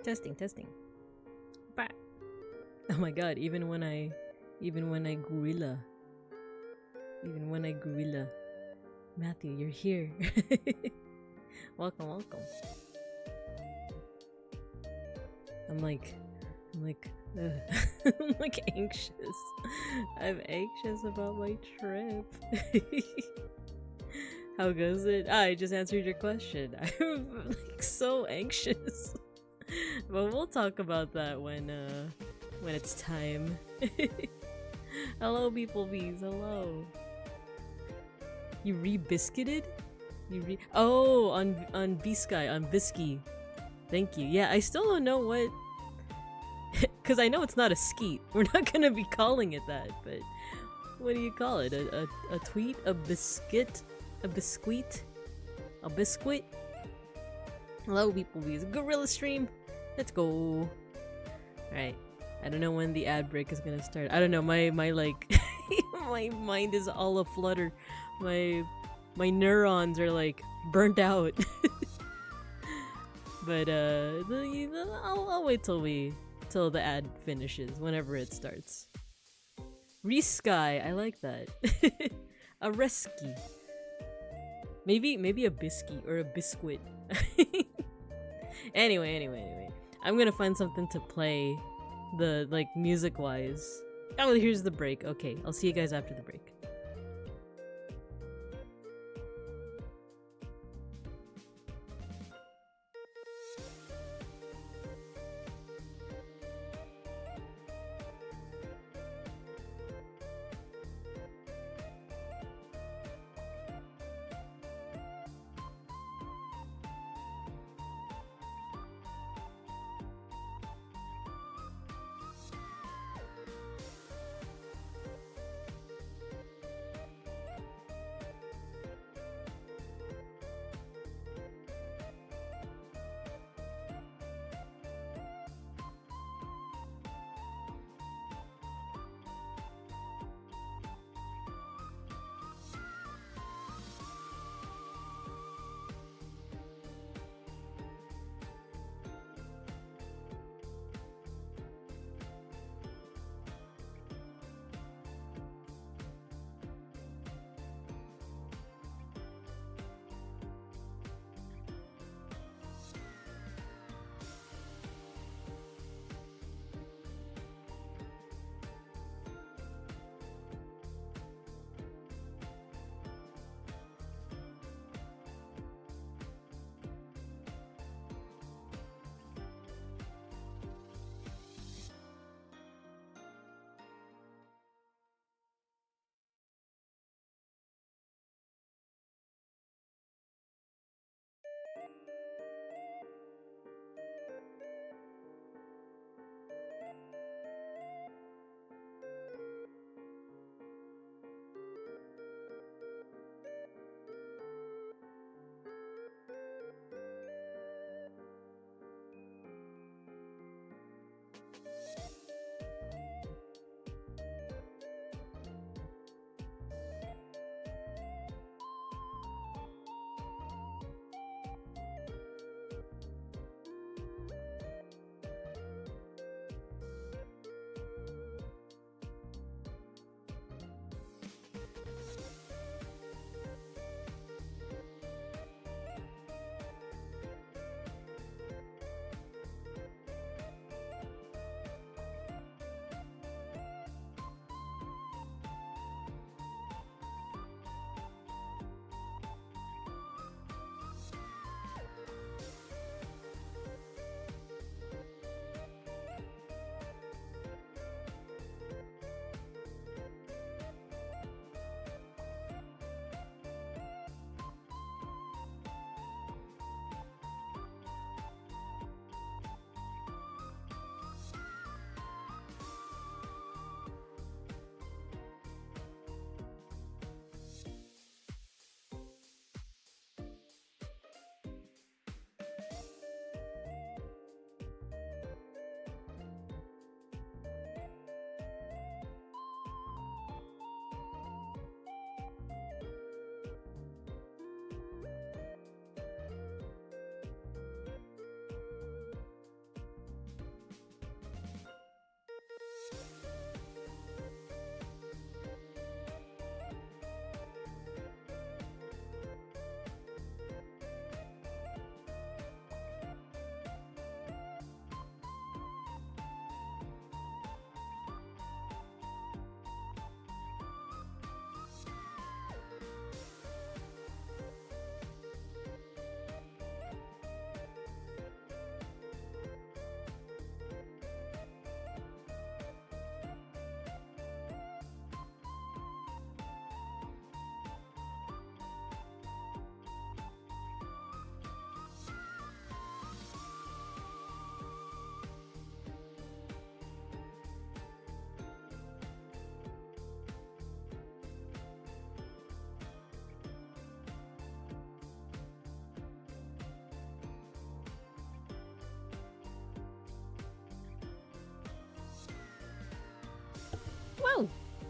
Testing, testing. But oh my god, even when I gorilla. Matthew, you're here. Welcome, welcome. I'm like I'm like anxious. I'm anxious about my trip. How goes it? I just answered your question. I'm like so anxious. But we'll talk about that when it's time. Hello, beeplebees. Hello. You re-biscuited? Oh, on B-Sky, on Bisky. Thank you. Yeah, I still don't know what... Because I know it's not a skeet. We're not gonna be calling it that, but... What do you call it? A tweet? A biscuit? A biscuit? A biscuit? Hello, beeplebees. Gorilla stream! Let's go! Alright. I don't know when the ad break is gonna start. I don't know, my like... my mind is all aflutter. My neurons are like burnt out. But I'll wait till the ad finishes, whenever it starts. Resky, I like that. A resky. Maybe a biscuit or a biscuit. Anyway. I'm gonna find something to play the like music wise. Oh, here's the break. Okay, I'll see you guys after the break.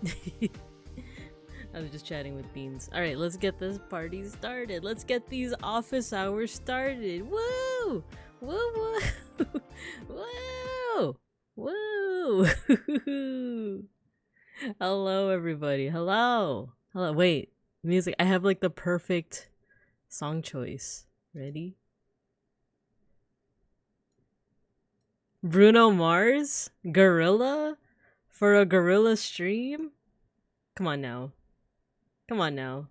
I was just chatting with Beans. Alright, let's get this party started. Let's get these office hours started. Woo! Woo woo! Woo! Woo! Hello, everybody. Hello! Hello. Wait. Music. I have like the perfect song choice. Ready? Bruno Mars? Gorilla? For a gorilla stream? Come on now. Come on now.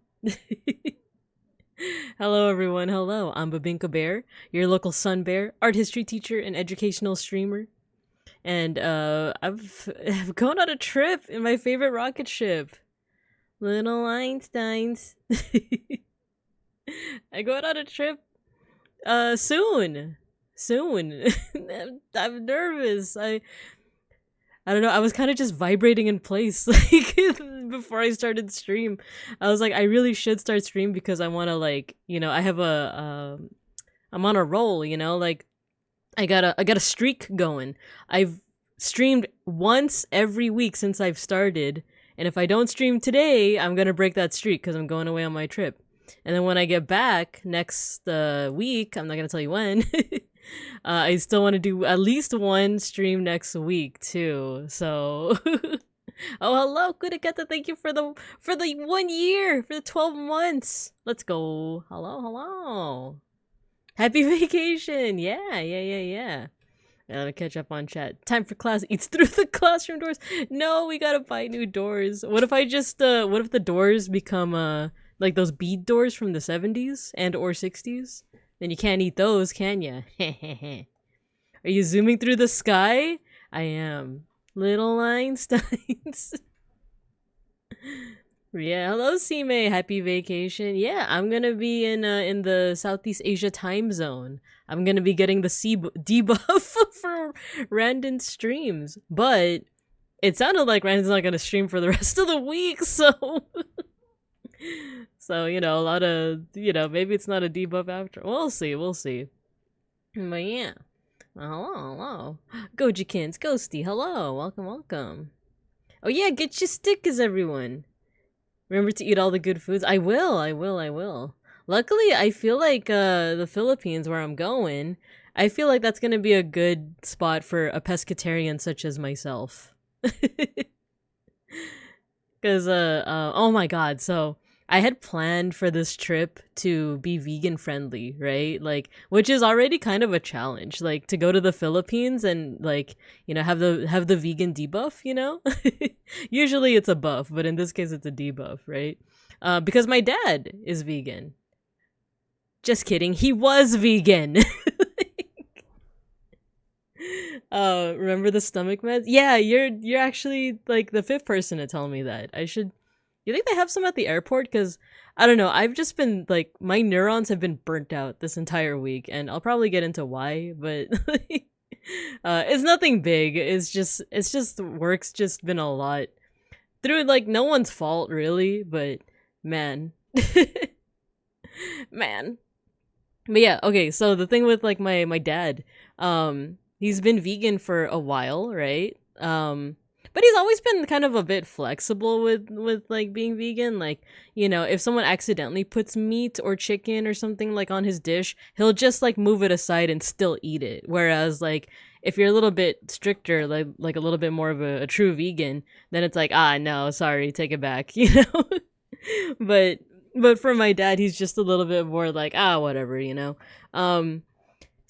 Hello everyone, hello. I'm Babinka Bear, your local sun bear, art history teacher, and educational streamer. And I've gone on a trip in my favorite rocket ship. Little Einsteins. I go on a trip soon. I'm nervous. I don't know, I was kind of just vibrating in place like before I started stream. I was like, I really should start stream because I want to, like, you know, I have I'm on a roll, you know, like I got a streak going. I've streamed once every week since I've started, and if I don't stream today, I'm going to break that streak because I'm going away on my trip. And then when I get back next week, I'm not going to tell you when, I still want to do at least one stream next week too. So, oh hello, Kurikata, thank you for the 1 year, for the 12 months. Let's go. Hello. Happy vacation. Yeah. Gotta catch up on chat. Time for class eats through the classroom doors. No, we gotta buy new doors. What if I just what if the doors become like those bead doors from the 70s and or 60s? Then you can't eat those, can ya? Are you zooming through the sky? I am. Little Einsteins. Yeah, hello Sime. Happy vacation. Yeah, I'm gonna be in the Southeast Asia time zone. I'm gonna be getting the debuff for Randon streams. But it sounded like Randon's not gonna stream for the rest of the week, so so, you know, a lot of, you know, maybe it's not a debuff after. We'll see. But yeah. Hello. Gojikins, Ghosty, hello. Welcome. Oh yeah, get your stickers, everyone. Remember to eat all the good foods. I will. Luckily, I feel like the Philippines, where I'm going, I feel like that's going to be a good spot for a pescatarian such as myself. Because, oh my god, so I had planned for this trip to be vegan friendly, right? Like, which is already kind of a challenge, like to go to the Philippines and, like, you know, have the vegan debuff, you know? Usually it's a buff, but in this case it's a debuff, right? Because my dad is vegan. Just kidding, he was vegan. Remember the stomach meds? Yeah, you're actually like the 5th person to tell me that. You think they have some at the airport? Because, I don't know, I've just been, like, my neurons have been burnt out this entire week, and I'll probably get into why, but, it's nothing big. It's just work's just been a lot. Through, like, no one's fault, really, but, man. Man. But yeah, okay, so the thing with, like, my dad, he's been vegan for a while, right? But he's always been kind of a bit flexible with like being vegan. Like, you know, if someone accidentally puts meat or chicken or something like on his dish, he'll just like move it aside and still eat it. Whereas like if you're a little bit stricter, like a little bit more of a true vegan, then it's like, no, sorry, take it back, you know? But for my dad, he's just a little bit more like, whatever, you know?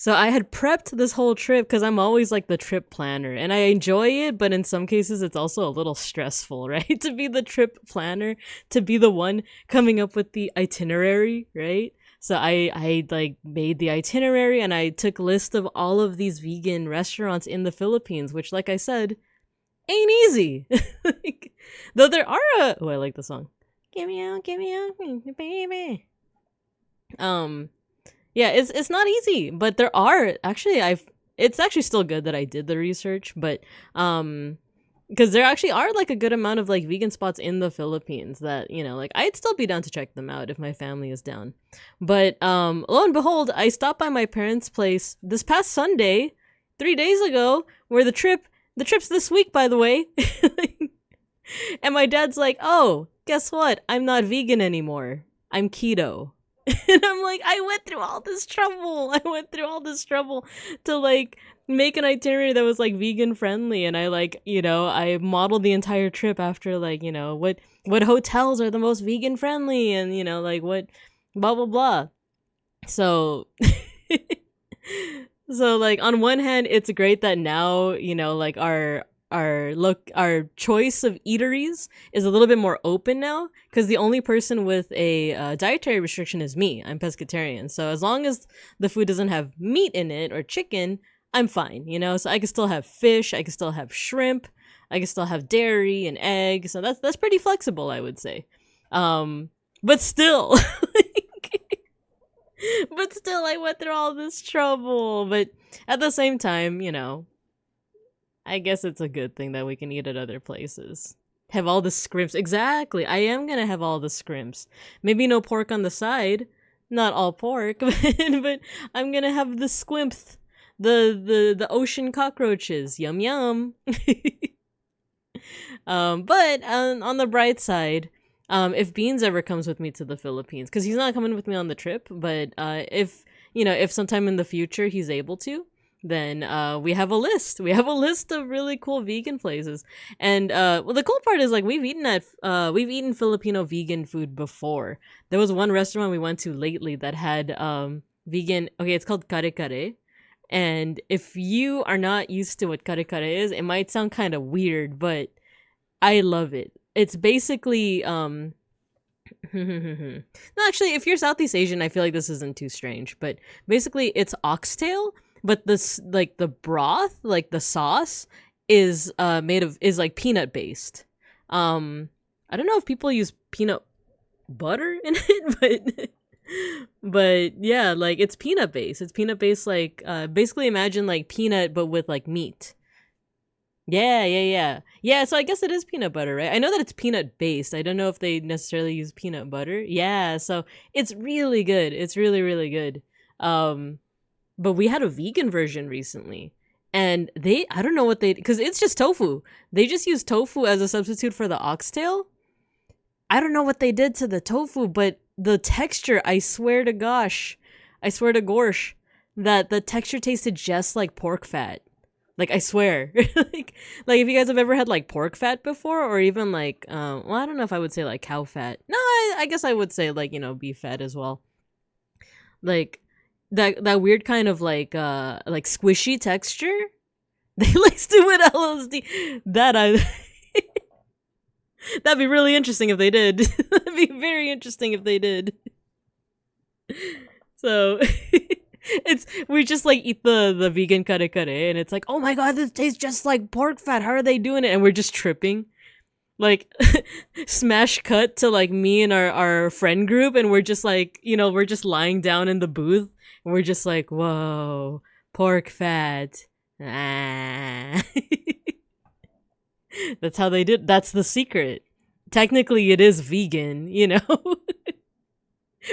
So I had prepped this whole trip because I'm always like the trip planner and I enjoy it, but in some cases it's also a little stressful, right? To be the trip planner, to be the one coming up with the itinerary, right? So I like made the itinerary and I took a list of all of these vegan restaurants in the Philippines, which, like I said, ain't easy. Like, though there are I like the song. Give me out, baby. Yeah, it's not easy, but there are actually it's actually still good that I did the research, but because there actually are like a good amount of like vegan spots in the Philippines that, you know, like I'd still be down to check them out if my family is down. But lo and behold, I stopped by my parents' place this past Sunday, 3 days ago, where the trip's this week, by the way. And my dad's like, oh, guess what? I'm not vegan anymore. I'm keto. And I'm like, I went through all this trouble. I went through all this trouble to like make an itinerary that was like vegan friendly. And I like, I modeled the entire trip after like, what hotels are the most vegan friendly and, like what blah, blah, blah. So, so like on one hand, it's great that now, like our choice of eateries is a little bit more open now because the only person with a dietary restriction is me. I'm pescatarian, so as long as the food doesn't have meat in it or chicken, I'm fine. So I can still have fish, I can still have shrimp, I can still have dairy and eggs. So that's pretty flexible, I would say. But still, I went through all this trouble. But at the same time, I guess it's a good thing that we can eat at other places. Have all the scrimps. Exactly. I am gonna have all the scrimps. Maybe no pork on the side. Not all pork, but I'm gonna have the squimps. The ocean cockroaches. Yum yum. But on the bright side, if Beans ever comes with me to the Philippines, because he's not coming with me on the trip, but if sometime in the future he's able to, then we have a list. We have a list of really cool vegan places. And well, the cool part is like we've eaten Filipino vegan food before. There was one restaurant we went to lately that had vegan. Okay, it's called kare kare. And if you are not used to what kare kare is, it might sound kind of weird, but I love it. It's basically no, actually, if you're Southeast Asian, I feel like this isn't too strange. But basically, it's oxtail. But this, like the broth, like the sauce, is like peanut based. I don't know if people use peanut butter in it, but yeah, like it's peanut based. It's peanut based, like basically imagine like peanut but with like meat. Yeah. So I guess it is peanut butter, right? I know that it's peanut based. I don't know if they necessarily use peanut butter. Yeah, so it's really good. It's really, really good. But we had a vegan version recently, and I don't know what because it's just tofu. They just use tofu as a substitute for the oxtail. I don't know what they did to the tofu, but the texture, I swear to gosh, that the texture tasted just like pork fat. Like, I swear. like if you guys have ever had like pork fat before, or even like, well, I don't know if I would say like cow fat. No, I guess I would say like, beef fat as well. Like, that weird kind of like squishy texture they like do with LSD. That'd be really interesting if they did. That'd be very interesting if they did. So we just like eat the vegan kare kare, and it's like, oh my god, this tastes just like pork fat. How are they doing it? And we're just tripping. Like, smash cut to like me and our friend group, and we're just like, we're just lying down in the booth. And we're just like, whoa, pork fat. Ah. That's how they did. That's the secret. Technically, it is vegan,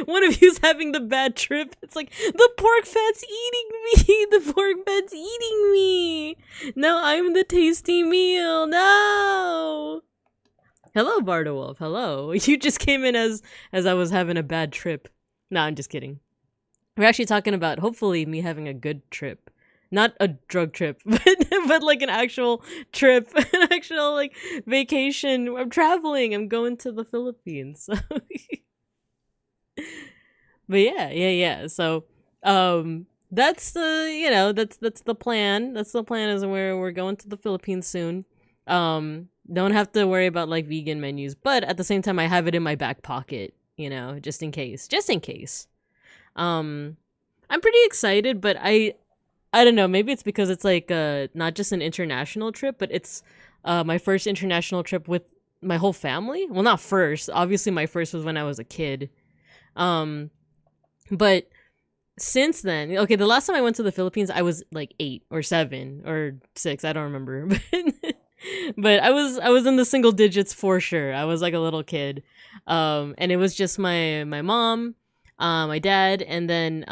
One of you's having the bad trip. It's like, the pork fat's eating me. The pork fat's eating me. Now I'm the tasty meal. No. Hello, Bardawolf. Hello. You just came in as I was having a bad trip. No, I'm just kidding. We're actually talking about hopefully me having a good trip. Not a drug trip, but like an actual trip, an actual like vacation. I'm traveling. I'm going to the Philippines. So. But yeah. So that's the that's the plan. That's the plan, is where we're going to the Philippines soon. Don't have to worry about like vegan menus, but at the same time I have it in my back pocket, just in case. I'm pretty excited, but I don't know, maybe it's because it's like not just an international trip, but it's my first international trip with my whole family. Well, not first. Obviously my first was when I was a kid. But since then, okay, the last time I went to the Philippines, I was like 8 or 7 or 6, I don't remember. But I was in the single digits for sure. I was like a little kid. And it was just my mom, my dad, and then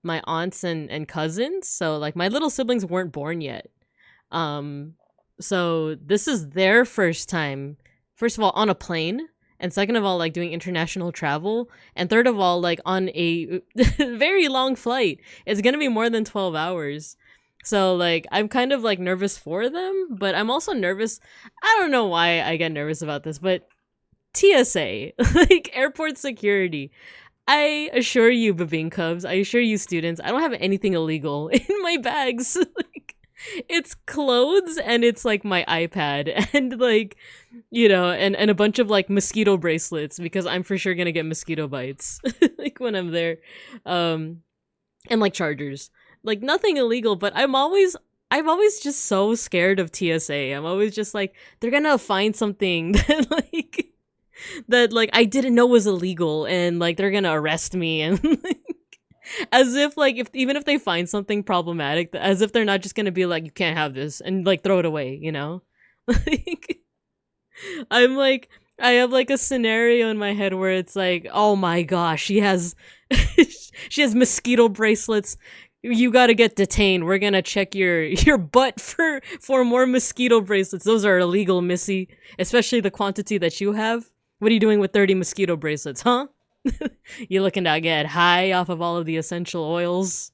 my aunts and cousins. So like my little siblings weren't born yet. So this is their first time first of all, on a plane, and second of all, like doing international travel, and third of all, like on a very long flight. It's gonna be more than 12 hours. So like I'm kind of like nervous for them, but I'm also nervous. I don't know why I get nervous about this, but TSA, like airport security. I assure you, Babine Cubs, I assure you students, I don't have anything illegal in my bags. Like, it's clothes and it's like my iPad and like, you know, and a bunch of like mosquito bracelets because I'm for sure gonna get mosquito bites like when I'm there. And like chargers. Like nothing illegal, but I'm always just so scared of TSA. I'm always just like, they're gonna find something that like I didn't know was illegal and like they're gonna arrest me and like, as if like even if they find something problematic, as if they're not just gonna be like, you can't have this and like throw it away, you know? Like I'm like I have like a scenario in my head where it's like, oh my gosh, she has she has mosquito bracelets. You gotta get detained. We're gonna check your butt for more mosquito bracelets. Those are illegal, Missy. Especially the quantity that you have. What are you doing with 30 mosquito bracelets, huh? You looking to get high off of all of the essential oils?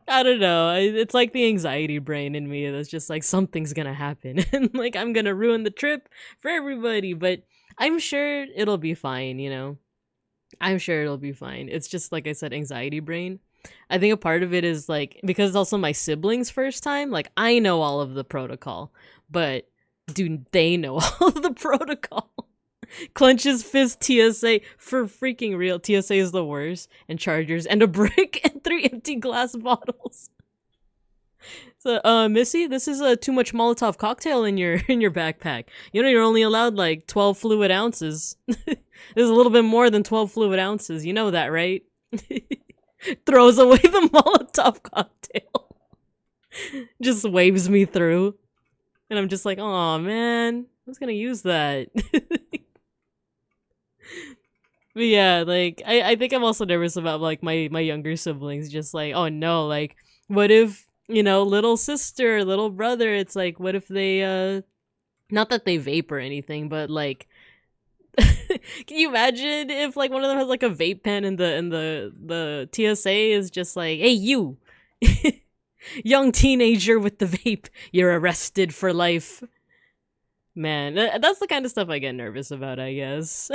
I don't know. It's like the anxiety brain in me that's just like something's gonna happen. And like I'm gonna ruin the trip for everybody. But I'm sure it'll be fine, you know? I'm sure it'll be fine. It's just, like I said, anxiety brain. I think a part of it is like, because it's also my siblings' first time, like I know all of the protocol, but do they know all of the protocol? Clenches fist TSA for freaking real. TSA is the worst. And chargers and a brick and 3 empty glass bottles. So, Missy, this is too much Molotov cocktail in your backpack. You know you're only allowed like 12 fluid ounces. There's a little bit more than 12 fluid ounces. You know that, right? Throws away the Molotov cocktail. Just waves me through. And I'm just like, oh man, I was gonna use that. But yeah, like, I think I'm also nervous about like my younger siblings. Just like, oh no, like, what if, you know, little sister, little brother, it's like, what if they, not that they vape or anything, but like, can you imagine if like one of them has like a vape pen and the TSA is just like, hey you, young teenager with the vape, you're arrested for life. Man, that's the kind of stuff I get nervous about, I guess.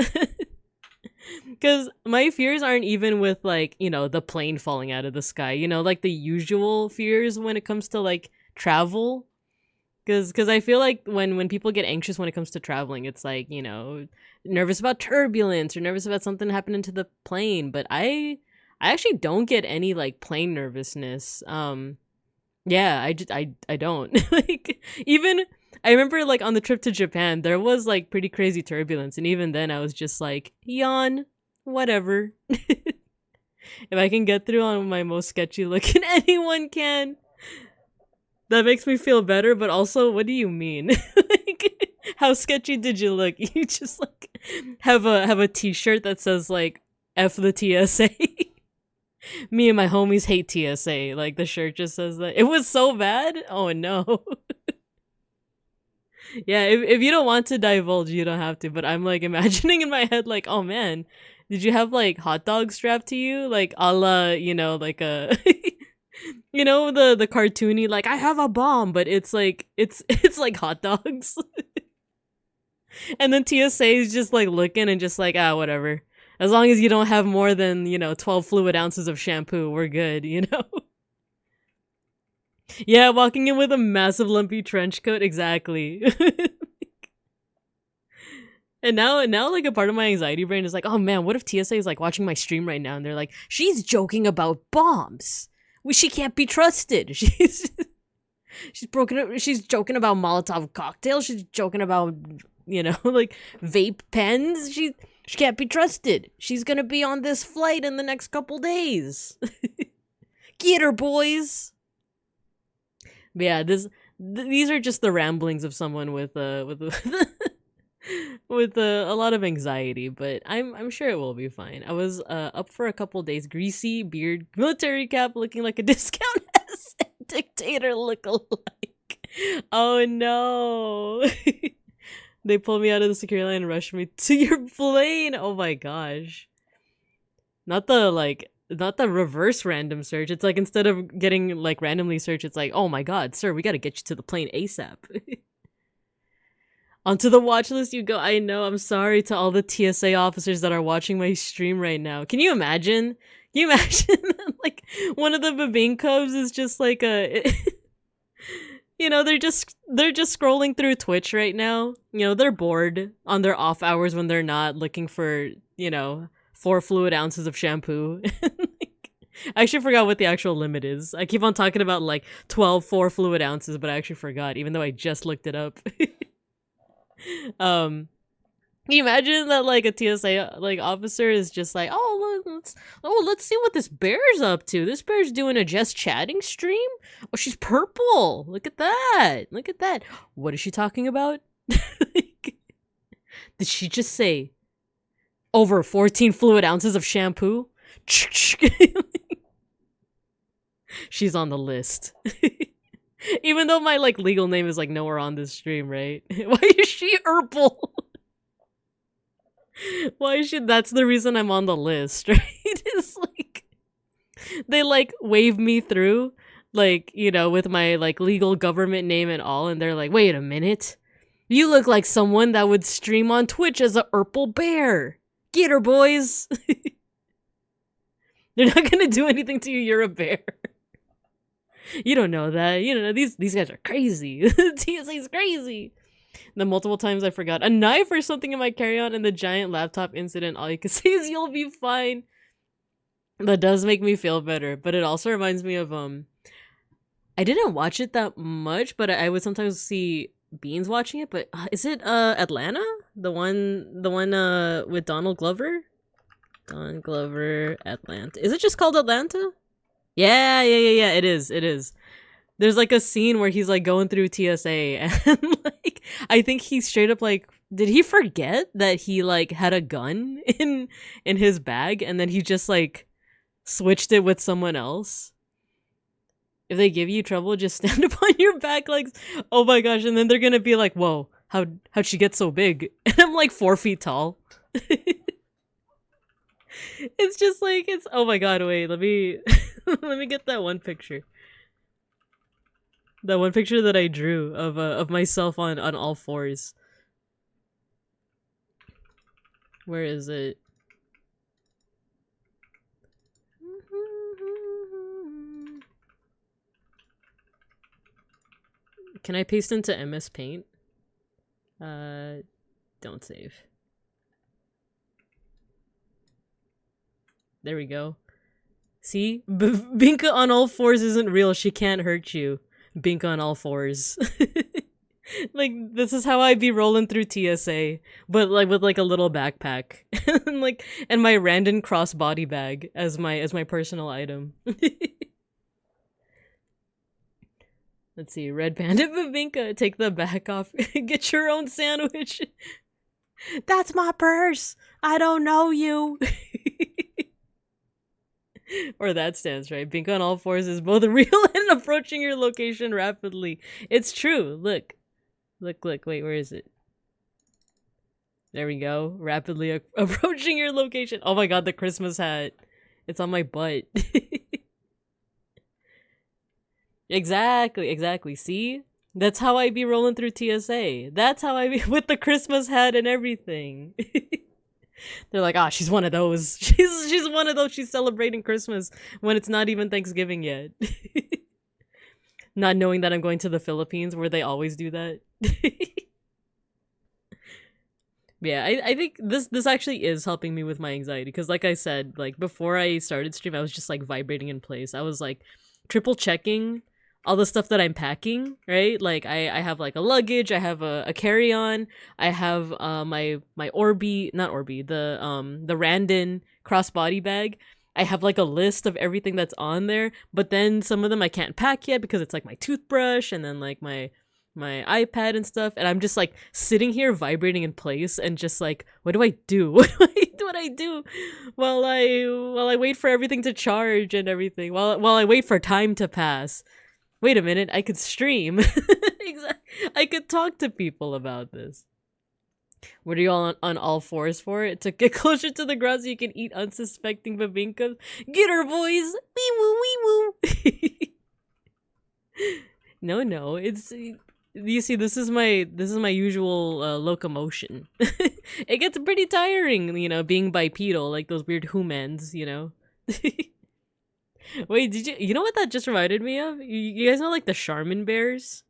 Because my fears aren't even with like, you know, the plane falling out of the sky, you know, like the usual fears when it comes to like travel. Because I feel like when people get anxious when it comes to traveling, it's like, you know, nervous about turbulence or nervous about something happening to the plane. But I actually don't get any like plane nervousness. Yeah, I don't. Like, even I remember like on the trip to Japan, there was like pretty crazy turbulence, and even then I was just like, yawn, whatever. If I can get through on my most sketchy looking, anyone can. That makes me feel better, but also, what do you mean? Like, how sketchy did you look? You just like have a t-shirt that says like F the TSA. Me and my homies hate TSA. Like the shirt just says that. It was so bad. Oh no. Yeah, if you don't want to divulge, you don't have to. But I'm like imagining in my head like, oh man, did you have like hot dogs strapped to you? Like a la, you know, like a you know, the cartoony like I have a bomb, but it's like it's like hot dogs. And then TSA is just like looking and just like, ah, whatever. As long as you don't have more than, you know, 12 fluid ounces of shampoo, we're good, you know? Yeah, walking in with a massive lumpy trench coat, exactly. And now like a part of my anxiety brain is like, oh man, what if TSA is like watching my stream right now and they're like, she's joking about bombs. She can't be trusted. She's joking about Molotov cocktails. She's joking about, you know, like vape pens. She can't be trusted. She's gonna be on this flight in the next couple days. Get her, boys. But yeah, these are just the ramblings of someone with with a lot of anxiety, but I'm sure it will be fine. I was up for a couple days, greasy beard, military cap, looking like a discount dictator look-alike. Oh no. They pulled me out of the security line and rushed me to your plane. Oh my gosh. Not the reverse random search. It's like instead of getting like randomly searched, it's like, oh my god, sir, we gotta get you to the plane ASAP. Onto the watch list you go. I know, I'm sorry to all the TSA officers that are watching my stream right now. Can you imagine? Can you imagine like one of the Babine Cubs is just like a you know, they're just scrolling through Twitch right now. You know, they're bored on their off hours when they're not looking for, you know, 4 fluid ounces of shampoo. I actually forgot what the actual limit is. I keep on talking about like 12 4 fluid ounces, but I actually forgot, even though I just looked it up. Can you imagine that like a TSA like officer is just like, let's see what this bear's up to. This bear's doing a just chatting stream. Oh, she's purple. Look at that. Look at that. What is she talking about? Like, did she just say over 14 fluid ounces of shampoo? She's on the list. Even though my like legal name is like nowhere on this stream, right? Why is she purple? Why is she? That's the reason I'm on the list, right? It's like they like wave me through, like, you know, with my like legal government name and all, and they're like, wait a minute, you look like someone that would stream on Twitch as a purple bear. Get her, boys. They're not gonna do anything to you. You're a bear. You don't know that. You don't know these guys are crazy. TSA's crazy. The multiple times I forgot a knife or something in my carry-on and the giant laptop incident, all you can say is you'll be fine. That does make me feel better, but it also reminds me of I didn't watch it that much, but I would sometimes see Beans watching it. But is it Atlanta? The one with Donald Glover? Don Glover, Atlanta. Is it just called Atlanta? Yeah, it is. There's like a scene where he's like going through TSA and like I think he straight up like, did he forget that he like had a gun in his bag and then he just like switched it with someone else? If they give you trouble, just stand up on your back like, oh my gosh, and then they're gonna be like, whoa, how'd she get so big? And I'm like 4 feet tall. It's just like, it's, oh my god, wait, let me let me get that one picture. That one picture that I drew of myself on all fours. Where is it? Can I paste into MS Paint? Don't save. There we go. See? Binka on all fours isn't real. She can't hurt you. Binka on all fours. Like, this is how I be rolling through TSA, but like with like a little backpack and like, and my random crossbody bag as my personal item. Let's see, Red Panda Babinka, take the back off. Get your own sandwich. That's my purse. I don't know you. Or that stance, right? Binka on all fours is both real and approaching your location rapidly. It's true. Look. Wait, where is it? There we go. Rapidly approaching your location. Oh my god, the Christmas hat. It's on my butt. Exactly. See? That's how I be rolling through TSA. That's how I be with the Christmas hat and everything. They're like, she's one of those. She's one of those. She's celebrating Christmas when it's not even Thanksgiving yet. Not knowing that I'm going to the Philippines where they always do that. Yeah, I think this actually is helping me with my anxiety because like I said, like before I started stream, I was just like vibrating in place. I was like triple checking all the stuff that I'm packing, right? Like I have like a luggage, I have a carry-on, I have my Orbi, not Orbi, the Randon crossbody bag. I have like a list of everything that's on there, but then some of them I can't pack yet because it's like my toothbrush and then like my iPad and stuff, and I'm just like sitting here vibrating in place and just like, what do I do? What do I do while I wait for everything to charge and everything, while I wait for time to pass. Wait a minute, I could stream. Exactly. I could talk to people about this. What are you all on all fours for? To get closer to the ground so you can eat unsuspecting babinkas? Get her, boys! Wee woo, wee woo! No, it's... You see, this is my usual locomotion. It gets pretty tiring, you know, being bipedal, like those weird humans, you know? Wait, you know what that just reminded me of? You guys know, like, the Charmin bears?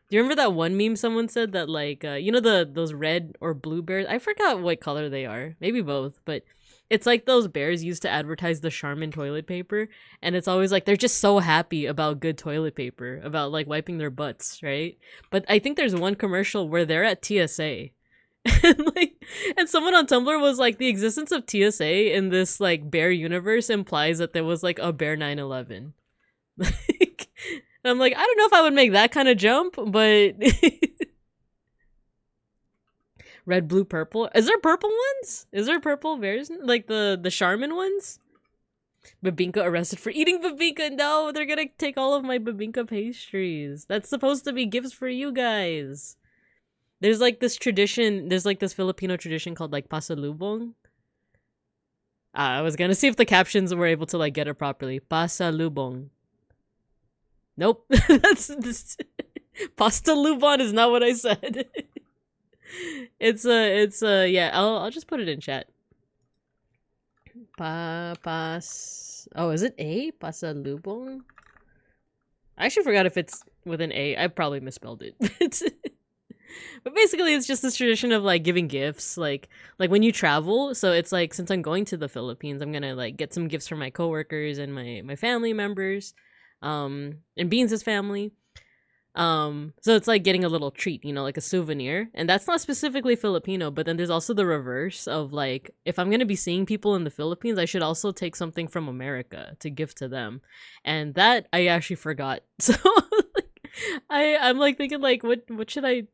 Do you remember that one meme someone said that, like, you know, those red or blue bears? I forgot what color they are. Maybe both, but it's like those bears used to advertise the Charmin toilet paper, and it's always like they're just so happy about good toilet paper, about like wiping their butts, right? But I think there's one commercial where they're at TSA. And like, and someone on Tumblr was like, the existence of TSA in this like bear universe implies that there was like a bear 9/11. Like, and I'm like, I don't know if I would make that kind of jump, but red, blue, purple. Is there purple ones? Is there purple bears? Like the Charmin ones? Babinka arrested for eating babinka. No, they're gonna take all of my babinka pastries. That's supposed to be gifts for you guys. There's like this tradition, there's like this Filipino tradition called like pasalubong. I was gonna see if the captions were able to like get it properly. Pasalubong. Nope. That's pastalubon is not what I said. It's yeah, I'll just put it in chat. Oh, is it A? Pasalubong? I actually forgot if it's with an A. I probably misspelled it. But basically it's just this tradition of like giving gifts, like when you travel. So it's like, since I'm going to the Philippines, I'm gonna like get some gifts for my coworkers and my family members, and Beans' family. So it's like getting a little treat, you know, like a souvenir. And that's not specifically Filipino, but then there's also the reverse of like, if I'm gonna be seeing people in the Philippines, I should also take something from America to gift to them. And that I actually forgot. So I'm like thinking like, what should I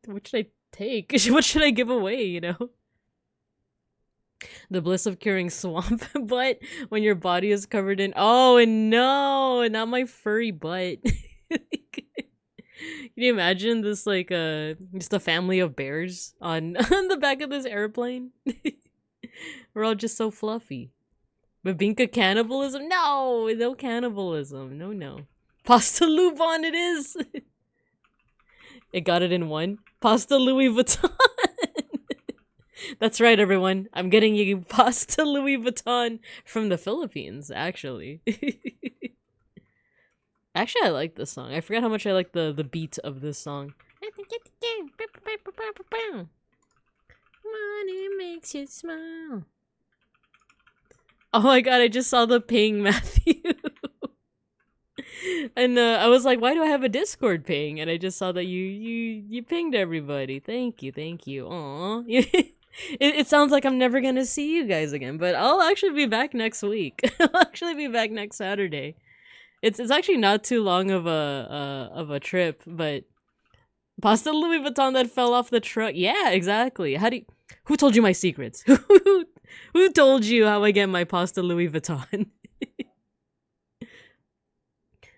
take? What should I give away, you know? The bliss of curing swamp butt when your body is covered in, oh, and no, not my furry butt. Can you imagine this, like, just a family of bears on the back of this airplane? We're all just so fluffy. Babinka cannibalism? No cannibalism. No. Pasta Lubon it is! It got it in one. Pasta Louis Vuitton! That's right, everyone. I'm getting you Pasta Louis Vuitton from the Philippines, actually. Actually, I like this song. I forgot how much I like the beat of this song. Money makes you smile. Oh my god, I just saw the ping, Matthew. And I was like, why do I have a Discord ping? And I just saw that you pinged everybody. Thank you. Aww. It sounds like I'm never gonna see you guys again, but I'll actually be back next week. I'll actually be back next Saturday. It's actually not too long of a trip, but Pasta Louis Vuitton that fell off the truck. Yeah, exactly. Who told you my secrets? Who told you how I get my Pasta Louis Vuitton?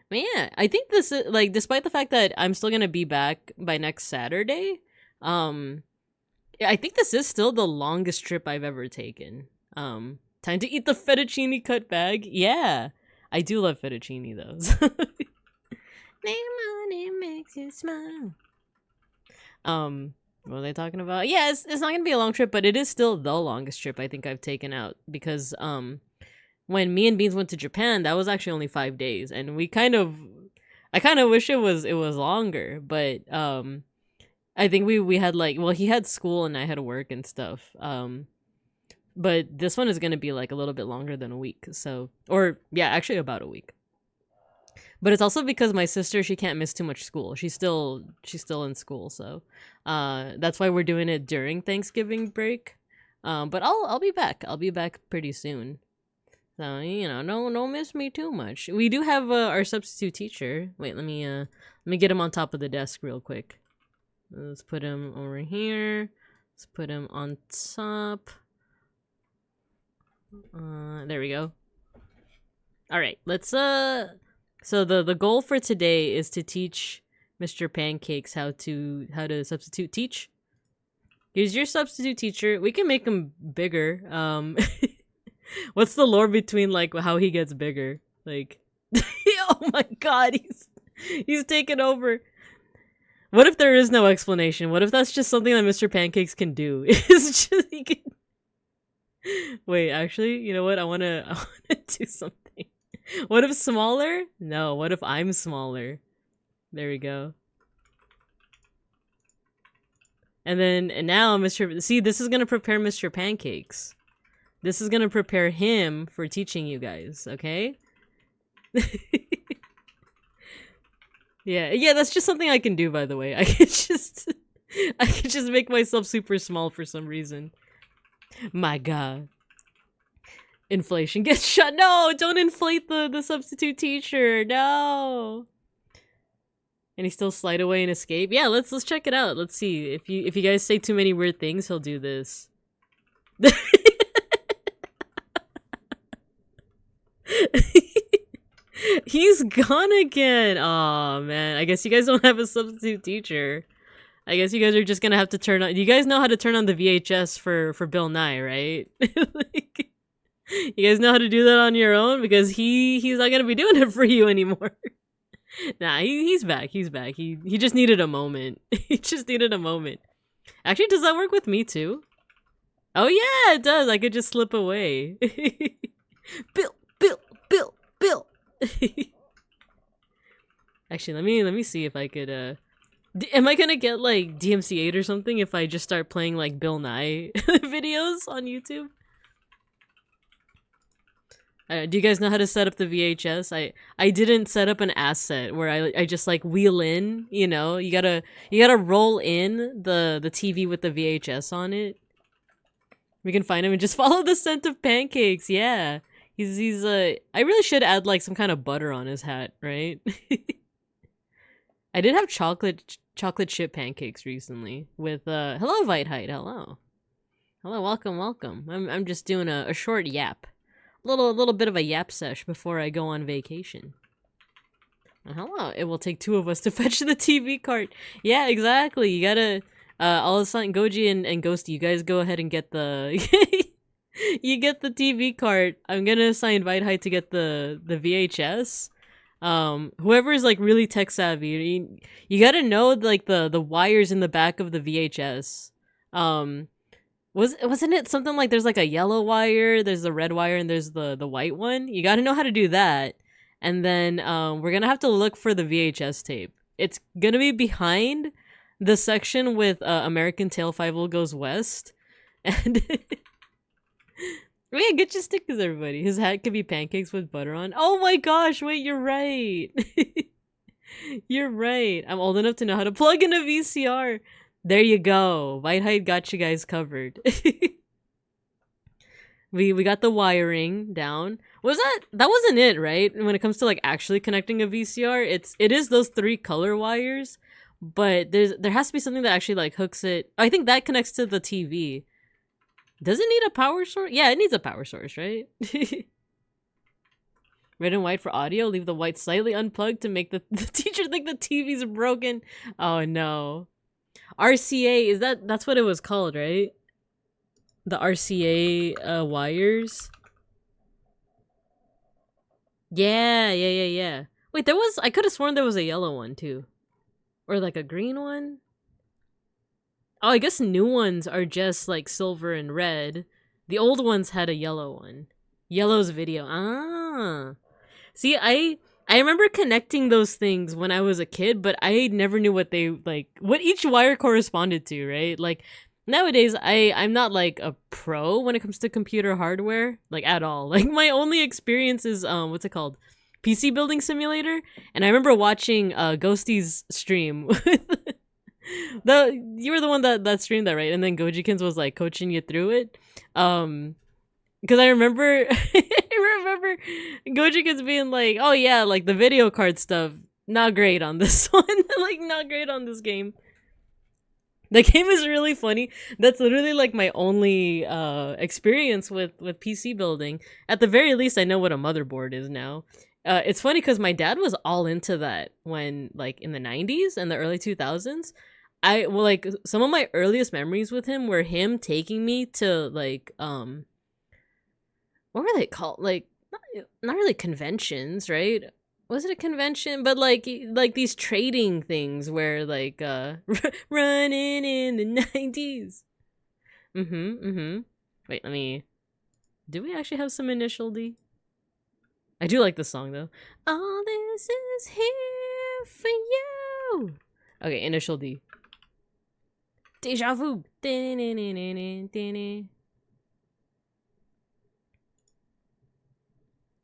But yeah, I think this is like, despite the fact that I'm still gonna be back by next Saturday, I think this is still the longest trip I've ever taken. Time to eat the fettuccine cut bag. Yeah, I do love fettuccine though. Money makes you smile. What was I talking about? Yeah, it's not gonna be a long trip, but it is still the longest trip I think I've taken out, because when me and Beans went to Japan, that was actually only 5 days, and I kind of wish it was longer, but I think we had like, well, he had school and I had work and stuff. But this one is gonna be like a little bit longer than a week, so, or yeah, actually about a week. But it's also because my sister, she can't miss too much school. She's still in school, so that's why we're doing it during Thanksgiving break. But I'll be back. I'll be back pretty soon. So, you know, don't miss me too much. We do have our substitute teacher. Wait, let me get him on top of the desk real quick. Let's put him over here. Let's put him on top. There we go. All right, let's so the goal for today is to teach Mr. Pancakes how to substitute teach. Here's your substitute teacher. We can make him bigger. What's the lore between like how he gets bigger? Like, oh my god, he's taken over. What if there is no explanation? What if that's just something that Mr. Pancakes can do? It's just he can. Wait, actually, you know what? I wanna do something. What if smaller? No. What if I'm smaller? There we go. And now Mr. See, this is gonna prepare Mr. Pancakes. This is gonna prepare him for teaching you guys, okay? Yeah, that's just something I can do, by the way. I can just make myself super small for some reason. My god. Inflation gets shut. No, don't inflate the substitute teacher. No. And he still slide away and escape. Yeah, let's check it out. Let's see. If you guys say too many weird things, he'll do this. He's gone again. Oh man, I guess you guys don't have a substitute teacher. I guess you guys are just gonna have to turn on. You guys know how to turn on the VHS for Bill Nye, right? Like, you guys know how to do that on your own because he's not gonna be doing it for you anymore. Nah, he's back. He's back. He just needed a moment. He just needed a moment. Actually, does that work with me too? Oh yeah, it does. I could just slip away. Bill. Actually, let me see if I could am I gonna get like DMCA'd or something if I just start playing like Bill Nye videos on YouTube? Do you guys know how to set up the VHS? I didn't set up an asset where I just like wheel in, you know, you gotta roll in the TV with the VHS on it. We can find him and just follow the scent of pancakes. Yeah. He's I really should add like some kind of butter on his hat, right? I did have chocolate chip pancakes recently with hello Vite-Height, hello. Hello, welcome. I'm just doing a short yap. A little bit of a yap sesh before I go on vacation. Hello, it will take two of us to fetch the TV cart. Yeah, exactly. You gotta all of a sudden Goji and Ghosty, you guys go ahead and get the you get the TV cart. I'm gonna assign Vite-Height to get the VHS. Whoever is like really tech savvy, you gotta know like the wires in the back of the VHS. Wasn't it something like there's like a yellow wire, there's the red wire, and there's the white one? You gotta know how to do that. And then we're gonna have to look for the VHS tape. It's gonna be behind the section with American Tail 5 Goes West. And wait, get your stickers, everybody. His hat could be pancakes with butter on. Oh my gosh, wait, you're right. You're right. I'm old enough to know how to plug in a VCR. There you go. Vite-Height got you guys covered. We got the wiring down. That wasn't it, right? When it comes to like actually connecting a VCR, it is those 3 color wires, but there has to be something that actually like hooks it. I think that connects to the TV. Does it need a power source? Yeah, it needs a power source, right? Red and white for audio. Leave the white slightly unplugged to make the teacher think the TV's broken. Oh no. RCA, that's what it was called, right? The RCA wires. Yeah. Wait, I could have sworn there was a yellow one too. Or like a green one? Oh, I guess new ones are just like silver and red. The old ones had a yellow one. Yellow's video. Ah. See, I remember connecting those things when I was a kid, but I never knew what what each wire corresponded to, right? Like nowadays I'm not like a pro when it comes to computer hardware, like at all. Like my only experience is what's it called? PC Building Simulator, and I remember watching Ghosty's stream. You were the one that streamed that, right? And then Gojikins was like coaching you through it. Because I remember Gojikins being like, oh yeah, like the video card stuff, not great on this one. Like not great on this game. The game is really funny. That's literally like my only experience with PC building. At the very least, I know what a motherboard is now. It's funny because my dad was all into that when like in the 90s and the early 2000s. well, like some of my earliest memories with him were him taking me to like what were they called? Like not really conventions, right? Was it a convention? But like these trading things where like running in the 90s. Wait, let me. Do we actually have some initial D? I do like the song though. All this is here for you. Okay, initial D. Deja vu.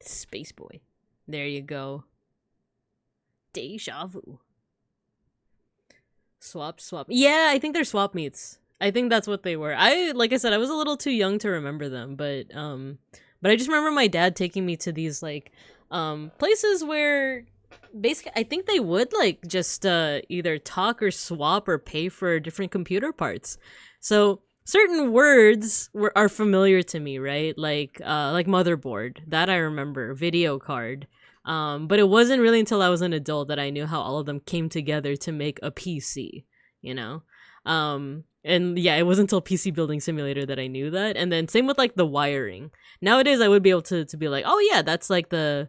Space Boy. There you go. Deja vu. Swap. Yeah, I think they're swap meets. I think that's what they were. Like I said, I was a little too young to remember them, but I just remember my dad taking me to these like places where basically I think they would like just either talk or swap or pay for different computer parts. So certain words are familiar to me, right? Like motherboard, that I remember, video card. But it wasn't really until I was an adult that I knew how all of them came together to make a PC, you know? And yeah, it wasn't until PC Building Simulator that I knew that. And then same with like the wiring. Nowadays I would be able to be like, oh yeah, that's like the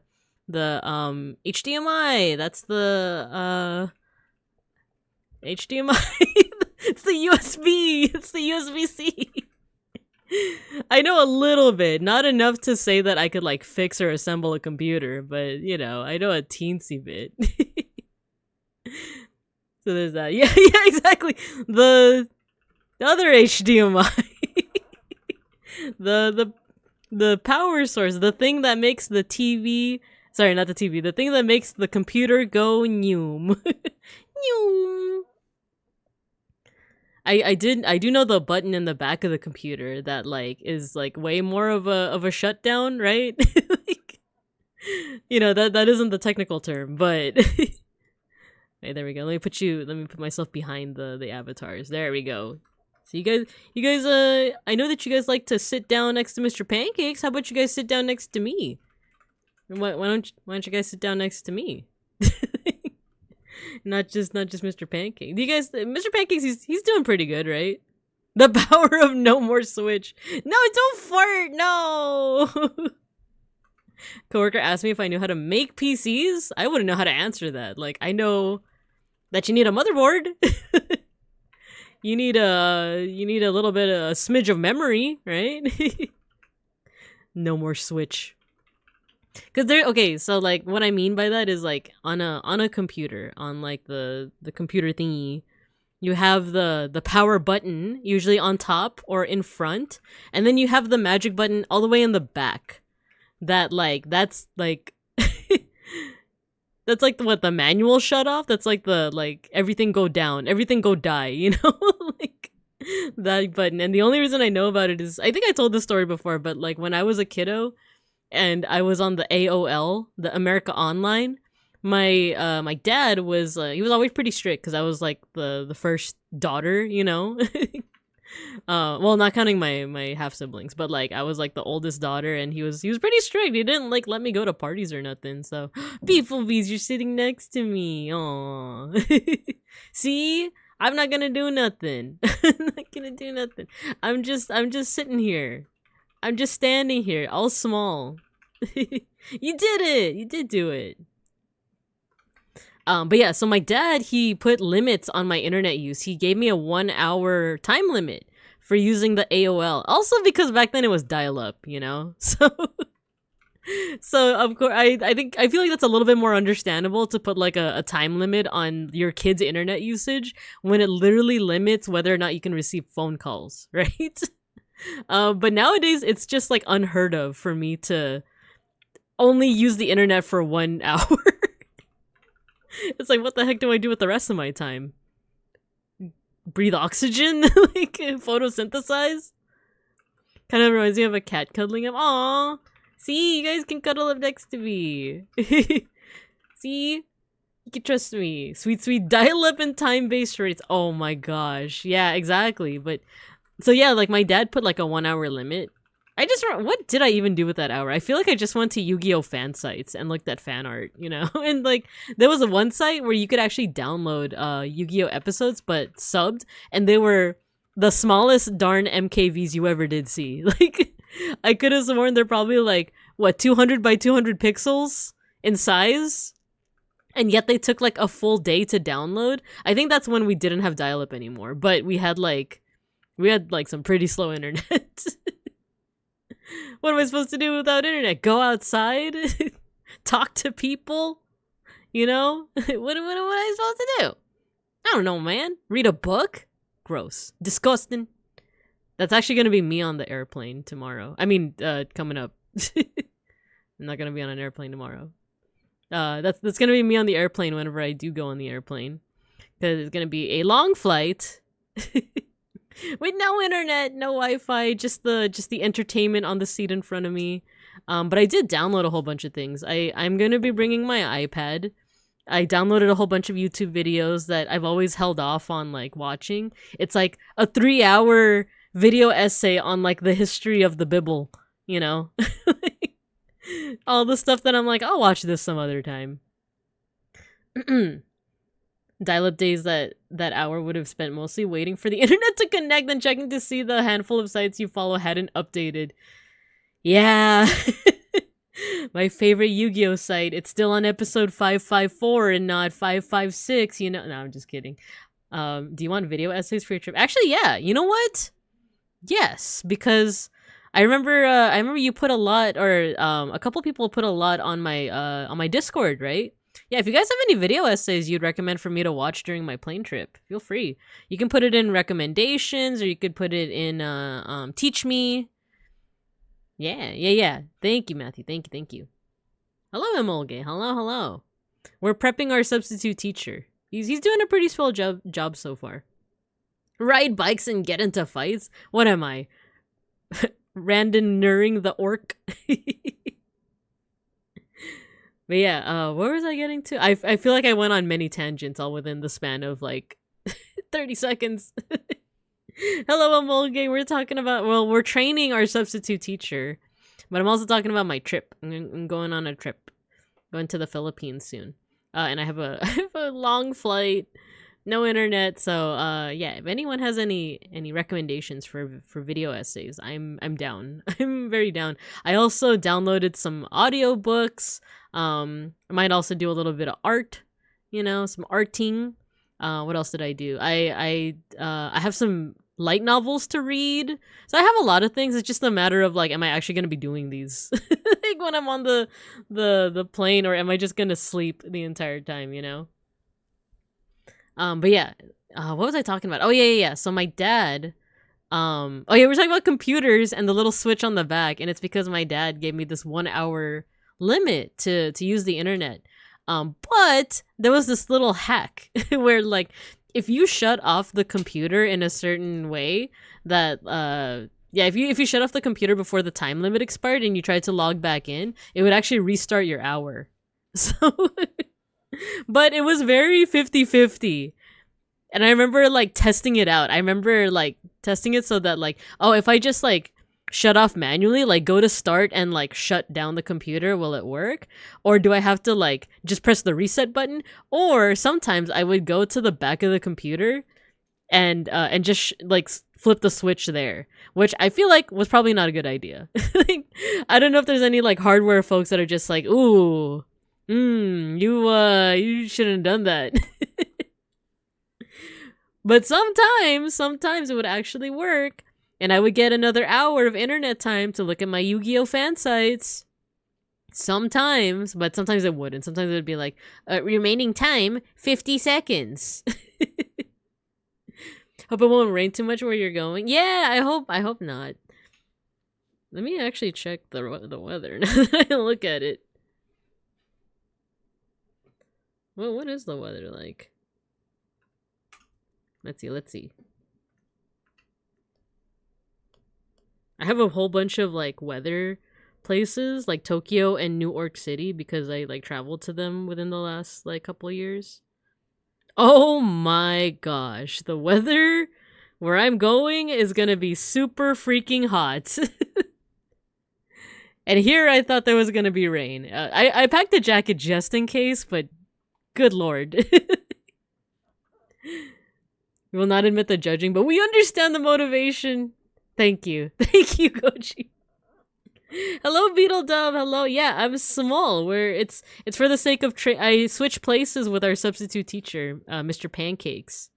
HDMI, that's the HDMI. It's the USB. It's the USB-C. I know a little bit, not enough to say that I could like fix or assemble a computer, but you know, I know a teensy bit. So there's that. Yeah, exactly. The other HDMI. the power source, the thing that makes the TV, sorry, not the TV, the thing that makes the computer go noom. Noom. I do know the button in the back of the computer that like is like way more of a shutdown, right? Like, you know, that isn't the technical term, but okay, there we go. Let me put myself behind the avatars. There we go. So you guys I know that you guys like to sit down next to Mr. Pancakes. How about you guys sit down next to me? Why don't you guys sit down next to me? Not just Mr. Pancake. You guys, Mr. Pancakes, he's doing pretty good, right? The power of no more switch. No, don't fart. No. Coworker asked me if I knew how to make PCs. I wouldn't know how to answer that. Like, I know that you need a motherboard. You need a little bit of a smidge of memory, right? No more switch. Cause okay, so like what I mean by that is like on a computer, on like the computer thingy, you have the power button usually on top or in front, and then you have the magic button all the way in the back. That's like that's like the manual shut off. That's like the like everything go down, everything go die, you know? Like that button. And the only reason I know about it is I think I told this story before, but like when I was a kiddo and I was on the AOL, the America Online, my dad was he was always pretty strict because I was like the first daughter, you know. Well, not counting my half siblings, but like I was like the oldest daughter, and he was pretty strict. He didn't like let me go to parties or nothing. So beeplebees, you're sitting next to me. Aww. See, I'm not gonna do nothing. I'm not gonna do nothing. I'm just sitting here. I'm just standing here, all small. You did it. You did do it. But yeah, so my dad, he put limits on my internet use. He gave me a 1 hour time limit for using the AOL. Also because back then it was dial-up, you know? So of course, I feel like that's a little bit more understandable to put like a time limit on your kid's internet usage when it literally limits whether or not you can receive phone calls, right? But nowadays it's just like unheard of for me to only use the internet for 1 hour. It's like, what the heck do I do with the rest of my time? Breathe oxygen? Like, photosynthesize? Kind of reminds me of a cat cuddling up. Aww! See, you guys can cuddle up next to me. See? You can trust me. Sweet dial-up and time-based rates. Oh my gosh. Yeah, exactly. But, so yeah, like my dad put like a 1 hour limit. what did I even do with that hour? I feel like I just went to Yu-Gi-Oh fan sites and looked at fan art, you know? And like there was a one site where you could actually download Yu-Gi-Oh episodes but subbed, and they were the smallest darn MKVs you ever did see. Like I could have sworn they're probably like what 200 by 200 pixels in size. And yet they took like a full day to download. I think that's when we didn't have dial-up anymore, but we had like some pretty slow internet. What am I supposed to do without internet? Go outside? Talk to people? You know? what am I supposed to do? I don't know, man. Read a book? Gross. Disgusting. That's actually going to be me on the airplane tomorrow. I mean, coming up. I'm not going to be on an airplane tomorrow. That's going to be me on the airplane whenever I do go on the airplane. Because it's going to be a long flight. With no internet, no Wi-Fi, just the entertainment on the seat in front of me. But I did download a whole bunch of things. I'm gonna be bringing my iPad. I downloaded a whole bunch of YouTube videos that I've always held off on like watching. It's like a 3-hour video essay on like the history of the Bible, you know? All the stuff that I'm like, I'll watch this some other time. Dial-up days that hour would have spent mostly waiting for the internet to connect and checking to see the handful of sites you follow hadn't updated. Yeah. My favorite Yu-Gi-Oh site. It's still on episode 554 and not 556, you know? No, I'm just kidding. Do you want video essays for your trip? Actually, yeah. You know what? Yes, because I remember you put a lot, or a couple people put a lot on my Discord, right? Yeah, if you guys have any video essays you'd recommend for me to watch during my plane trip, feel free. You can put it in recommendations, or you could put it in teach me. Yeah. Thank you, Matthew. Thank you. Hello, Emolge. Hello. We're prepping our substitute teacher. He's doing a pretty swell job so far. Ride bikes and get into fights? What am I? Randoneering the orc? But yeah, where was I getting to? I feel like I went on many tangents all within the span of like 30 seconds. Hello, Emolge. We're talking about, well, we're training our substitute teacher, but I'm also talking about my trip. I'm going on a trip. Going to the Philippines soon. And I have a long flight, no internet, so yeah, if anyone has any recommendations for video essays, I'm down. I'm very down. I also downloaded some audiobooks. I might also do a little bit of art, you know, some arting. What else did I do? I have some light novels to read. So I have a lot of things. It's just a matter of like, am I actually going to be doing these like when I'm on the plane, or am I just going to sleep the entire time, you know? But yeah, what was I talking about? Oh yeah. So my dad, oh yeah, we're talking about computers and the little switch on the back, and it's because my dad gave me this 1 hour limit to use the internet. But there was this little hack where like if you shut off the computer in a certain way that yeah, if you shut off the computer before the time limit expired and you tried to log back in, it would actually restart your hour. So but it was very 50-50. And I remember like testing it out. I remember like testing it so that like, oh, if I just like shut off manually, like go to start and like shut down the computer, will it work? Or do I have to like just press the reset button? Or sometimes I would go to the back of the computer and just like flip the switch there, which I feel like was probably not a good idea. Like, I don't know if there's any like hardware folks that are just like, ooh, you shouldn't have done that. But sometimes it would actually work, and I would get another hour of internet time to look at my Yu-Gi-Oh fan sites. Sometimes, but sometimes it wouldn't. Sometimes it would be like, remaining time, 50 seconds. Hope it won't rain too much where you're going. Yeah, I hope not. Let me actually check the weather now that I look at it. Well, what is the weather like? Let's see. I have a whole bunch of like weather places like Tokyo and New York City because I like traveled to them within the last like couple of years. Oh my gosh, the weather where I'm going is gonna be super freaking hot. And here I thought there was gonna be rain. I packed a jacket just in case, but good lord. We will not admit the judging, but we understand the motivation. Thank you. Thank you, Goji. Hello, Beetle Dove. Hello. Yeah, I'm small. It's for the sake of I switch places with our substitute teacher, Mr. Pancakes.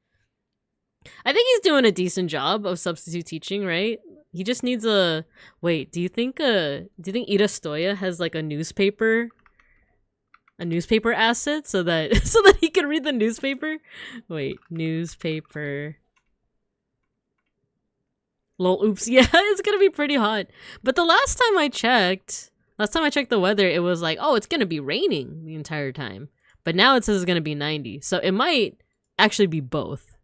I think he's doing a decent job of substitute teaching, right? He just needs a wait. Do you think Ira Stoya has like a newspaper asset so that he can read the newspaper? Wait, newspaper. Lol, oops. Yeah, it's gonna be pretty hot. But the last time I checked the weather, it was like, oh, it's gonna be raining the entire time. But now it says it's gonna be 90. So it might actually be both.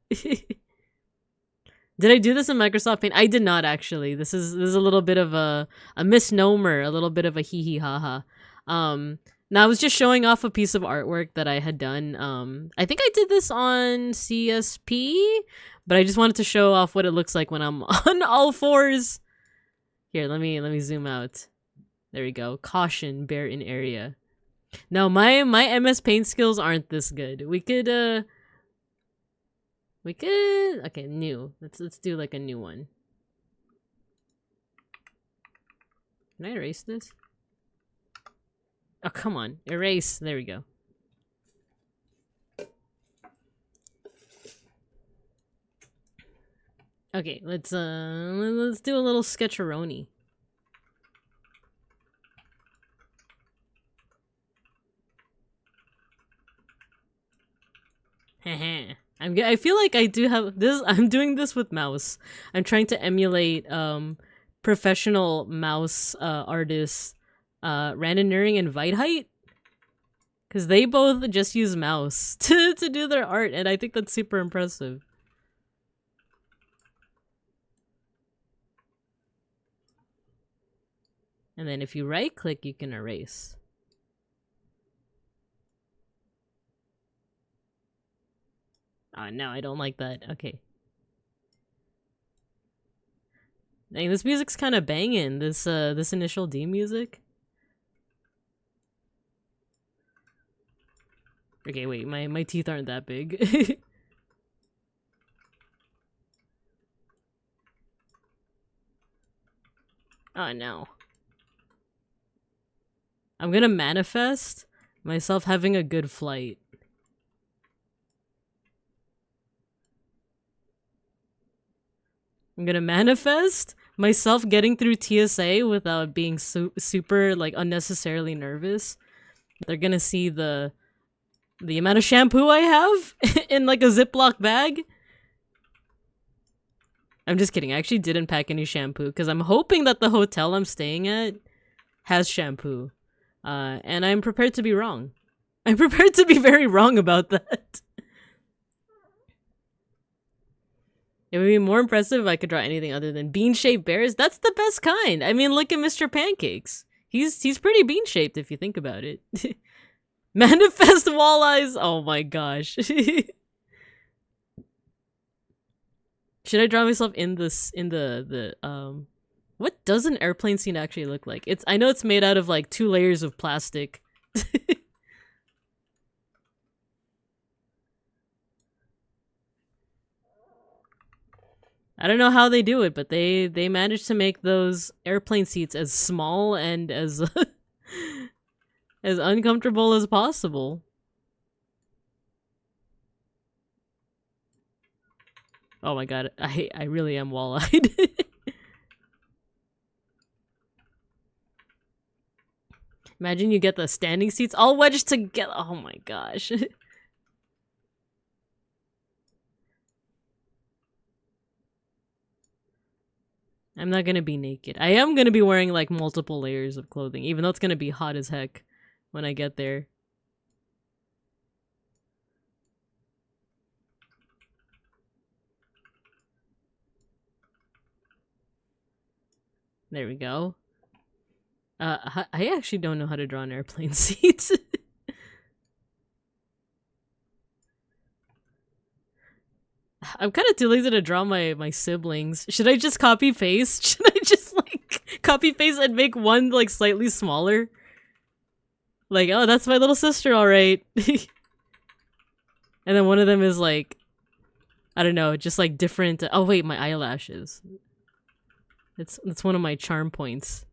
Did I do this in Microsoft Paint? I did not actually. This is a little bit of a misnomer, a little bit of a hee hee ha ha. Now I was just showing off a piece of artwork that I had done. I think I did this on CSP, but I just wanted to show off what it looks like when I'm on all fours. Here, let me zoom out. There we go. Caution, bear in area. No, my MS Paint skills aren't this good. We could okay, new. Let's do like a new one. Can I erase this? Oh, come on. Erase. There we go. Okay, let's do a little sketcheroni. Haha. I feel like I do have this. I'm doing this with mouse. I'm trying to emulate professional mouse artists, Randon Nuring and Weidheit, because they both just use mouse to do their art, and I think that's super impressive. And then if you right click, you can erase. Oh no, I don't like that. Okay. Dang, this music's kind of banging. This initial D music. Okay, wait, my teeth aren't that big. Oh no. I'm gonna manifest myself having a good flight. I'm gonna manifest myself getting through TSA without being super like unnecessarily nervous. They're gonna see the amount of shampoo I have in like a Ziploc bag. I'm just kidding. I actually didn't pack any shampoo because I'm hoping that the hotel I'm staying at has shampoo. And I'm prepared to be wrong. I'm prepared to be very wrong about that. It would be more impressive if I could draw anything other than bean-shaped bears. That's the best kind. I mean, look at Mr. Pancakes. He's pretty bean-shaped if you think about it. Manifest walleyes. Oh my gosh. Should I draw myself in the what does an airplane scene actually look like? I know it's made out of like 2 layers of plastic. I don't know how they do it, but they managed to make those airplane seats as small and as as uncomfortable as possible. Oh my god, I really am wall-eyed. Imagine you get the standing seats all wedged together. Oh my gosh. I'm not gonna be naked. I am gonna be wearing like multiple layers of clothing, even though it's gonna be hot as heck when I get there. There we go. I actually don't know how to draw an airplane seat. I'm kind of too lazy to draw my siblings. Should I just copy paste? Should I just like copy paste and make one like slightly smaller. Like, oh, that's my little sister, all right. And then one of them is like, I don't know, just like different. Oh wait, my eyelashes. It's one of my charm points.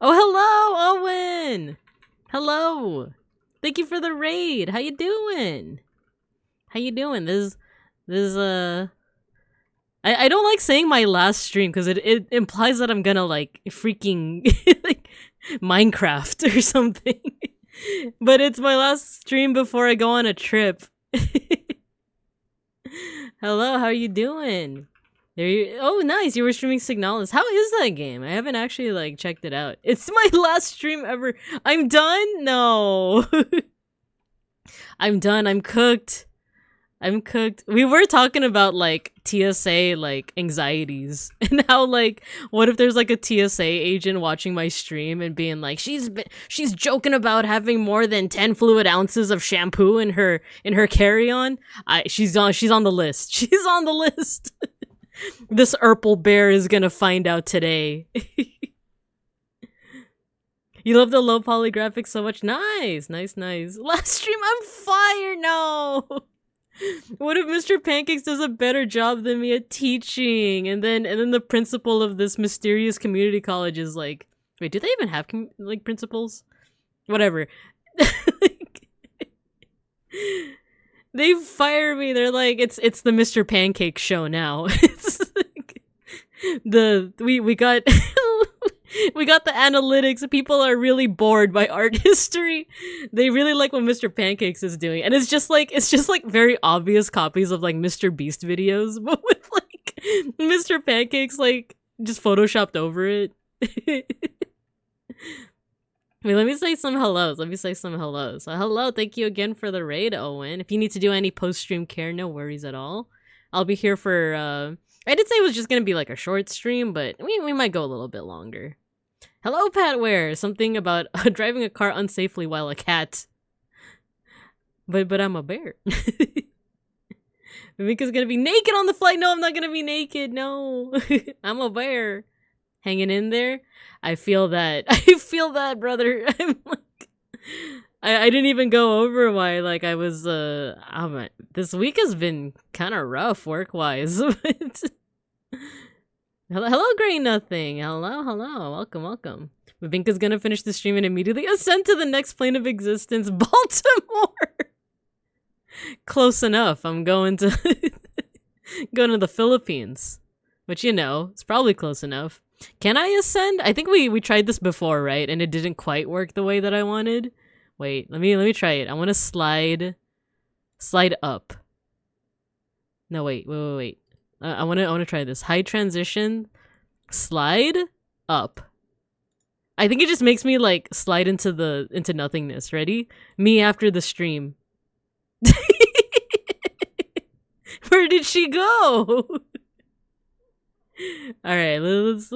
Oh, hello, Owen. Hello. Thank you for the raid. How you doing? How you doing? I don't like saying my last stream because it implies that I'm gonna like freaking like Minecraft or something. But it's my last stream before I go on a trip. Hello, how are you doing? Oh, nice. You were streaming Signalis. How is that game? I haven't actually like checked it out. It's my last stream ever. I'm done? No. I'm done. I'm cooked. I'm cooked. We were talking about like TSA like anxieties and how like what if there's like a TSA agent watching my stream and being like she's joking about having more than 10 fluid ounces of shampoo in her carry-on. She's on the list. She's on the list. This Urple bear is gonna find out today. You love the low poly graphics so much. Nice. Last stream, I'm fired. No. What if Mr. Pancakes does a better job than me at teaching? And then the principal of this mysterious community college is like, wait, do they even have like principals? Whatever. They fire me. They're like, it's the Mr. Pancake show now. It's like, we got we got the analytics. People are really bored by art history. They really like what Mr. Pancakes is doing, and it's just like very obvious copies of like Mr. Beast videos, but with like Mr. Pancakes like just photoshopped over it. Wait, let me say some hellos. Hello, thank you again for the raid, Owen. If you need to do any post-stream care, no worries at all. I'll be here for, I did say it was just gonna be like a short stream, but we might go a little bit longer. Hello, Patware. Something about driving a car unsafely while a cat. But I'm a bear. Mika's gonna be naked on the flight. No, I'm not gonna be naked. No, I'm a bear. Hanging in there. I feel that, brother. I'm like, I didn't even go over why, like, I was, this week has been kind of rough work-wise, but... Hello, Gray Nothing. Hello. Welcome. Babinka's gonna finish the stream and immediately ascend to the next plane of existence, Baltimore! Close enough. I'm going to, going to the Philippines. But you know, it's probably close enough. Can I ascend? I think we tried this before, right? And it didn't quite work the way that I wanted. Wait, let me try it. I want to slide up. No, wait. I want to try this. High transition, slide up. I think it just makes me like slide into nothingness. Ready? Me after the stream. Where did she go? All right, let's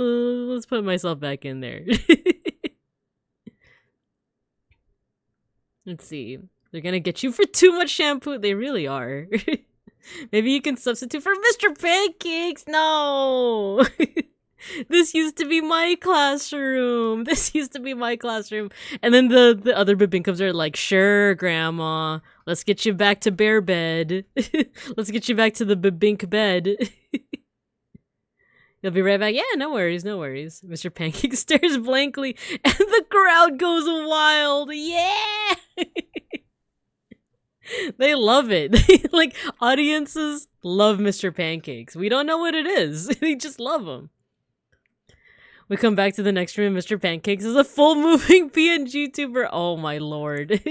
put myself back in there. Let's see. They're gonna get you for too much shampoo. They really are. Maybe you can substitute for Mr. Pancakes. No. This used to be my classroom. And then the other Babinkas are like, sure, Grandma. Let's get you back to bear bed. Let's get you back to the Babink bed. You'll be right back. Yeah, no worries. Mr. Pancake stares blankly, and the crowd goes wild. Yeah! They love it. Like, audiences love Mr. Pancakes. We don't know what it is. They just love him. We come back to the next room. Mr. Pancakes is a full-moving PNGTuber. Oh, my lord.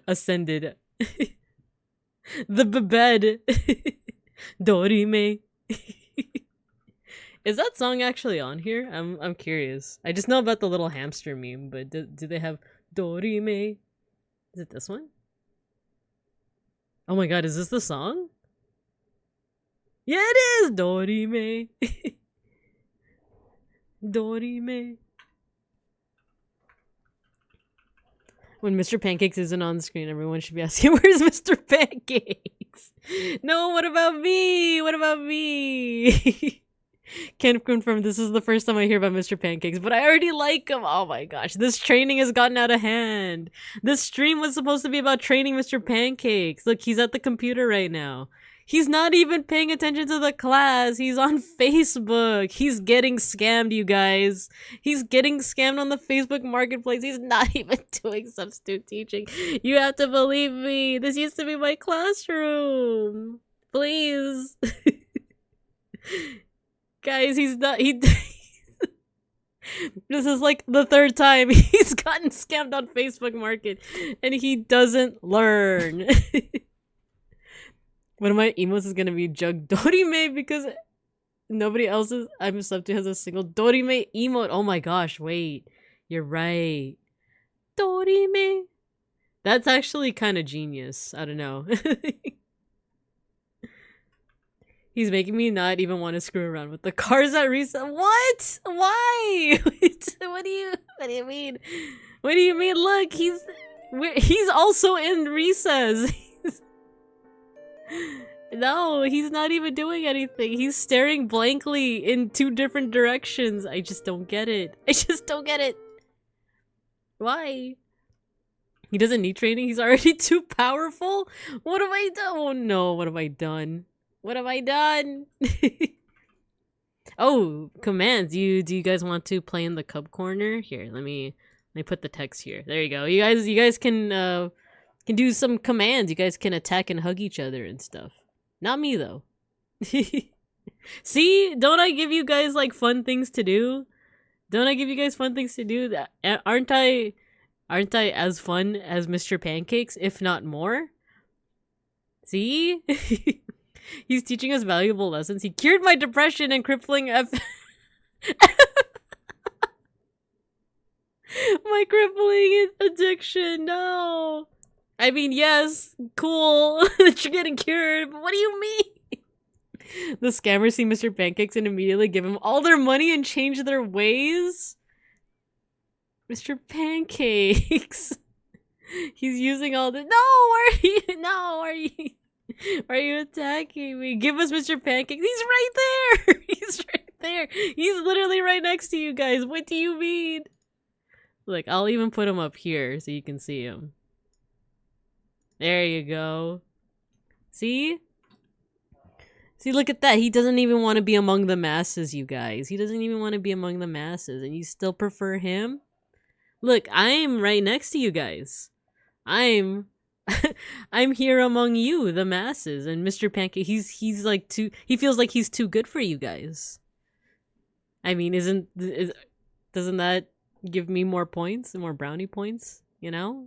Ascended. The bed. Dorime. Is that song actually on here? I'm curious. I just know about the little hamster meme, but do they have Dorime? Is it this one? Oh my god, is this the song? Yeah, it is! Dorime. Dorime. When Mr. Pancakes isn't on the screen, everyone should be asking, where's Mr. Pancakes? Pancakes. No, what about me? What about me? Can't confirm this is the first time I hear about Mr. Pancakes, but I already like him. Oh my gosh, this training has gotten out of hand. This stream was supposed to be about training Mr. Pancakes. Look, he's at the computer right now. He's not even paying attention to the class. He's on Facebook. He's getting scammed, you guys. He's getting scammed on the Facebook marketplace. He's not even doing substitute teaching. You have to believe me. This used to be my classroom. Please. Guys, he's not. This is like the third time he's gotten scammed on Facebook Market, and he doesn't learn. One of my emotes is gonna be Jug Dorime because nobody else's I'm subbed to has a single Dorime emote. Oh my gosh, wait. You're right. Dorime. That's actually kind of genius. I don't know. He's making me not even want to screw around with the cars at recess. What? Why? What do you mean? What do you mean? Look, he's also in recess. No, he's not even doing anything. He's staring blankly in two different directions. I just don't get it. I just don't get it. Why? He doesn't need training? He's already too powerful? What have I done? Oh no, what have I done? What have I done? Oh, commands. Do you guys want to play in the cub corner? Here, let me put the text here. There you go. You guys can do some commands. You guys can attack and hug each other and stuff. Not me though. See, don't I give you guys like fun things to do? Don't I give you guys fun things to do? Aren't I as fun as Mr. Pancakes, if not more? See? He's teaching us valuable lessons. He cured my depression and crippling my crippling addiction. No. I mean, yes, cool that you're getting cured, but what do you mean? The scammers see Mr. Pancakes and immediately give him all their money and change their ways? Mr. Pancakes. He's using all the— Why are you attacking me? Give us Mr. Pancakes. He's right there. He's right there. He's literally right next to you guys. What do you mean? Look, I'll even put him up here so you can see him. There you go. See? See, look at that. He doesn't even want to be among the masses, you guys. He doesn't even want to be among the masses, and you still prefer him? Look, I'm right next to you guys. I'm here among you, the masses, and Mr. Pancake, he's like he feels like he's too good for you guys. I mean, doesn't that give me more points, more brownie points, you know?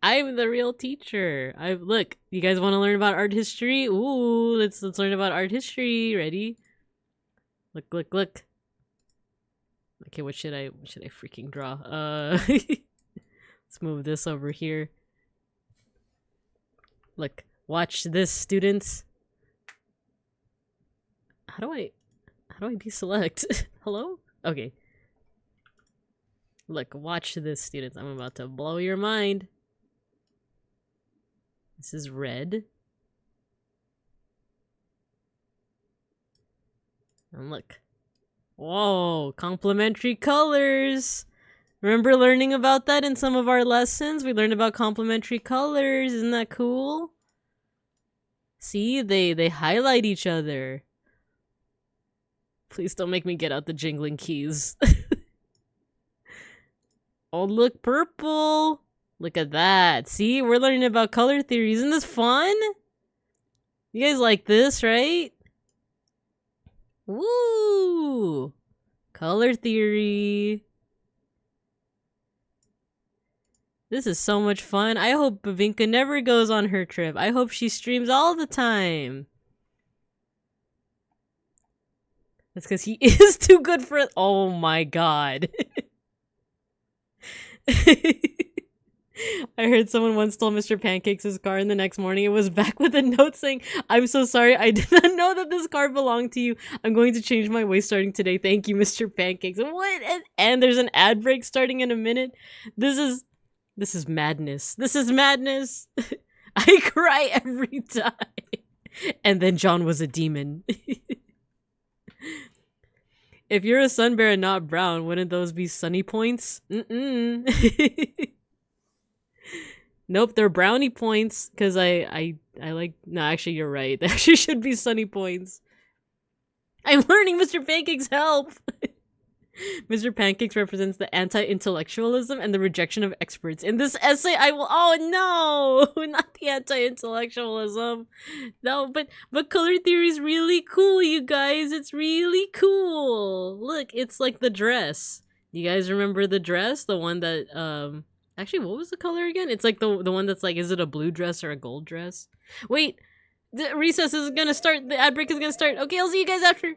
I'm the real teacher. Look, you guys want to learn about art history? Ooh, let's learn about art history. Ready? Look. Okay, what should I freaking draw? Let's move this over here. Look, watch this, students. How do I deselect? Hello? Okay. Look, watch this, students. I'm about to blow your mind. This is red. And look. Whoa, complementary colors. Remember learning about that in some of our lessons? We learned about complementary colors. Isn't that cool? See, they highlight each other. Please don't make me get out the jingling keys. Oh, look, purple. Look at that. See, we're learning about color theory. Isn't this fun? You guys like this, right? Woo! Color theory. This is so much fun. I hope Bavinka never goes on her trip. I hope she streams all the time. That's because he is too good for it. Oh my god. I heard someone once stole Mr. Pancakes' car, and the next morning it was back with a note saying, "I'm so sorry, I did not know that this car belonged to you. I'm going to change my ways starting today. Thank you, Mr. Pancakes." What? And there's an ad break starting in a minute. This is madness. This is madness. I cry every time. And then John was a demon. If you're a sun bear and not brown, wouldn't those be sunny points? Nope, they're brownie points, because I like... No, actually, you're right. They actually should be sunny points. I'm learning, Mr. Pancake's help! Mr. Pancakes represents the anti-intellectualism and the rejection of experts. In this essay, I will... Oh, no! Not the anti-intellectualism. No, but color theory is really cool, you guys. It's really cool. Look, it's like the dress. You guys remember the dress? The one that, Actually, what was the color again? It's like the one that's like, is it a blue dress or a gold dress? Wait! The recess is gonna start. The ad break is gonna start. Okay, I'll see you guys after.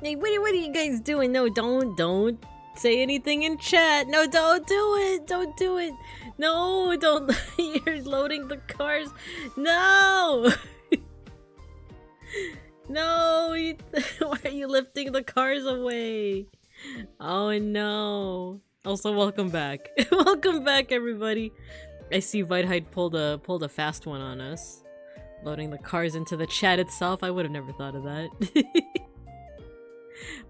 Hey, what are you guys doing? No, don't say anything in chat. No, don't do it. Don't do it. No, don't. You're loading the cars. No. No. Why are you lifting the cars away? Oh no. Also, welcome back. Welcome back, everybody. I see Vitehide pulled a fast one on us, loading the cars into the chat itself. I would have never thought of that.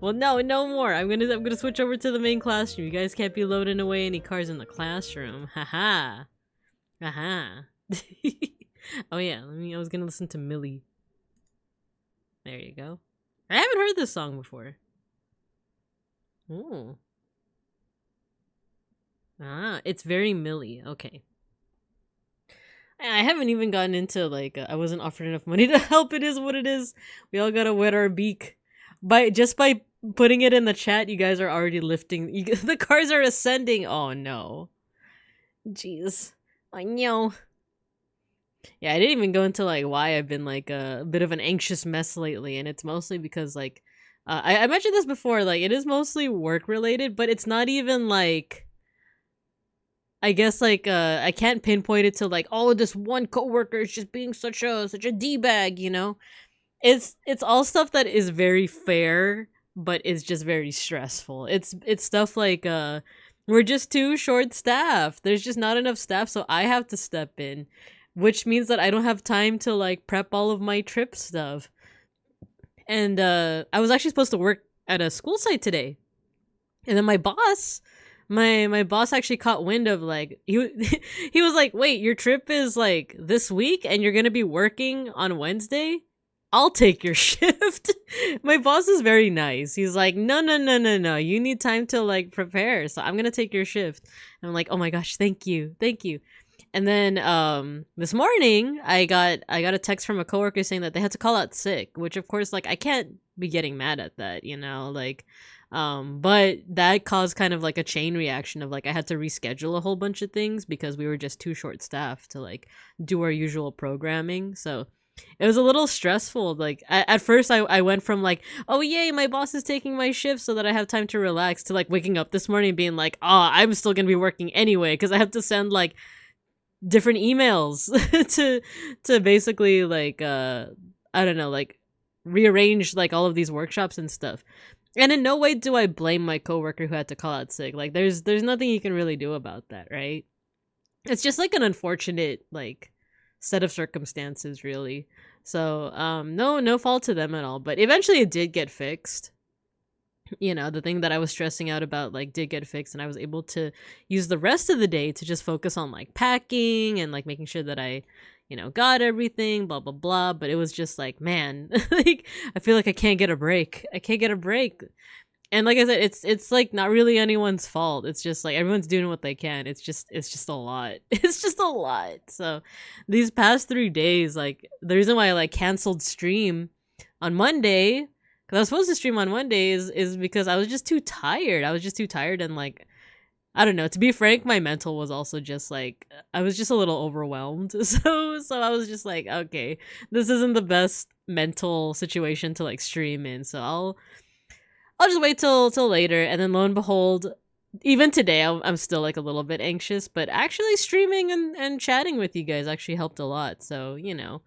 Well, no more. I'm gonna switch over to the main classroom. You guys can't be loading away any cars in the classroom. Haha. Haha. Oh yeah, I was gonna listen to Millie. There you go. I haven't heard this song before. Ooh. Ah, it's very Millie. Okay. I haven't even gotten into like I wasn't offered enough money to help. It is what it is. We all gotta wet our beak. Just by putting it in the chat, you guys are already lifting. The cars are ascending. Oh no. Jeez. I know. Yeah, I didn't even go into like why I've been like a bit of an anxious mess lately, and it's mostly because like I mentioned this before. Like it is mostly work related, but it's not even like. I guess like I can't pinpoint it to like, oh, this one coworker is just being such a D-bag, you know. It's all stuff that is very fair, but it's just very stressful. It's stuff like we're just too short staffed. There's just not enough staff, so I have to step in, which means that I don't have time to like prep all of my trip stuff. And I was actually supposed to work at a school site today, and then my boss. My boss actually caught wind of like he was like, wait, your trip is like this week and you're gonna be working on Wednesday? I'll take your shift. My boss is very nice. He's like, no, you need time to like prepare, so I'm gonna take your shift. And I'm like, oh my gosh, thank you. And then this morning I got a text from a coworker saying that they had to call out sick, which of course like I can't be getting mad at that, you know, like but that caused kind of like a chain reaction of like I had to reschedule a whole bunch of things because we were just too short staffed to like do our usual programming. So it was a little stressful. Like at first I went from like, oh yay, my boss is taking my shift so that I have time to relax, to like waking up this morning being like, oh, I'm still gonna be working anyway because I have to send like different emails to basically like I don't know, like rearrange like all of these workshops and stuff. And in no way do I blame my coworker who had to call out sick. Like there's nothing you can really do about that, right? It's just like an unfortunate like set of circumstances, really. So no fault to them at all. But eventually it did get fixed. You know, the thing that I was stressing out about like did get fixed, and I was able to use the rest of the day to just focus on like packing and like making sure that I, you know, got everything, blah blah blah. But it was just like, man, like I feel like I can't get a break. And like I said, it's like not really anyone's fault. It's just like everyone's doing what they can. It's just a lot. It's just a lot. So these past 3 days, like the reason why I like canceled stream on Monday, because I was supposed to stream on Mondays, is because I was just too tired. And like, I don't know, to be frank, my mental was also just like, I was just a little overwhelmed. So I was just like, okay, this isn't the best mental situation to like stream in. So I'll just wait till later. And then lo and behold, even today, I'm still like a little bit anxious, but actually streaming and chatting with you guys actually helped a lot. So, you know,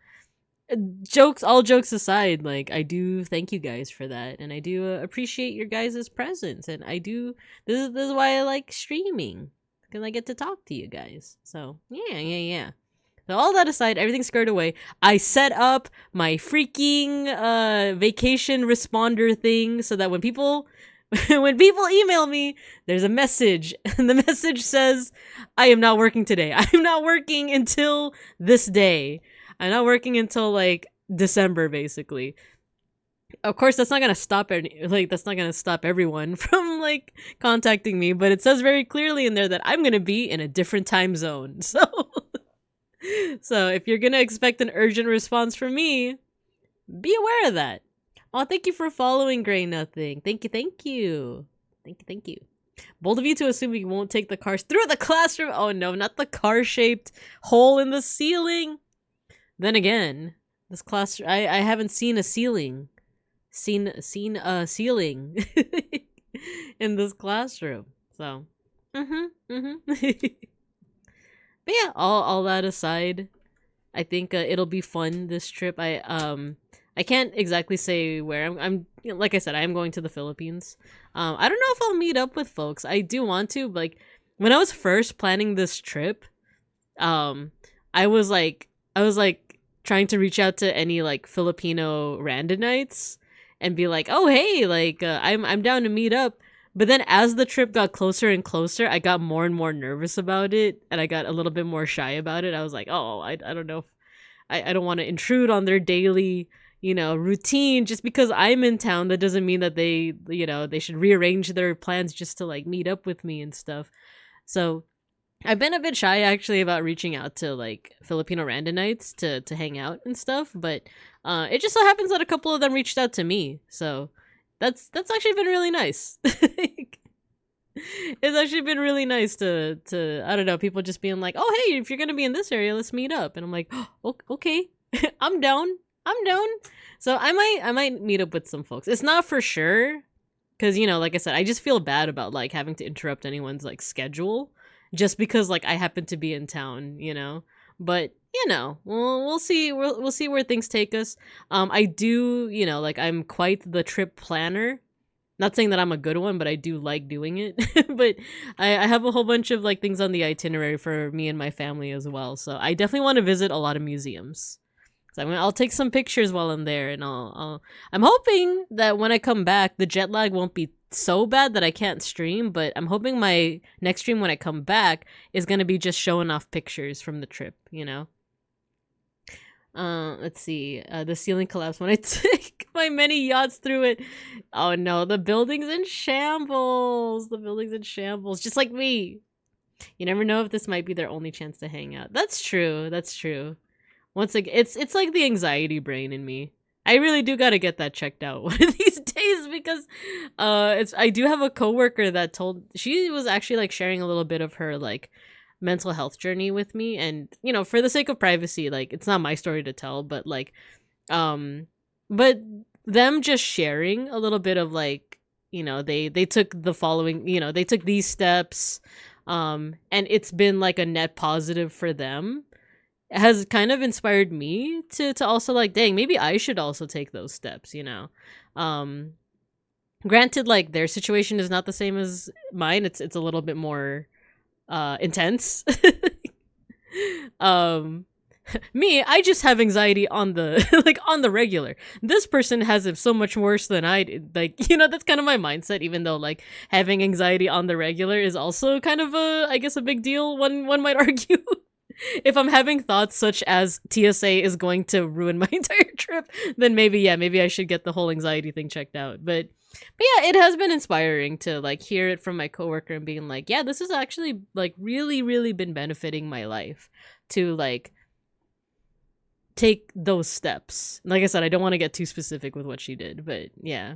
all jokes aside, like I do thank you guys for that, and I do appreciate your guys' presence, and this is why I like streaming, because I get to talk to you guys. So yeah. So all that aside, everything squared away. I set up my freaking vacation responder thing so that when people email me, there's a message, and the message says, I am not working today. I'm not working until this day. I'm not working until like December, basically. Of course, that's not gonna stop everyone from like contacting me, but it says very clearly in there that I'm gonna be in a different time zone. So if you're gonna expect an urgent response from me, be aware of that. Oh, thank you for following Gray Nothing. Thank you. Bold of you to assume we won't take the cars through the classroom. Oh no, not the car-shaped hole in the ceiling. Then again, this class, I haven't seen a ceiling ceiling in this classroom. So, but yeah, all that aside, I think it'll be fun this trip. I can't exactly say where I'm you know, like I said, I am going to the Philippines. I don't know if I'll meet up with folks. I do want to, but, like, when I was first planning this trip, um I was like trying to reach out to any like Filipino randonites and be like, "Oh, hey, like I'm down to meet up." But then as the trip got closer and closer, I got more and more nervous about it, and I got a little bit more shy about it. I was like, "Oh, I don't know if I don't want to intrude on their daily, routine just because I'm in town. That doesn't mean that they should rearrange their plans just to like meet up with me and stuff." So I've been a bit shy actually about reaching out to like Filipino randonites to hang out and stuff, but it just so happens that a couple of them reached out to me. So that's actually been really nice. It's actually been really nice to I don't know, people just being like, "Oh, hey, if you're going to be in this area, let's meet up." And I'm like, "Oh, okay. I'm down. I'm down." So I might meet up with some folks. It's not for sure cuz like I said, I just feel bad about like having to interrupt anyone's like schedule just because like I happen to be in town. But we'll see. We'll see where things take us. I do, like I'm quite the trip planner. Not saying that I'm a good one, but I do like doing it. But I have a whole bunch of like things on the itinerary for me and my family as well. So I definitely want to visit a lot of museums. So I'll take some pictures while I'm there, and I'm hoping that when I come back, the jet lag won't be so bad that I can't stream. But I'm hoping my next stream when I come back is gonna be just showing off pictures from the trip. Let's see. The ceiling collapsed when I took my many yachts through it. Oh no, the building's in shambles. The building's in shambles, just like me. You never know if this might be their only chance to hang out. That's true. That's true. Once again, it's like the anxiety brain in me. I really do gotta get that checked out one of these days because I do have a coworker that she was actually like sharing a little bit of her like mental health journey with me, and for the sake of privacy, like it's not my story to tell, but like but them just sharing a little bit of like they took the following, they took these steps, and it's been like a net positive for them, has kind of inspired me to also like, dang, maybe I should also take those steps. Granted, like their situation is not the same as mine. It's a little bit more intense. Me, I just have anxiety on the like on the regular. This person has it so much worse than I did. Like, that's kind of my mindset, even though like having anxiety on the regular is also kind of I guess a big deal, one might argue. If I'm having thoughts such as TSA is going to ruin my entire trip, then maybe I should get the whole anxiety thing checked out. But yeah, it has been inspiring to like hear it from my coworker and being like, yeah, this has actually like really, really been benefiting my life to like take those steps. Like I said, I don't want to get too specific with what she did, but yeah.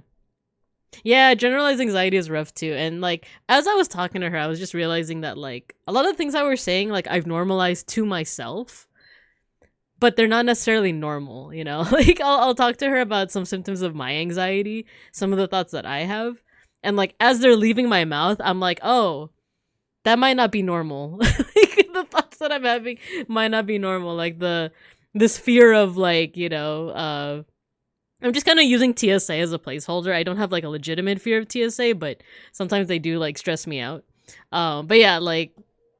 Yeah, generalized anxiety is rough too. And like as I was talking to her, I was just realizing that like a lot of the things I was saying, like I've normalized to myself, but they're not necessarily normal, Like I'll talk to her about some symptoms of my anxiety, some of the thoughts that I have, and like as they're leaving my mouth, I'm like, oh, that might not be normal. Like the thoughts that I'm having might not be normal. Like this fear of like, I'm just kind of using TSA as a placeholder. I don't have like a legitimate fear of TSA, but sometimes they do like stress me out. But yeah, like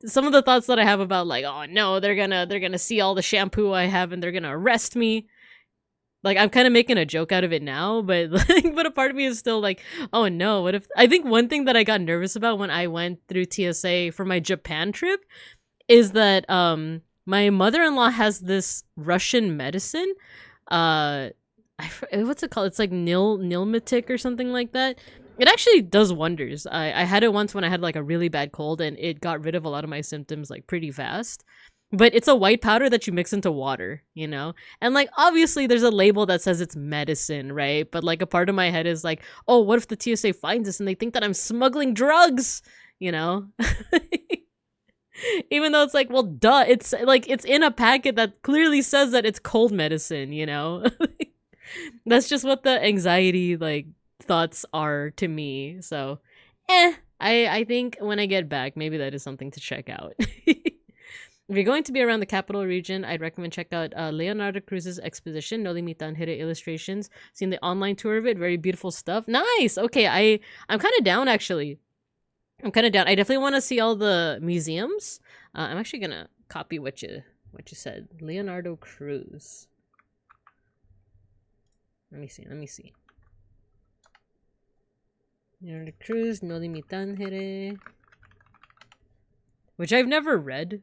some of the thoughts that I have about like, oh no, they're gonna see all the shampoo I have and they're gonna arrest me. Like I'm kind of making a joke out of it now, but like, but a part of me is still like, oh no, what if? I think one thing that I got nervous about when I went through TSA for my Japan trip is that my mother-in-law has this Russian medicine. What's it called? It's like Nilmatic or something like that. It actually does wonders. I had it once when I had like a really bad cold, and it got rid of a lot of my symptoms like pretty fast. But it's a white powder that you mix into water, And like obviously there's a label that says it's medicine, right? But like a part of my head is like, oh, what if the TSA finds this and they think that I'm smuggling drugs, Even though it's like, well, duh, it's like it's in a packet that clearly says that it's cold medicine, That's just what the anxiety like thoughts are to me. So, I think when I get back, maybe that is something to check out. If you're going to be around the capital region, I'd recommend check out Leonardo Cruz's exposition, No Limitan Hire Illustrations. Seen the online tour of it, very beautiful stuff. Nice. Okay, I'm kind of down actually. I'm kind of down. I definitely want to see all the museums. I'm actually gonna copy what you said. Leonardo Cruz. Let me see. Leonardo Cruz, No Limitan Hire. Which I've never read,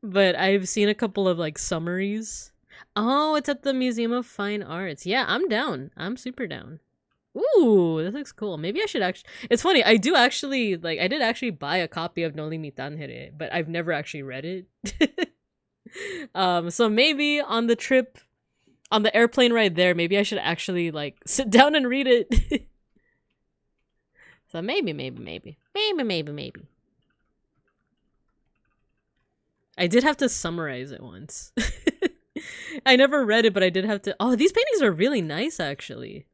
but I've seen a couple of like summaries. Oh, it's at the Museum of Fine Arts. Yeah, I'm down. I'm super down. Ooh, this looks cool. Maybe I should actually. It's funny. I did actually buy a copy of No Limitan Hire, but I've never actually read it. So maybe on the trip, on the airplane ride there, maybe I should actually like sit down and read it. So maybe. I did have to summarize it once. I never read it, but I did have to. Oh, these paintings are really nice, actually.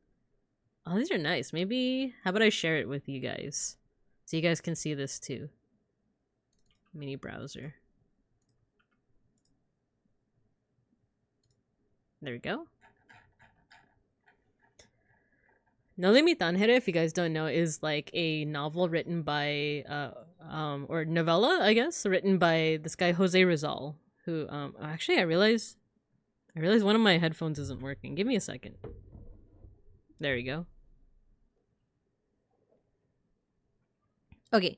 Oh, these are nice. Maybe, how about I share it with you guys? So you guys can see this too. Mini browser. There we go. No Limitan Hire, if you guys don't know, is like a novel written by, or novella, I guess, written by this guy Jose Rizal, who, actually I realize one of my headphones isn't working. Give me a second. There we go. Okay.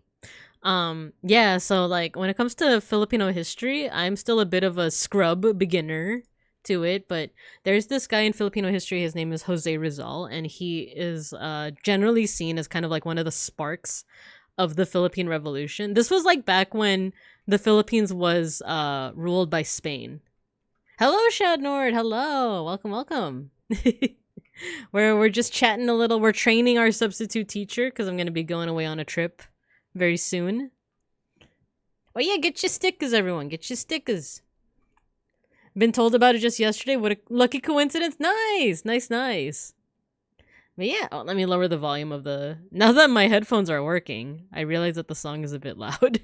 Yeah, so like when it comes to Filipino history, I'm still a bit of a scrub beginner to it, but there's this guy in Filipino history. His name is Jose Rizal, and he is generally seen as kind of like one of the sparks of the Philippine Revolution. This was like back when the Philippines was ruled by Spain. Hello, Shadnord. Hello, welcome. We're just chatting a little. We're training our substitute teacher because I'm gonna be going away on a trip very soon. Oh yeah, get your stickers, everyone. Get your stickers. Been told about it just yesterday. What a lucky coincidence. Nice. But yeah, let me lower the volume of the... Now that my headphones are working, I realize that the song is a bit loud.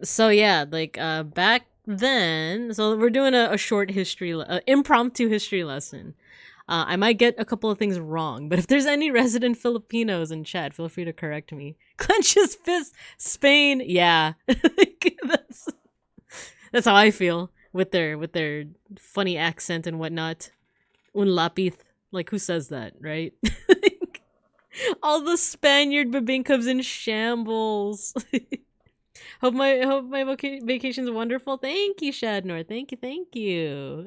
So yeah, like, back then... So we're doing a short history... impromptu history lesson. I might get a couple of things wrong, but if there's any resident Filipinos in chat, feel free to correct me. Clench his fist, Spain, yeah. that's how I feel with their funny accent and whatnot. Un lapith, like who says that, right? All the Spaniard babinkabs in shambles. hope my vacation's wonderful. Thank you, Shadnor. Thank you.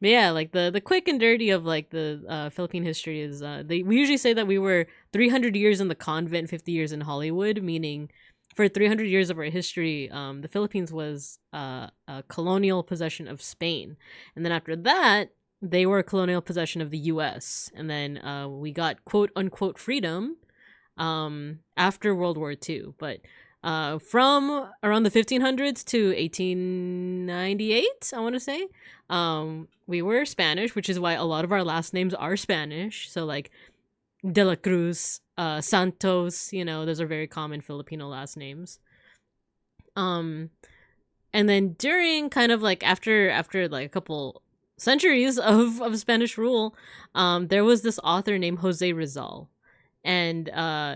But yeah, like the quick and dirty of like the Philippine history is we usually say that we were 300 years in the convent, 50 years in Hollywood, meaning for 300 years of our history, the Philippines was a colonial possession of Spain, and then after that, they were a colonial possession of the U.S. And then we got quote unquote freedom after World War II, but. From around the 1500s to 1898, I want to say, we were Spanish, which is why a lot of our last names are Spanish. So like De La Cruz, Santos, you know, those are very common Filipino last names. And then during kind of like after like a couple centuries of Spanish rule, there was this author named Jose Rizal. And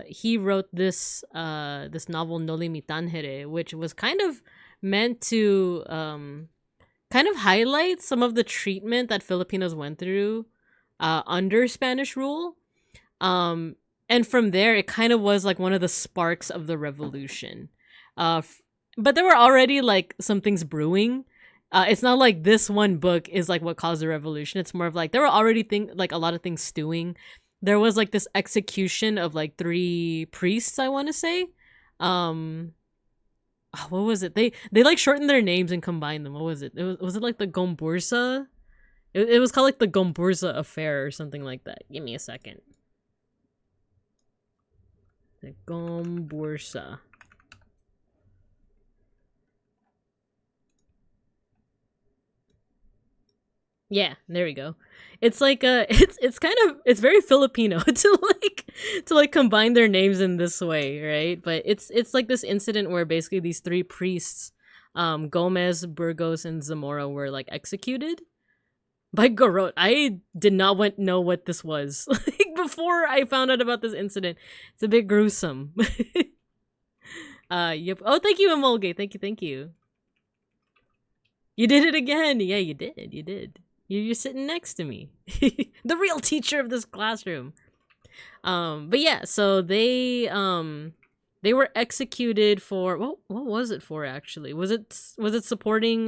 he wrote this novel No Limitan Hire, which was kind of meant to kind of highlight some of the treatment that Filipinos went through under Spanish rule. And from there, it kind of was like one of the sparks of the revolution. But there were already like some things brewing. It's not like this one book is like what caused the revolution. It's more of like there were already like a lot of things stewing. There was like this execution of like 3 priests, I want to say. What was it? They like shortened their names and combined them. What was it? Was it like the Gombursa? It was called like the Gombursa affair or something like that. Give me a second. The Gombursa. Yeah, there we go. It's like it's kind of it's very Filipino to like combine their names in this way, right? But it's like this incident where basically these three priests, Gomez, Burgos, and Zamora were like executed by Garot. I did not know what this was like before I found out about this incident. It's a bit gruesome. Yep. Oh, thank you, Emolge. Thank you. You did it again. Yeah, you did. You did. You're sitting next to me. The real teacher of this classroom. But yeah, so they were executed for what was it for actually? Was it supporting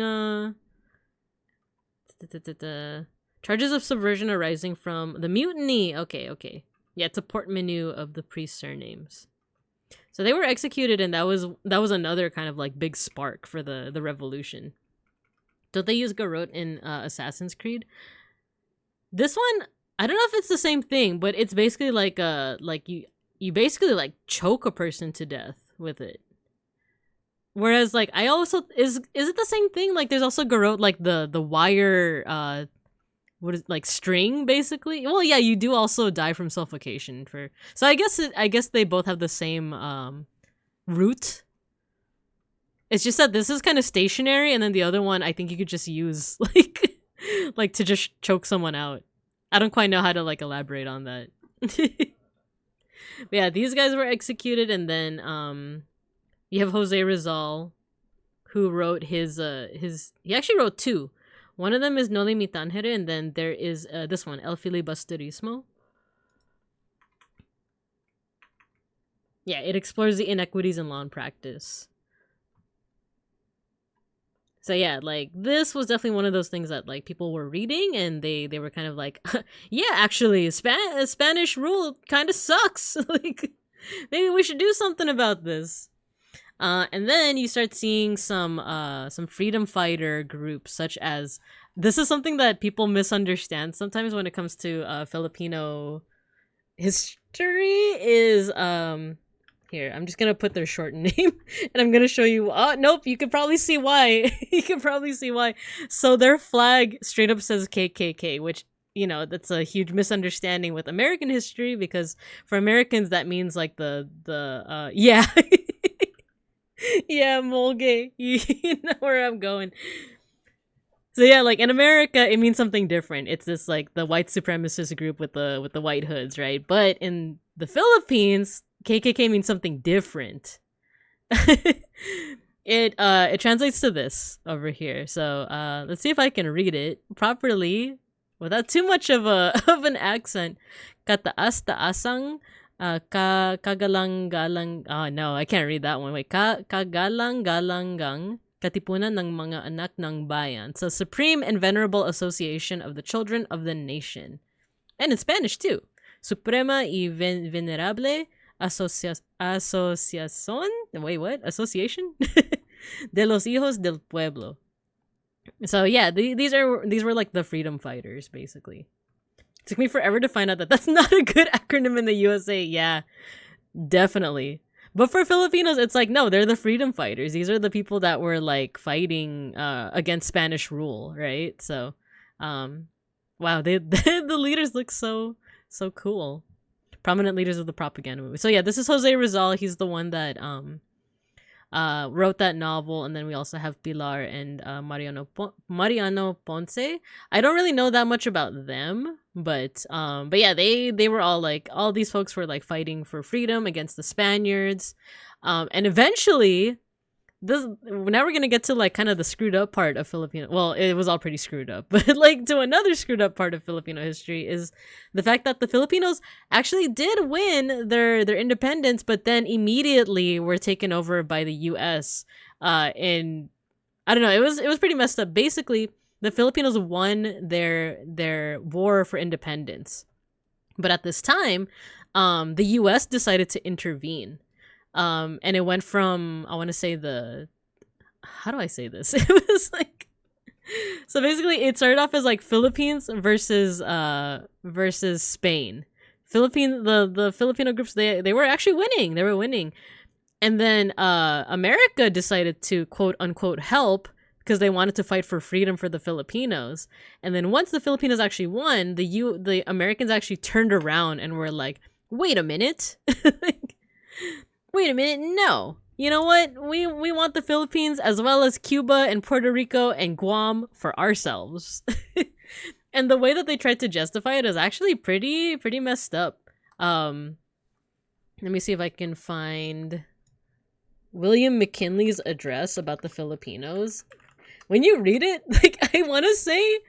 charges of subversion arising from the mutiny? Okay. Yeah, it's a portmanteau of the priest surnames. So they were executed, and that was another kind of like big spark for the revolution. Don't they use garrote in Assassin's Creed? This one, I don't know if it's the same thing, but it's basically like you basically like choke a person to death with it. Whereas like I also is it the same thing? Like there's also garrote, like the wire what is like string basically. Well, yeah, you do also die from suffocation for. So I guess they both have the same root. It's just that this is kind of stationary, and then the other one I think you could just use like to just choke someone out. I don't quite know how to like elaborate on that. But yeah, these guys were executed, and then you have Jose Rizal, who wrote his he actually wrote two. One of them is Noli Me Tangere, and then there is this one, El Filibusterismo. Yeah, it explores the inequities in law and practice. So yeah, like this was definitely one of those things that like people were reading, and they were kind of like, yeah, actually, Spanish rule kind of sucks. Like maybe we should do something about this. And then you start seeing some freedom fighter groups, such as, this is something that people misunderstand sometimes when it comes to Filipino history, is here, I'm just gonna put their short name and I'm gonna show you. Oh, nope, you can probably see why. You can probably see why. So their flag straight up says KKK, which, you know, that's a huge misunderstanding with American history, because for Americans that means like the yeah. Yeah, Molge. You know where I'm going. So yeah, like in America it means something different. It's this like the white supremacist group with the white hoods, right? But in the Philippines, KKK means something different. It translates to this over here. So let's see if I can read it properly without too much of an accent. Kataas-taasang kagalang-galang. Oh no, I can't read that one. Wait, kagalang-galanggang katipunan ng mga anak ng bayan. So Supreme and Venerable Association of the Children of the Nation. And in Spanish too. Suprema y Venerable Asociación. Wait, what? Association de los Hijos del Pueblo. So yeah, these were like the freedom fighters basically. It took me forever to find out that that's not a good acronym in the USA. Yeah, definitely. But for Filipinos, it's like, no, they're the freedom fighters. These are the people that were like fighting against Spanish rule, right? So, wow, the leaders look so cool. Prominent leaders of the propaganda movie. So yeah, this is Jose Rizal. He's the one that wrote that novel, and then we also have Pilar and Mariano Ponce. I don't really know that much about them, but yeah, they were all like, all these folks were like fighting for freedom against the Spaniards, and eventually now we're gonna get to like kind of the screwed up part of Filipino. Well, it was all pretty screwed up, but like to another screwed up part of Filipino history is the fact that the Filipinos actually did win their independence, but then immediately were taken over by the U.S. In, I don't know, it was pretty messed up. Basically, the Filipinos won their war for independence, but at this time, the U.S. decided to intervene. And it went from, I want to say how do I say this? It was like, so basically it started off as like Philippines versus Spain. The Filipino groups, they were actually winning. They were winning. And then America decided to quote unquote help, because they wanted to fight for freedom for the Filipinos. And then once the Filipinos actually won, the Americans actually turned around and were like, wait a minute. Like, wait a minute, no. You know what? We want the Philippines as well as Cuba and Puerto Rico and Guam for ourselves. And the way that they tried to justify it is actually pretty messed up. Let me see if I can find William McKinley's address about the Filipinos. When you read it, like, I want to say,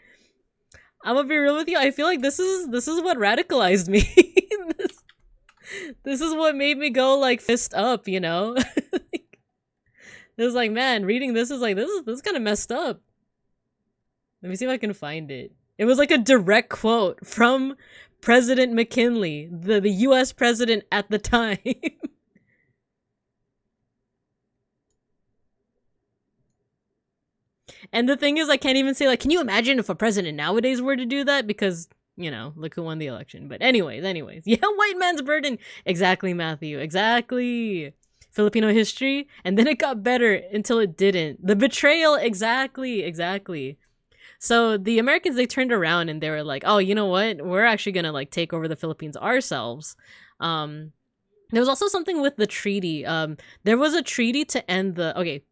I'm gonna be real with you, I feel like this is what radicalized me. This is what made me go like fist up, you know? It was like, man, reading this is like, this is kind of messed up. Let me see if I can find it. It was like a direct quote from President McKinley, the US president at the time. And the thing is, I can't even say, like, can you imagine if a president nowadays were to do that? Because, you know, look who won the election. But anyways. Yeah, white man's burden. Exactly, Matthew. Exactly. Filipino history. And then it got better until it didn't. The betrayal. Exactly. So the Americans, they turned around and they were like, oh, you know what? We're actually going to, like, take over the Philippines ourselves. There was also something with the treaty. There was a treaty to end the... Okay.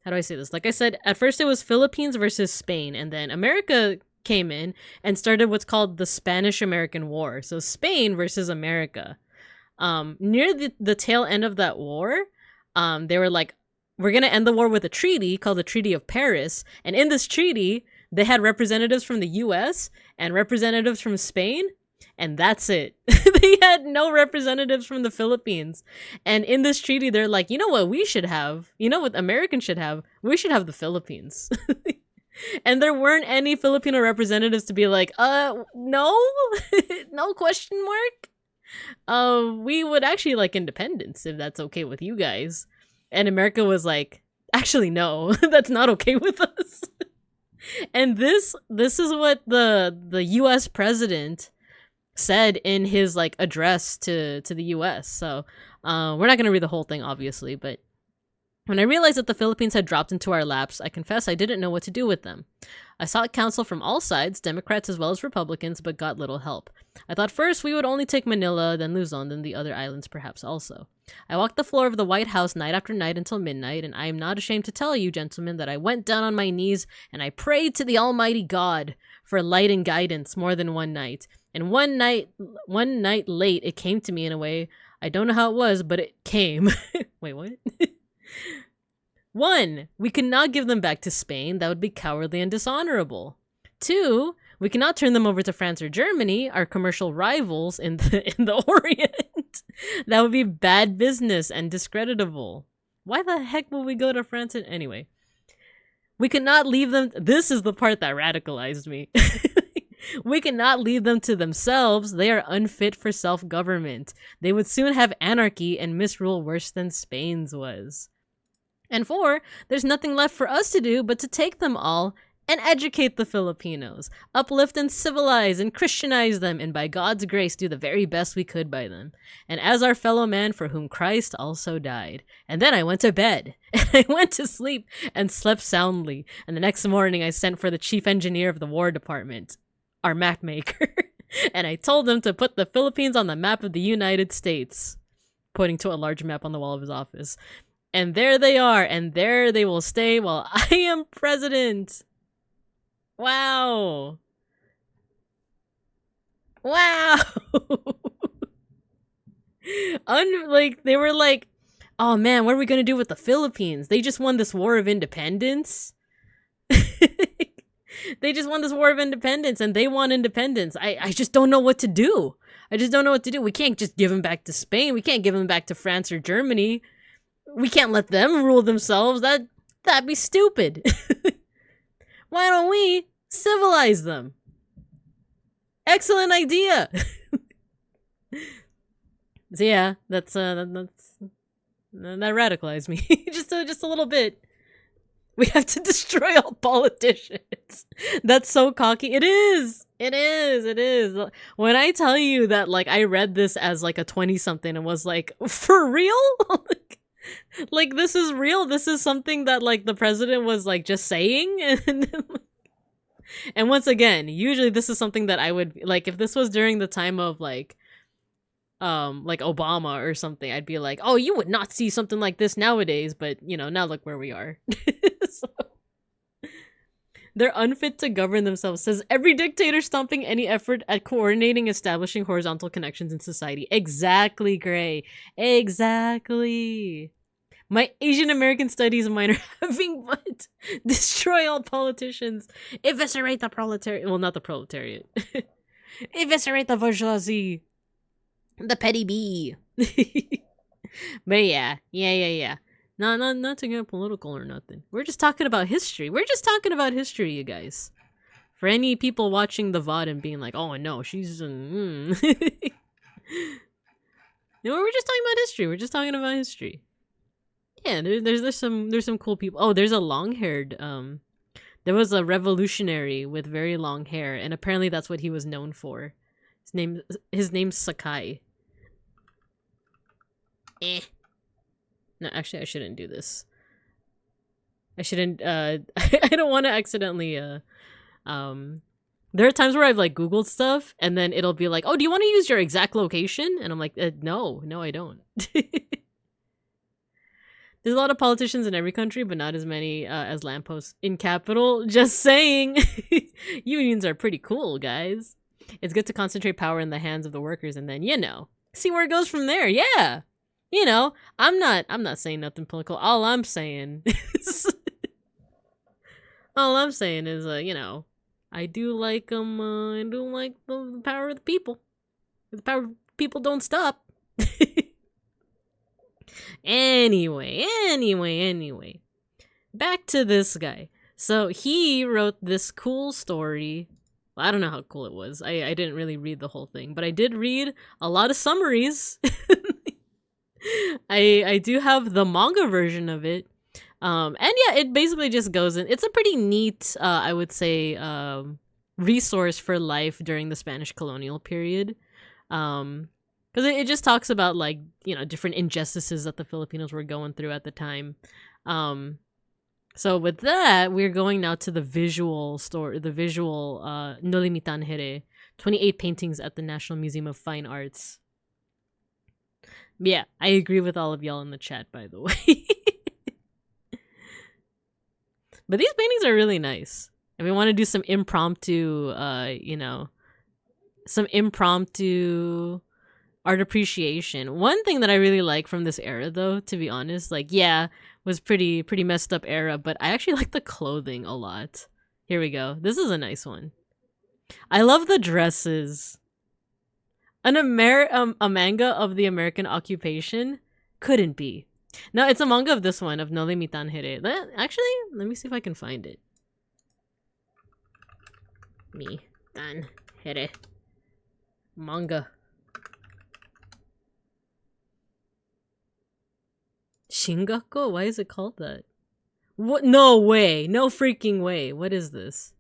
How do I say this? Like I said, at first it was Philippines versus Spain, and then America came in and started what's called the Spanish-American War. So Spain versus America. Near the tail end of that war, they were like, we're going to end the war with a treaty called the Treaty of Paris. And in this treaty, they had representatives from the US and representatives from Spain. And that's it. They had no representatives from the Philippines. And in this treaty, they're like, you know what we should have? You know what Americans should have? We should have the Philippines. And there weren't any Filipino representatives to be like, no? No question mark? We would actually like independence if that's okay with you guys. And America was like, actually, no, that's not okay with us. And this is what the US president said in his like address to the US. So we're not going to read the whole thing, obviously, but when I realized that the Philippines had dropped into our laps, I confess I didn't know what to do with them. I sought counsel from all sides, Democrats as well as Republicans, but got little help. I thought first we would only take Manila, then Luzon, then the other islands perhaps also. I walked the floor of the White House night after night until midnight, and I am not ashamed to tell you, gentlemen, that I went down on my knees and I prayed to the Almighty God for light and guidance more than one night. And one night late, it came to me in a way. I don't know how it was, but it came. Wait, what? 1, we could not give them back to Spain. That would be cowardly and dishonorable. 2, we cannot turn them over to France or Germany, our commercial rivals in the Orient. That would be bad business and discreditable. Why the heck will we go to France? Anyway, we could not leave them. This is the part that radicalized me. We cannot leave them to themselves. They are unfit for self-government. They would soon have anarchy and misrule worse than Spain's was. And 4, there's nothing left for us to do but to take them all and educate the Filipinos, uplift and civilize and Christianize them, and by God's grace do the very best we could by them. And as our fellow man for whom Christ also died. And then I went to bed, and I went to sleep and slept soundly. And the next morning I sent for the chief engineer of the War Department, our map maker, and I told him to put the Philippines on the map of the United States, pointing to a large map on the wall of his office. And there they are, and there they will stay while I am president. Wow. Like, they were like, oh man, what are we gonna do with the Philippines? They just won this war of independence. They just won this war of independence, and they want independence. I just don't know what to do. We can't just give them back to Spain. We can't give them back to France or Germany. We can't let them rule themselves. That'd be stupid. Why don't we civilize them? Excellent idea. So yeah, that radicalized me just a little bit. We have to destroy all politicians. That's so cocky. It is. When I tell you that, like, I read this as like a 20-something and was like, for real? Like, this is real. This is something that, like, the president was, like, just saying. And once again, usually this is something that I would, like, if this was during the time of, like Obama or something, I'd be like, oh, you would not see something like this nowadays. But, you know, now look where we are. So, they're unfit to govern themselves, says every dictator stomping any effort at coordinating, establishing horizontal connections in society. Exactly, Gray. Exactly. My Asian American Studies minor having but destroy all politicians, eviscerate the proletariat. Well, not the proletariat. Eviscerate the bourgeoisie, the petty bee. But yeah. Not to get political or nothing. We're just talking about history. We're just talking about history, you guys. For any people watching the VOD and being like, oh no, she's No, we're just talking about history. We're just talking about history. Yeah, there's some cool people. Oh, there's a long-haired there was a revolutionary with very long hair, and apparently that's what he was known for. His name's Sakai. No, actually I shouldn't do this. I shouldn't I don't want to accidentally there are times where I've like Googled stuff and then it'll be like, oh, do you want to use your exact location? And I'm like, no, I don't. There's a lot of politicians in every country, but not as many as lampposts in capital. Just saying. Unions are pretty cool, guys. It's good to concentrate power in the hands of the workers and then, you know, see where it goes from there. Yeah. You know, I'm not saying nothing political. All I'm saying is you know, I do like the power of the people. The power of the people don't stop. Anyway. Back to this guy. So he wrote this cool story. Well, I don't know how cool it was. I didn't really read the whole thing, but I did read a lot of summaries. I do have the manga version of it. And yeah, it basically just goes in. It's a pretty neat, I would say, resource for life during the Spanish colonial period. Because it just talks about, like, you know, different injustices that the Filipinos were going through at the time. So with that, we're going now to the visual story, the visual Noli Me Tangere, 28 paintings at the National Museum of Fine Arts. Yeah, I agree with all of y'all in the chat, by the way. But these paintings are really nice. And we want to do some impromptu, you know, some impromptu art appreciation. One thing that I really like from this era, though, to be honest, like, yeah, was pretty messed up era, but I actually like the clothing a lot. Here we go. This is a nice one. I love the dresses. A manga of the American occupation? Couldn't be. No, it's a manga of this one, of Noli Me Tangere. Actually, let me see if I can find it. Me Tangere. Manga. Shingako? Why is it called that? What? No way. No freaking way. What is this?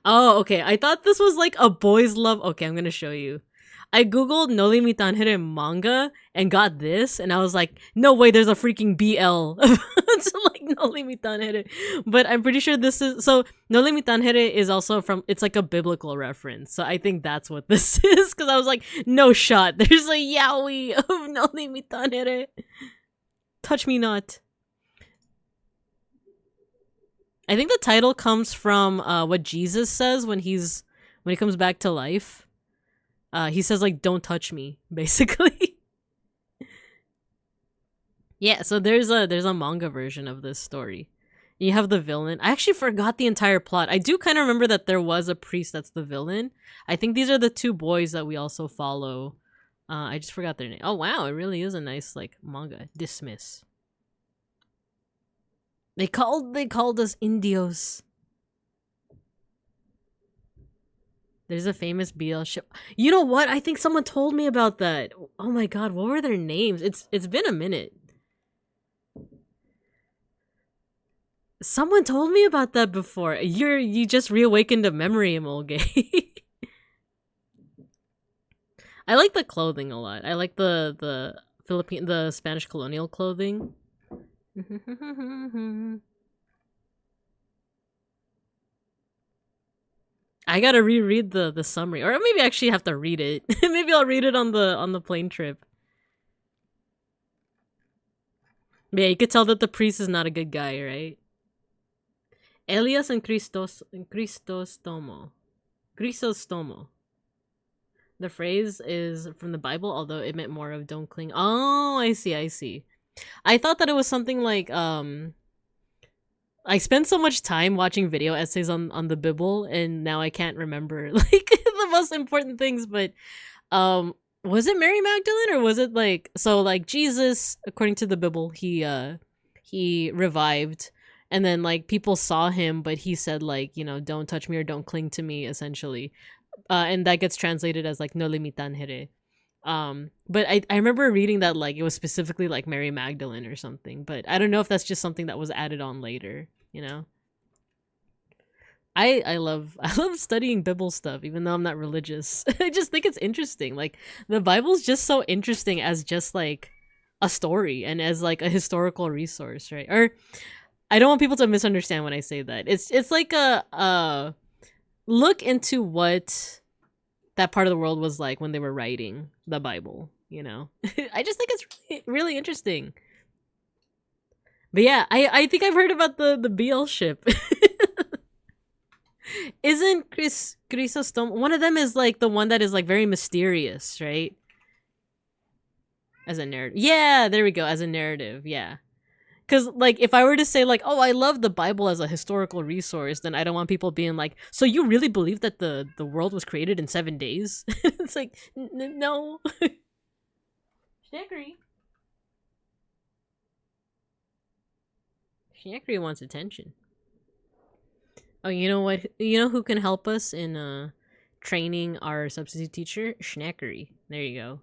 Oh, okay. I thought this was like a boys love. Okay, I'm gonna show you. I googled Noli Me Tangere manga and got this, and I was like, no way, there's a freaking BL to like Noli Me Tangere. But I'm pretty sure this is, so Noli Me Tangere is also from, it's like a biblical reference. So I think that's what this is, because I was like, no shot. There's a yaoi of Noli Me Tangere. Touch me not. I think the title comes from what Jesus says when he comes back to life. He says, like, don't touch me, basically. Yeah, so there's a manga version of this story. You have the villain. I actually forgot the entire plot. I do kind of remember that there was a priest that's the villain. I think these are the two boys that we also follow. I just forgot their name. Oh, wow, it really is a nice, like, manga. Dismiss. They called us Indios. There's a famous BL show. You know what? I think someone told me about that. Oh my god, what were their names? It's been a minute. Someone told me about that before. You just reawakened a memory, Emolge. I like the clothing a lot. I like the the Spanish colonial clothing. I gotta reread the summary, or maybe I actually have to read it. Maybe I'll read it on the plane trip. Yeah, you could tell that the priest is not a good guy, right? Elias and Christostomo. The phrase is from the Bible, although it meant more of don't cling. Oh, I see. I thought that it was something like I spend so much time watching video essays on the Bible, and now I can't remember like the most important things. But was it Mary Magdalene, or was it like Jesus? According to the Bible, he revived, and then like people saw him, but he said like don't touch me or don't cling to me, essentially, and that gets translated as like no limitan here. But I remember reading that like it was specifically like Mary Magdalene or something, but I don't know if that's just something that was added on later, I love studying Bible stuff, even though I'm not religious. I just think it's interesting. Like the Bible's just so interesting as just like a story and as like a historical resource, right? Or I don't want people to misunderstand when I say that. It's like a look into what that part of the world was like when they were writing the Bible, I just think it's really, really interesting. But yeah, I think I've heard about the BL ship. Isn't Chrysostom one of them is like the one that is like very mysterious, right? As a narrative. Yeah, there we go, as a narrative, yeah. Because, like, if I were to say, like, oh, I love the Bible as a historical resource, then I don't want people being like, so you really believe that the world was created in 7 days? It's like, no. Schnackery wants attention. Oh, you know what? You know who can help us in training our substitute teacher? Schnackery. There you go.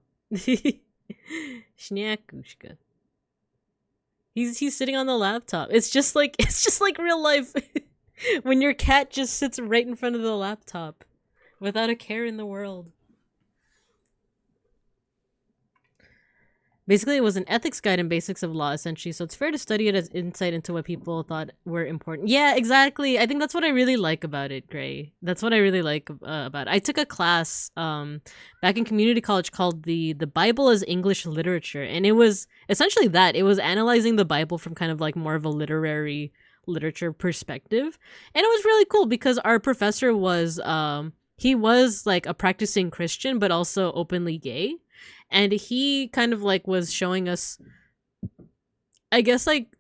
Schnackushka. He's sitting on the laptop. It's just like real life. When your cat just sits right in front of the laptop without a care in the world. Basically, it was an ethics guide and basics of law, essentially, so it's fair to study it as insight into what people thought were important. Yeah, exactly. I think that's what I really like about it, Gray. That's what I really like about it. I took a class back in community college called the Bible as English Literature, and it was essentially that. It was analyzing the Bible from kind of like more of a literature perspective, and it was really cool because our professor was he was like a practicing Christian, but also openly gay. And he kind of like was showing us, I guess, like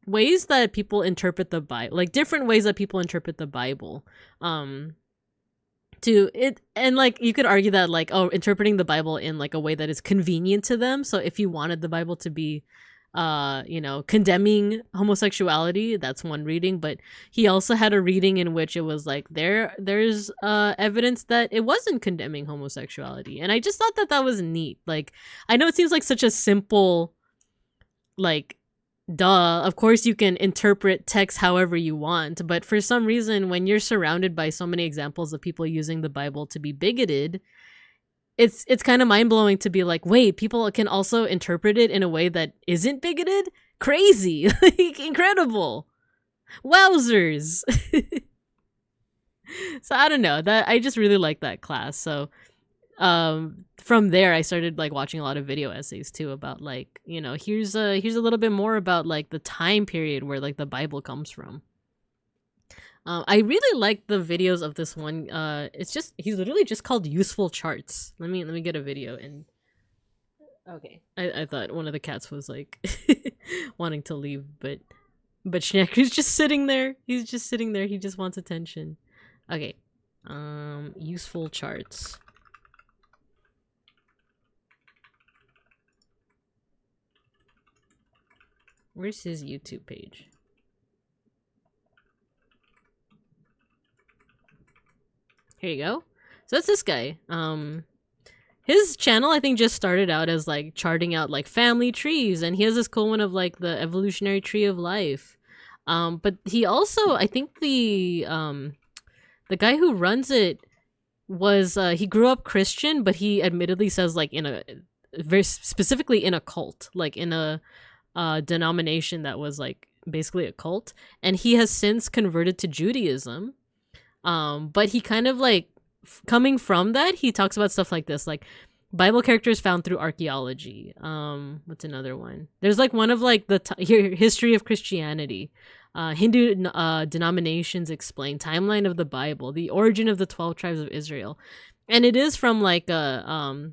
ways that people interpret the Bible, like different ways that people interpret the Bible. To it, and like you could argue that like, oh, interpreting the Bible in like a way that is convenient to them. So if you wanted the Bible to be condemning homosexuality, that's one reading, but he also had a reading in which it was like there's evidence that it wasn't condemning homosexuality, and I just thought that was neat. Like, I know it seems like such a simple, like, duh, of course you can interpret text however you want, but for some reason when you're surrounded by so many examples of people using the Bible to be bigoted, it's kind of mind-blowing to be like, wait, people can also interpret it in a way that isn't bigoted? Crazy. Like, incredible. Wowzers. So I don't know, that I just really like that class. So from there I started like watching a lot of video essays too about like, here's a little bit more about like the time period where like the Bible comes from. I really like the videos of this one. He's literally just called Useful Charts. Let me get a video and okay. I thought one of the cats was like wanting to leave, but Schnacker's just sitting there. He's just sitting there. He just wants attention. Okay. Useful Charts. Where's his YouTube page? Here you go. So that's this guy. His channel, I think, just started out as like charting out like family trees, and he has this cool one of like the evolutionary tree of life. But he also, I think the guy who runs it was he grew up Christian, but he admittedly says like in very specifically in a cult, like in a denomination that was like basically a cult, and he has since converted to Judaism. But he kind of like coming from that, he talks about stuff like this, like Bible characters found through archaeology. What's another one? There's like one of like the history of Christianity. Hindu denominations explain, timeline of the Bible, the origin of the 12 tribes of Israel. And it is from like a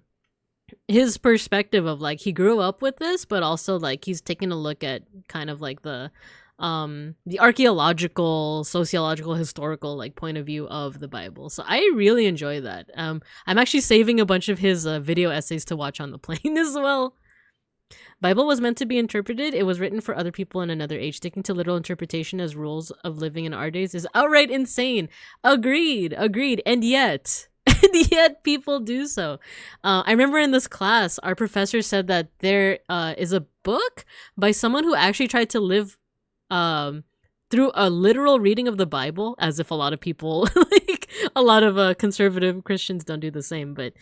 his perspective of like he grew up with this, but also like he's taking a look at kind of like the archaeological, sociological, historical like point of view of the Bible. So I really enjoy that. I'm actually saving a bunch of his video essays to watch on the plane as well. Bible was meant to be interpreted. It was written for other people in another age. Sticking to literal interpretation as rules of living in our days is outright insane. Agreed. And yet people do so. I remember in this class, our professor said that there is a book by someone who actually tried to live through a literal reading of the Bible, as if a lot of people, like a lot of conservative Christians don't do the same, but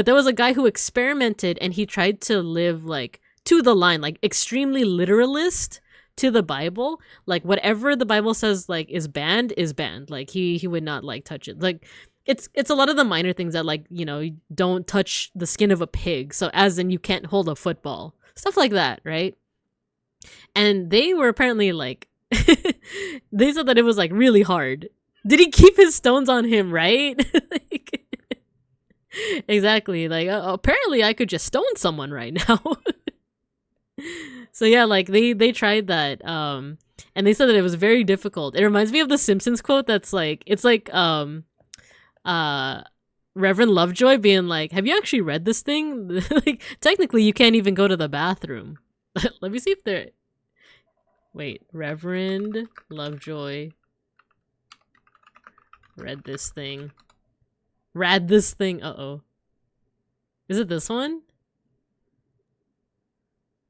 there was a guy who experimented and he tried to live like to the line, like extremely literalist to the Bible, like whatever the Bible says like is banned, like he would not like touch it. Like it's a lot of the minor things that like, you know, you don't touch the skin of a pig, so as in you can't hold a football, stuff like that, right? And they were apparently like they said that it was like really hard. Did he keep his stones on him, right? Like, exactly, like apparently I could just stone someone right now. So yeah, like they tried that and they said that it was very difficult. It reminds me of the Simpsons quote that's like, it's like Reverend Lovejoy being like, have you actually read this thing? Like technically you can't even go to the bathroom. Let me see if they're... Wait, Reverend Lovejoy read this thing. Uh-oh. Is it this one?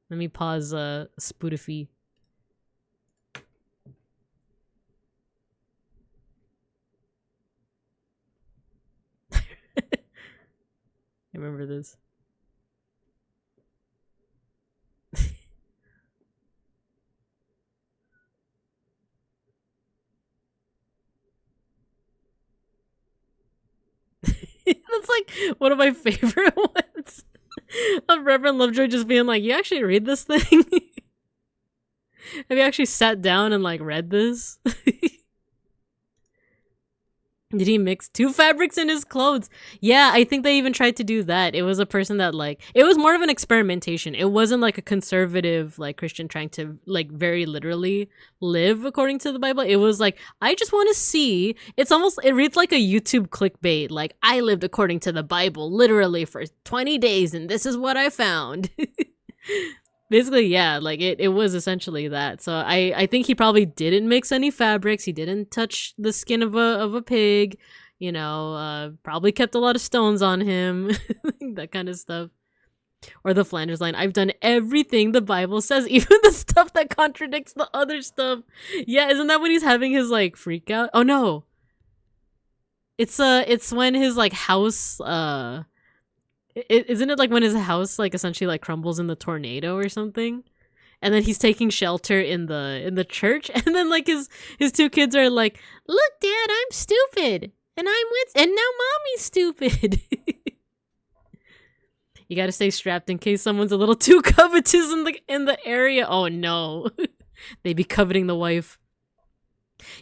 Let me pause Spotify. I remember this. That's like one of my favorite ones of Reverend Lovejoy just being like, you actually read this thing? Have you actually sat down and like read this? Did he mix 2 fabrics in his clothes? Yeah, I think they even tried to do that. It was a person that like, it was more of an experimentation. It wasn't like a conservative like Christian trying to like very literally live according to the Bible. It was like, I just want to see. It's almost, it reads like a YouTube clickbait. Like, I lived according to the Bible literally for 20 days and this is what I found. Basically, yeah, like it was essentially that. So I think he probably didn't mix any fabrics. He didn't touch the skin of a pig, you know, probably kept a lot of stones on him, that kind of stuff. Or the Flanders line, I've done everything the Bible says, even the stuff that contradicts the other stuff. Yeah, isn't that when he's having his like freak out? Oh no. It's when his like house isn't it like when his house like essentially like crumbles in the tornado or something, and then he's taking shelter in the church, and then like his 2 kids are like, look dad, I'm stupid and now mommy's stupid. You gotta stay strapped in case someone's a little too covetous in the area. Oh no. They be coveting the wife.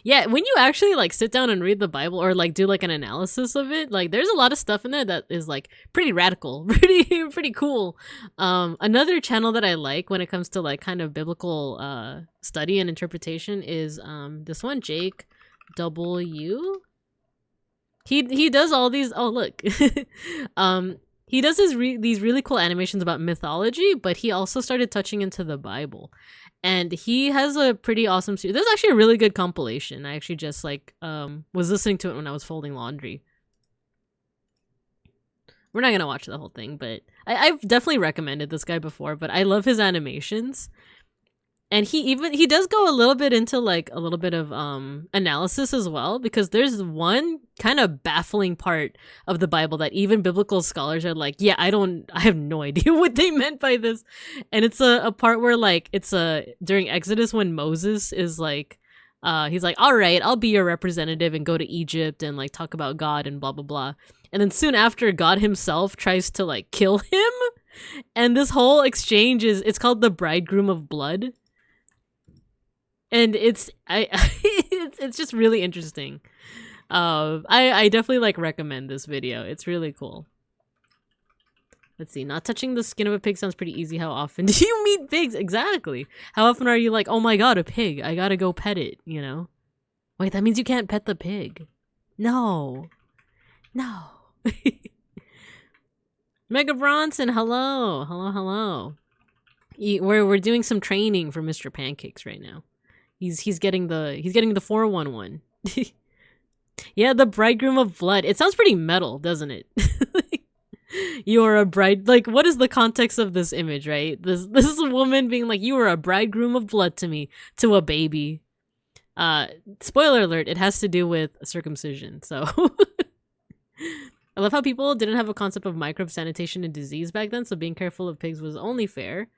Yeah, when you actually like sit down and read the Bible or like do like an analysis of it, like there's a lot of stuff in there that is like pretty radical, pretty cool. Another channel that I like when it comes to like kind of biblical study and interpretation is this one, Jake W. He does all these. Oh look. He does these really cool animations about mythology, but he also started touching into the Bible. And he has a pretty awesome series. There's actually a really good compilation. I actually just like was listening to it when I was folding laundry. We're not gonna watch the whole thing, but I've definitely recommended this guy before, but I love his animations. And he does go a little bit into like a little bit of analysis as well, because there's one kind of baffling part of the Bible that even biblical scholars are like, yeah, I have no idea what they meant by this. And it's a part where like it's during Exodus when Moses is like he's like, all right, I'll be your representative and go to Egypt and like talk about God and blah blah blah. And then soon after, God himself tries to like kill him. And this whole exchange it's called the bridegroom of blood. And it's just really interesting. I definitely like recommend this video. It's really cool. Let's see. Not touching the skin of a pig sounds pretty easy. How often do you meet pigs? Exactly. How often are you like, oh my god, a pig, I gotta go pet it, you know? Wait, that means you can't pet the pig. No. Mega Bronson, hello. Hello. We're doing some training for Mr. Pancakes right now. He's getting the 411. Yeah, the bridegroom of blood. It sounds pretty metal, doesn't it? You are a bride. Like, what is the context of this image, right? This is a woman being like, you are a bridegroom of blood to me, to a baby. Spoiler alert, it has to do with circumcision. So I love how people didn't have a concept of microbe sanitation and disease back then, so being careful of pigs was only fair.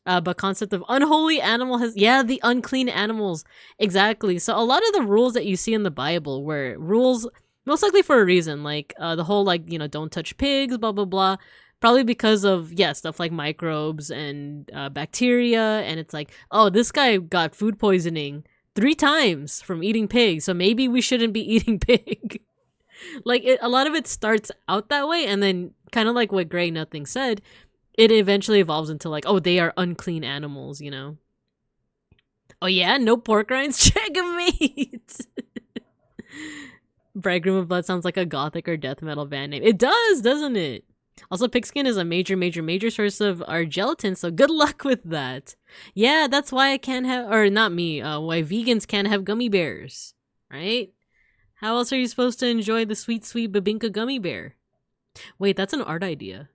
But concept of unholy animal the unclean animals. Exactly. So a lot of the rules that you see in the Bible were rules most likely for a reason, like the whole like, you know, don't touch pigs, blah, blah, blah. Probably because of, stuff like microbes and bacteria. And it's like, oh, this guy got food poisoning 3 times from eating pig, so maybe we shouldn't be eating pig. Like, a lot of it starts out that way, and then kind of like what Grey Nothing said, it eventually evolves into like, oh, they are unclean animals, you know? Oh yeah, no pork rinds? Checkmate! Bridegroom of Blood sounds like a gothic or death metal band name. It does, doesn't it? Also, pigskin is a major source of our gelatin, so good luck with that. Yeah, that's why I can't have, or not me, why vegans can't have gummy bears, right? How else are you supposed to enjoy the sweet Babinka gummy bear? Wait, that's an art idea.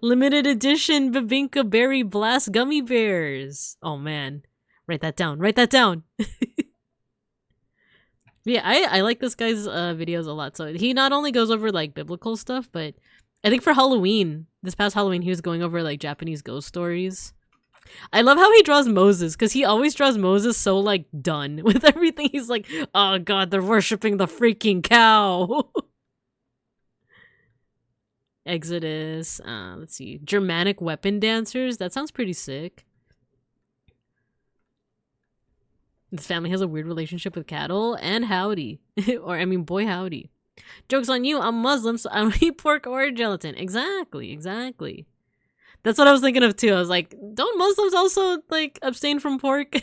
Limited edition Babinka Berry Blast Gummy Bears. Oh man. Write that down. Yeah, I like this guy's videos a lot. So he not only goes over like biblical stuff, but I think for Halloween, this past Halloween, he was going over like Japanese ghost stories. I love how he draws Moses, because he always draws Moses so like done with everything. He's like, oh god, they're worshipping the freaking cow. Exodus. Let's see. Germanic weapon dancers. That sounds pretty sick. This family has a weird relationship with cattle, and howdy. Or, I mean, boy howdy. Joke's on you, I'm Muslim, so I don't eat pork or gelatin. Exactly. That's what I was thinking of too. I was like, don't Muslims also, like, abstain from pork?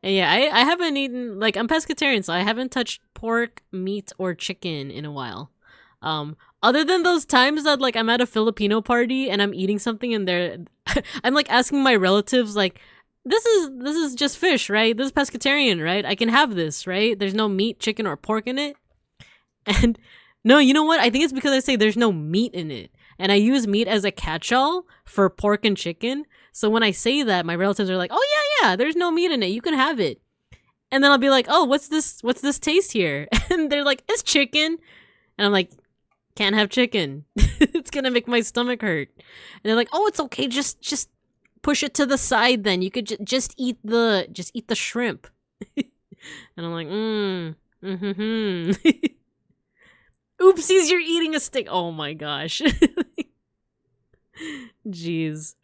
And yeah, I haven't eaten, like, I'm pescatarian, so I haven't touched pork, meat, or chicken in a while. Other than those times that, like, I'm at a Filipino party and I'm eating something and they're... I'm, like, asking my relatives, like, this is just fish, right? This is pescatarian, right? I can have this, right? There's no meat, chicken, or pork in it. And no, you know what? I think it's because I say there's no meat in it. And I use meat as a catch-all for pork and chicken. So when I say that, my relatives are like, oh yeah, there's no meat in it. You can have it. And then I'll be like, oh, what's this taste here? And they're like, it's chicken. And I'm like, can't have chicken. It's gonna make my stomach hurt. And they're like, oh, it's okay. Just push it to the side then. You could just eat the shrimp. And I'm like, Oopsies, you're eating a steak. Oh my gosh. Jeez.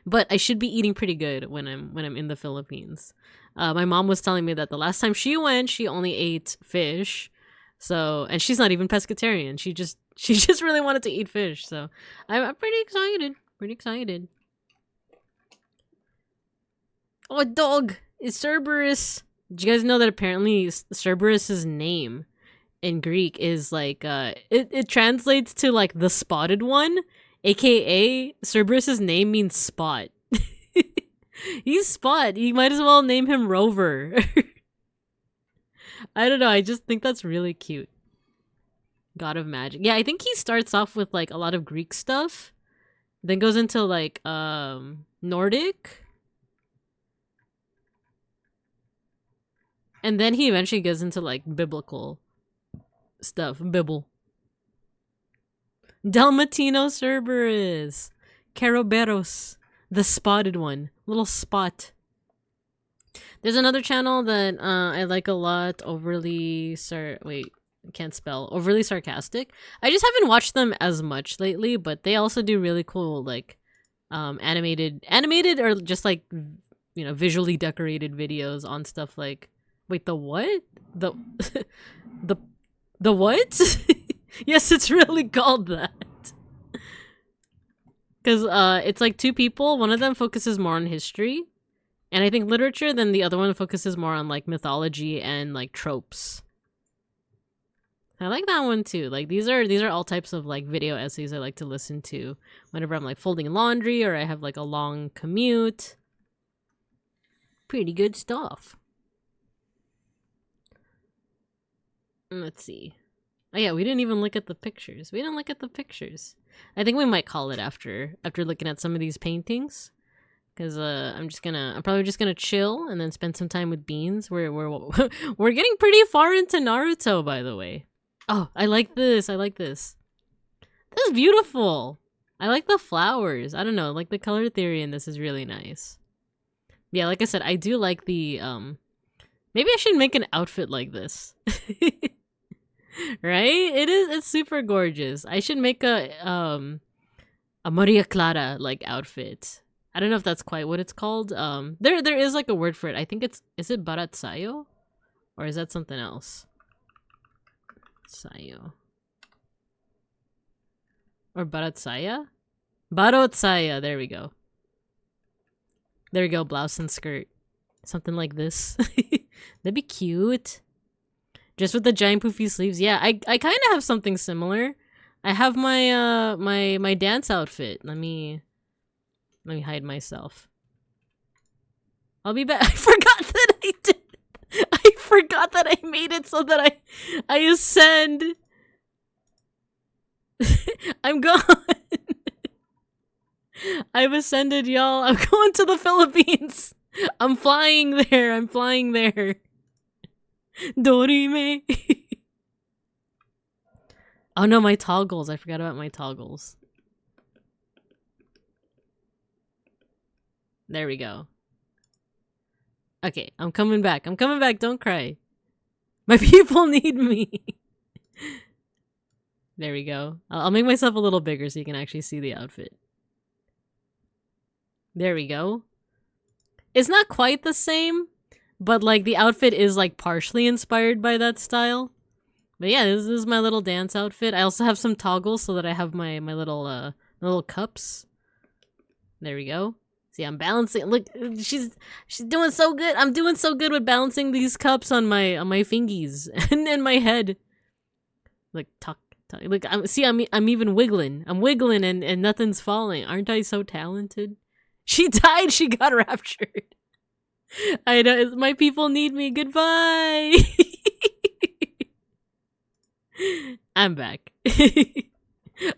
But I should be eating pretty good when I'm in the Philippines. My mom was telling me that the last time she went, she only ate fish. So, and she's not even pescatarian. She just really wanted to eat fish. So, I'm pretty excited. Oh, a dog! It's Cerberus. Did you guys know that apparently Cerberus's name in Greek is like it translates to like the spotted one, aka Cerberus's name means spot. He's Spot. You might as well name him Rover. I don't know, I just think that's really cute. God of Magic. Yeah, I think he starts off with like a lot of Greek stuff, then goes into like Nordic. And then he eventually gets into like biblical stuff. Bibble. Dalmatino Cerberus. Caroberos. The spotted one. Little spot. There's another channel that I like a lot. Overly can't spell. Overly sarcastic. I just haven't watched them as much lately, but they also do really cool like animated or just like, you know, visually decorated videos on stuff like, wait, the what? The the what? Yes, it's really called that. Because it's like two people. One of them focuses more on history and I think literature, then the other one focuses more on like mythology and like tropes. I like that one too. Like these are all types of like video essays I like to listen to whenever I'm like folding laundry or I have like a long commute. Pretty good stuff. Let's see. Oh yeah, we didn't even look at the pictures. I think we might call it after looking at some of these paintings. Cause I'm probably just gonna chill and then spend some time with Beans. We're getting pretty far into Naruto, by the way. Oh, I like this. This is beautiful. I like the flowers. I don't know, like the color theory in this is really nice. Yeah, like I said, I do like the maybe I should make an outfit like this. Right? It's super gorgeous. I should make a Maria Clara like outfit. I don't know if that's quite what it's called. There is like a word for it. I think is it baratsayo? Or is that something else? Sayo. Or baratsaya? Barotsaya, there we go. There we go, blouse and skirt. Something like this. That'd be cute. Just with the giant poofy sleeves. Yeah, I kind of have something similar. I have my my dance outfit. Let me hide myself. I'll be back. I forgot that I did. I forgot that I made it so that I ascend. I'm gone. I've ascended, y'all. I'm going to the Philippines. I'm flying there. Dorime. Oh no, my toggles. I forgot about my toggles. There we go. Okay, I'm coming back. Don't cry. My people need me. There we go. I'll make myself a little bigger so you can actually see the outfit. There we go. It's not quite the same, but like the outfit is like partially inspired by that style. But yeah, this is my little dance outfit. I also have some toggles so that I have my little cups. There we go. See, I'm balancing. Look, she's doing so good. I'm doing so good with balancing these cups on my fingies and in my head. Look, tuck. Look, I'm even wiggling. I'm wiggling and nothing's falling. Aren't I so talented? She died. She got raptured. I know. My people need me. Goodbye. I'm back.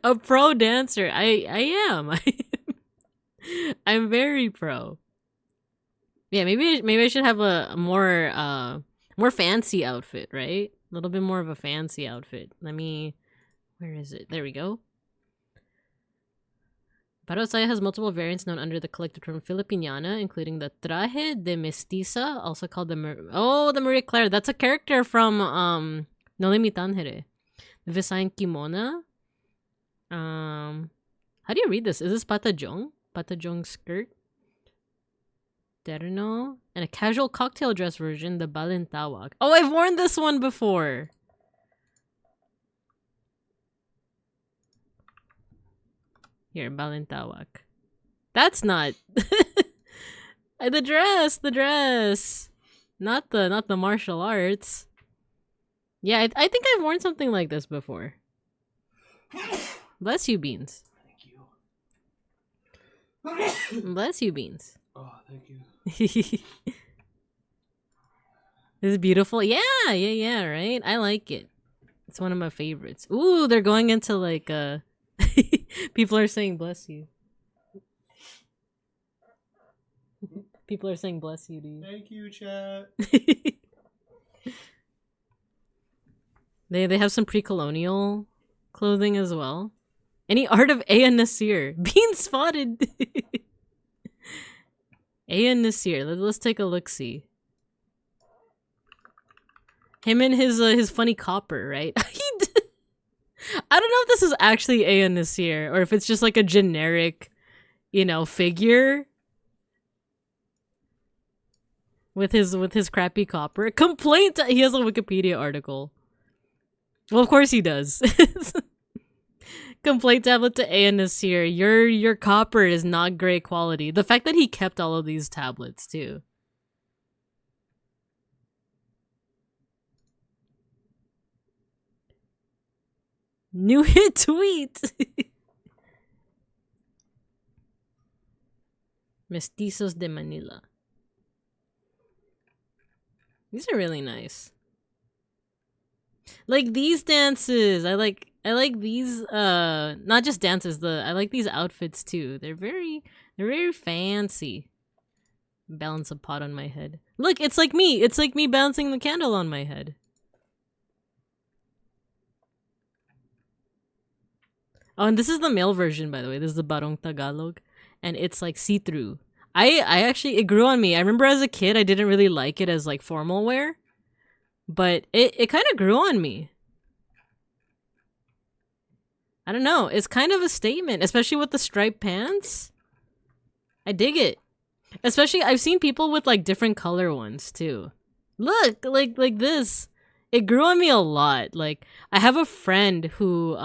A pro dancer. I am. I'm very pro. Yeah, maybe I should have a more fancy outfit, right? A little bit more of a fancy outfit. Where is it? There we go. Parosaya has multiple variants known under the collective term Filipiniana, including the Traje de Mestiza, also called the Maria Clara. That's a character from No Le Mi Tangere. The Visayan Kimona. How do you read this? Is this Patajong? Patajong skirt? Terno. And a casual cocktail dress version, the Balintawak. Oh, I've worn this one before. Here, Balintawak. That's not the dress. Not the martial arts. Yeah, I think I've worn something like this before. Bless you, Beans. Thank you. Bless you, Beans. Oh, thank you. This is beautiful. Yeah, right? I like it. It's one of my favorites. Ooh, they're going into like people are saying bless you. People are saying bless you to you. Thank you, chat. They have some pre-colonial clothing as well. Any art of Aya Nasir being spotted. Aya Nasir. Let's take a look. See him and his funny copper, right? I don't know if this is actually Aya Nasir or if it's just like a generic, figure with his crappy copper. Complaint. He has a Wikipedia article. Well, of course he does. Complaint tablet to Aya Nasir. Your copper is not great quality. The fact that he kept all of these tablets too. New hit tweet. Mestizos de Manila. These are really nice. Like these dances. I like these not just dances, I like these outfits too. They're very fancy. Balance a pot on my head. Look, it's like me. It's like me balancing the candle on my head. Oh, and this is the male version, by the way. This is the Barong Tagalog. And it's like see-through. I actually, it grew on me. I remember as a kid, I didn't really like it as like formal wear. But it kind of grew on me. I don't know. It's kind of a statement, especially with the striped pants. I dig it. Especially, I've seen people with like different color ones too. Look, like this. It grew on me a lot. Like, I have a friend who,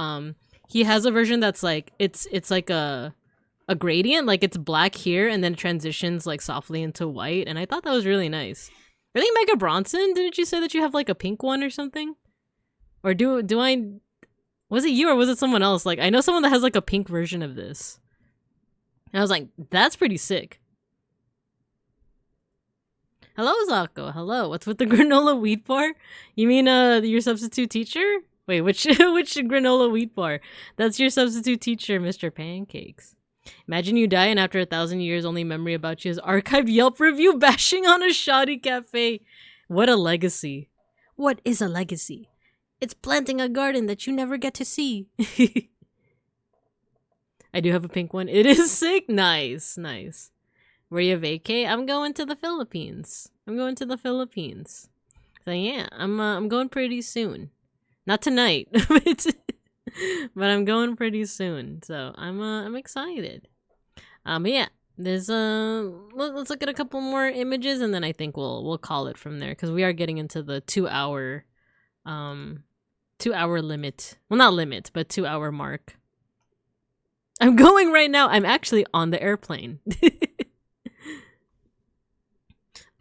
he has a version that's like, it's like a gradient. Like, it's black here and then transitions like softly into white. And I thought that was really nice. I think Mega Bronson, didn't you say that you have like a pink one or something? Or do I... Was it you or was it someone else? Like, I know someone that has like a pink version of this. And I was like, that's pretty sick. Hello, Zako. Hello. What's with the granola wheat bar? You mean your substitute teacher? Wait, which granola wheat bar? That's your substitute teacher, Mr. Pancakes. Imagine you die and after 1,000 years, only memory about you is archived Yelp review bashing on a shoddy cafe. What a legacy. What is a legacy? It's planting a garden that you never get to see. I do have a pink one. It is sick. Nice, nice. Where you vacay? I'm going to the Philippines. So yeah, I'm going pretty soon. Not tonight, but I'm going pretty soon. So I'm excited. But yeah, there's let's look at a couple more images and then I think we'll call it from there because we are getting into the 2-hour limit. Well, not limit, but 2-hour mark. I'm going right now. I'm actually on the airplane.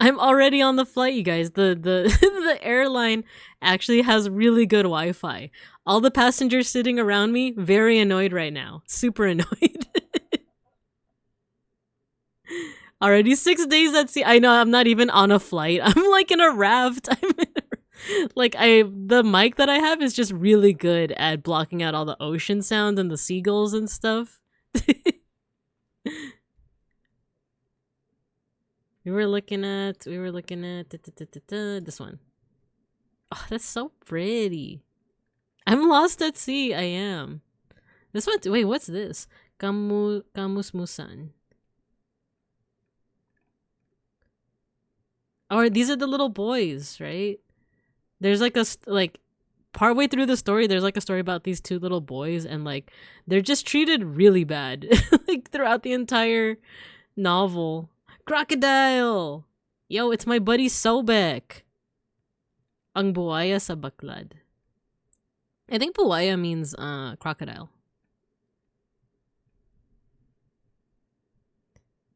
I'm already on the flight, you guys. The the airline actually has really good Wi-Fi. All the passengers sitting around me, very annoyed right now. Super annoyed. Already 6 days at sea. I know I'm not even on a flight. I'm like in a raft. The mic that I have is just really good at blocking out all the ocean sound and the seagulls and stuff. We were looking at this one. Oh, that's so pretty. I'm lost at sea. I am. This one. Wait, what's this? Kamusmusan. Oh, these are the little boys, right? There's like partway through the story, there's like a story about these two little boys, and like they're just treated really bad, like throughout the entire novel. Crocodile! Yo, it's my buddy Sobek. Ang buhaya sa baklad. I think buhaya means crocodile.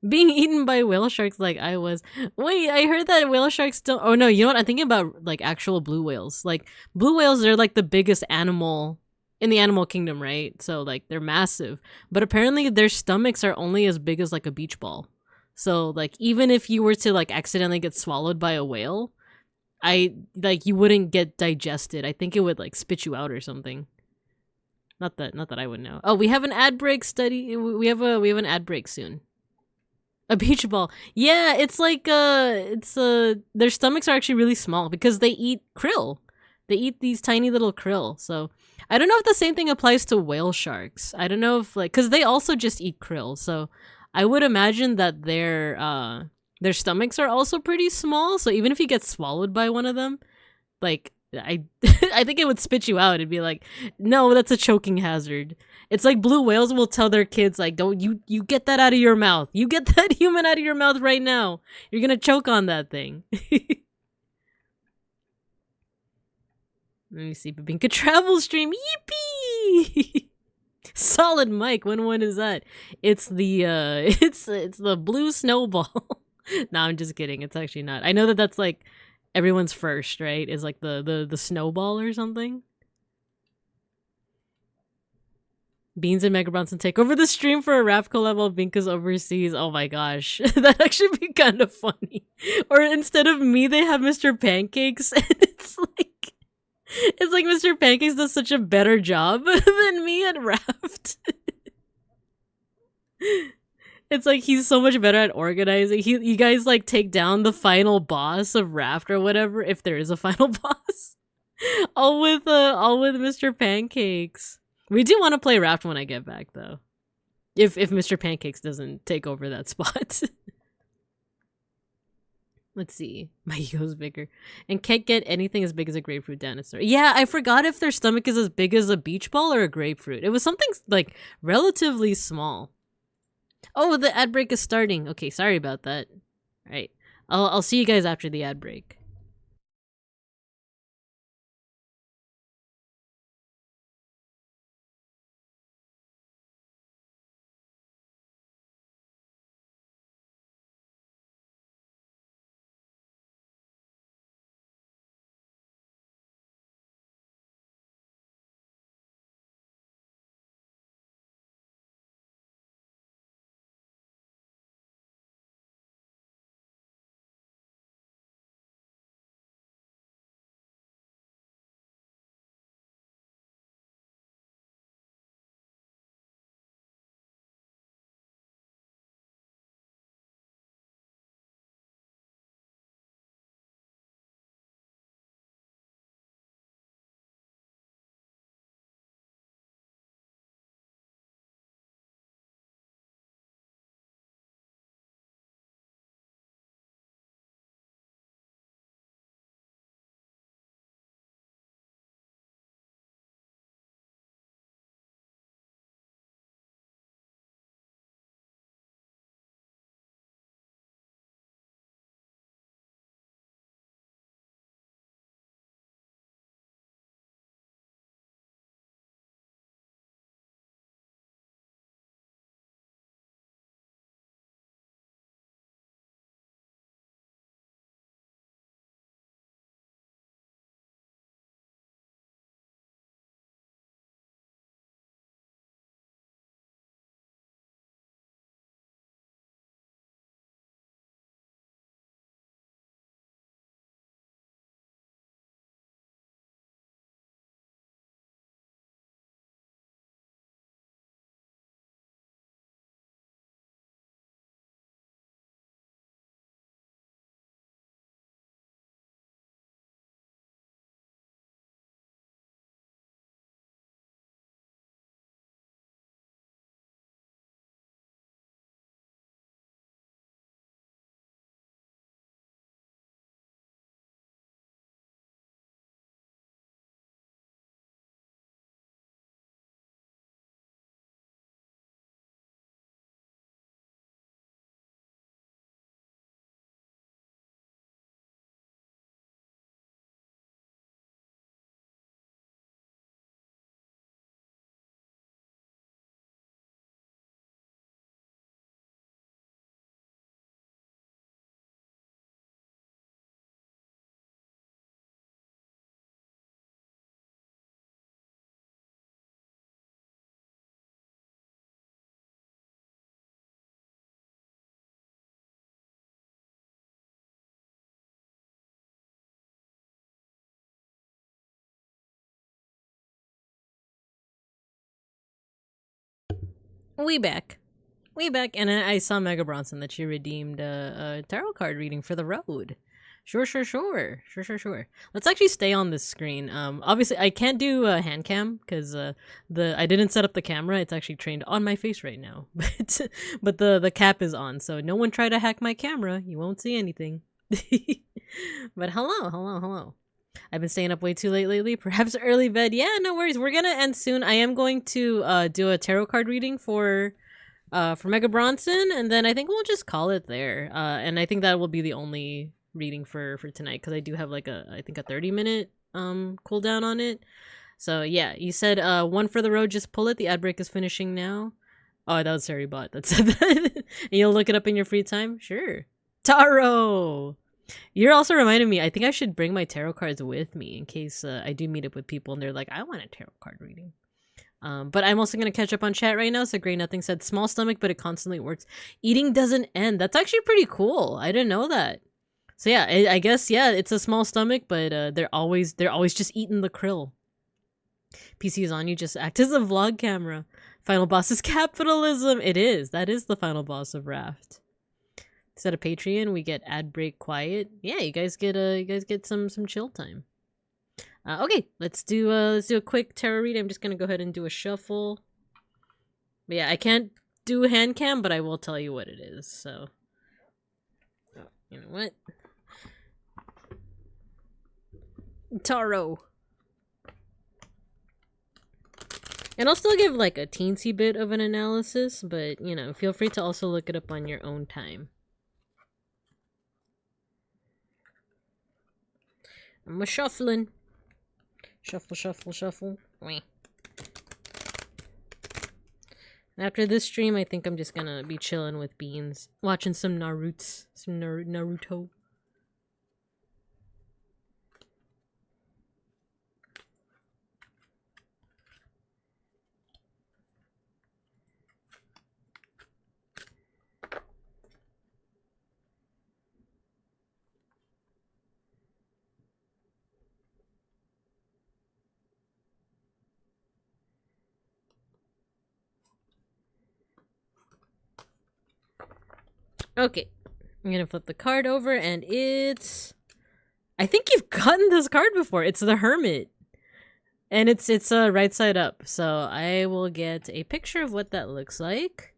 Being eaten by whale sharks like I was. Wait, I heard that whale sharks don't... Oh no, you know what? I'm thinking about like actual blue whales. Like blue whales, they're like the biggest animal in the animal kingdom, right? So like they're massive. But apparently their stomachs are only as big as like a beach ball. So like even if you were to like accidentally get swallowed by a whale, you wouldn't get digested. I think it would like spit you out or something. Not that I would know. Oh, we have an ad break study. We have an ad break soon. A beach ball. Yeah, it's like their stomachs are actually really small because they eat krill. They eat these tiny little krill. So I don't know if the same thing applies to whale sharks. I don't know if like cuz they also just eat krill. So I would imagine that their stomachs are also pretty small. So even if you get swallowed by one of them, like I I think it would spit you out. It'd be like, no, that's a choking hazard. It's like blue whales will tell their kids like, don't you get that out of your mouth. You get that human out of your mouth right now. You're gonna choke on that thing. Let me see. Babinka travel stream. Yippee! Solid mic. When one is that? It's the it's the blue snowball. No, I'm just kidding. It's actually not. I know that that's like everyone's first, right? Is like the snowball or something. Beans and Mega Bronson take over the stream for a rap collab while Binka's overseas. Oh my gosh. That'd actually be kind of funny. Or instead of me, they have Mr. Pancakes, and it's like Mr. Pancakes does such a better job than me at Raft. It's like he's so much better at organizing. You guys like take down the final boss of Raft or whatever, if there is a final boss. all with Mr. Pancakes. We do want to play Raft when I get back though. If Mr. Pancakes doesn't take over that spot. Let's see. My ego's bigger. And can't get anything as big as a grapefruit dinosaur. Yeah, I forgot if their stomach is as big as a beach ball or a grapefruit. It was something like relatively small. Oh, the ad break is starting. Okay, sorry about that. All right. I'll see you guys after the ad break. We back. way back, and I saw Mega Bronson that she redeemed a tarot card reading for the road. Sure. Let's actually stay on this screen. Obviously I can't do a hand cam because I didn't set up the camera. It's actually trained on my face right now, but the cap is on, so no one try to hack my camera. You won't see anything. But hello. I've been staying up way too late lately. Perhaps early bed. Yeah, no worries. We're gonna end soon. I am going to do a tarot card reading for Mega Bronson, and then I think we'll just call it there. And I think that will be the only reading for tonight, because I do have like I think a 30-minute cooldown on it. So yeah, you said one for the road, just pull it. The ad break is finishing now. Oh, that was Harry Bot that said that. And you'll look it up in your free time? Sure. Taro! You're also reminding me, I think I should bring my tarot cards with me in case I do meet up with people and they're like, I want a tarot card reading. But I'm also going to catch up on chat right now. So Grey Nothing said, small stomach, but it constantly works. Eating doesn't end. That's actually pretty cool. I didn't know that. So yeah, I guess, yeah, it's a small stomach, but they're always just eating the krill. PC is on, you just act as a vlog camera. Final boss is capitalism. It is. That is the final boss of Raft. Instead of Patreon, we get ad break quiet. Yeah, you guys get some chill time. Okay, let's do a quick tarot read. I'm just gonna go ahead and do a shuffle. But yeah, I can't do hand cam, but I will tell you what it is. So, oh, you know what? Tarot. And I'll still give like a teensy bit of an analysis, but you know, feel free to also look it up on your own time. I'm a shuffling. Shuffle. Wait. After this stream, I think I'm just gonna be chilling with Beans, watching some Naruto. Okay, I'm gonna flip the card over, and it's... I think you've gotten this card before. It's the Hermit, and it's right side up. So I will get a picture of what that looks like.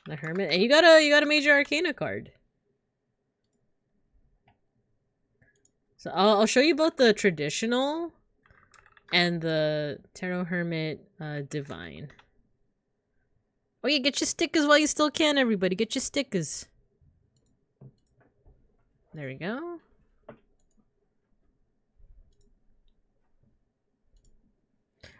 The Hermit, and you got a Major Arcana card. So I'll show you both the traditional and the Tarot Hermit Divine. Oh yeah, get your stickers while you still can, everybody. Get your stickers. There we go.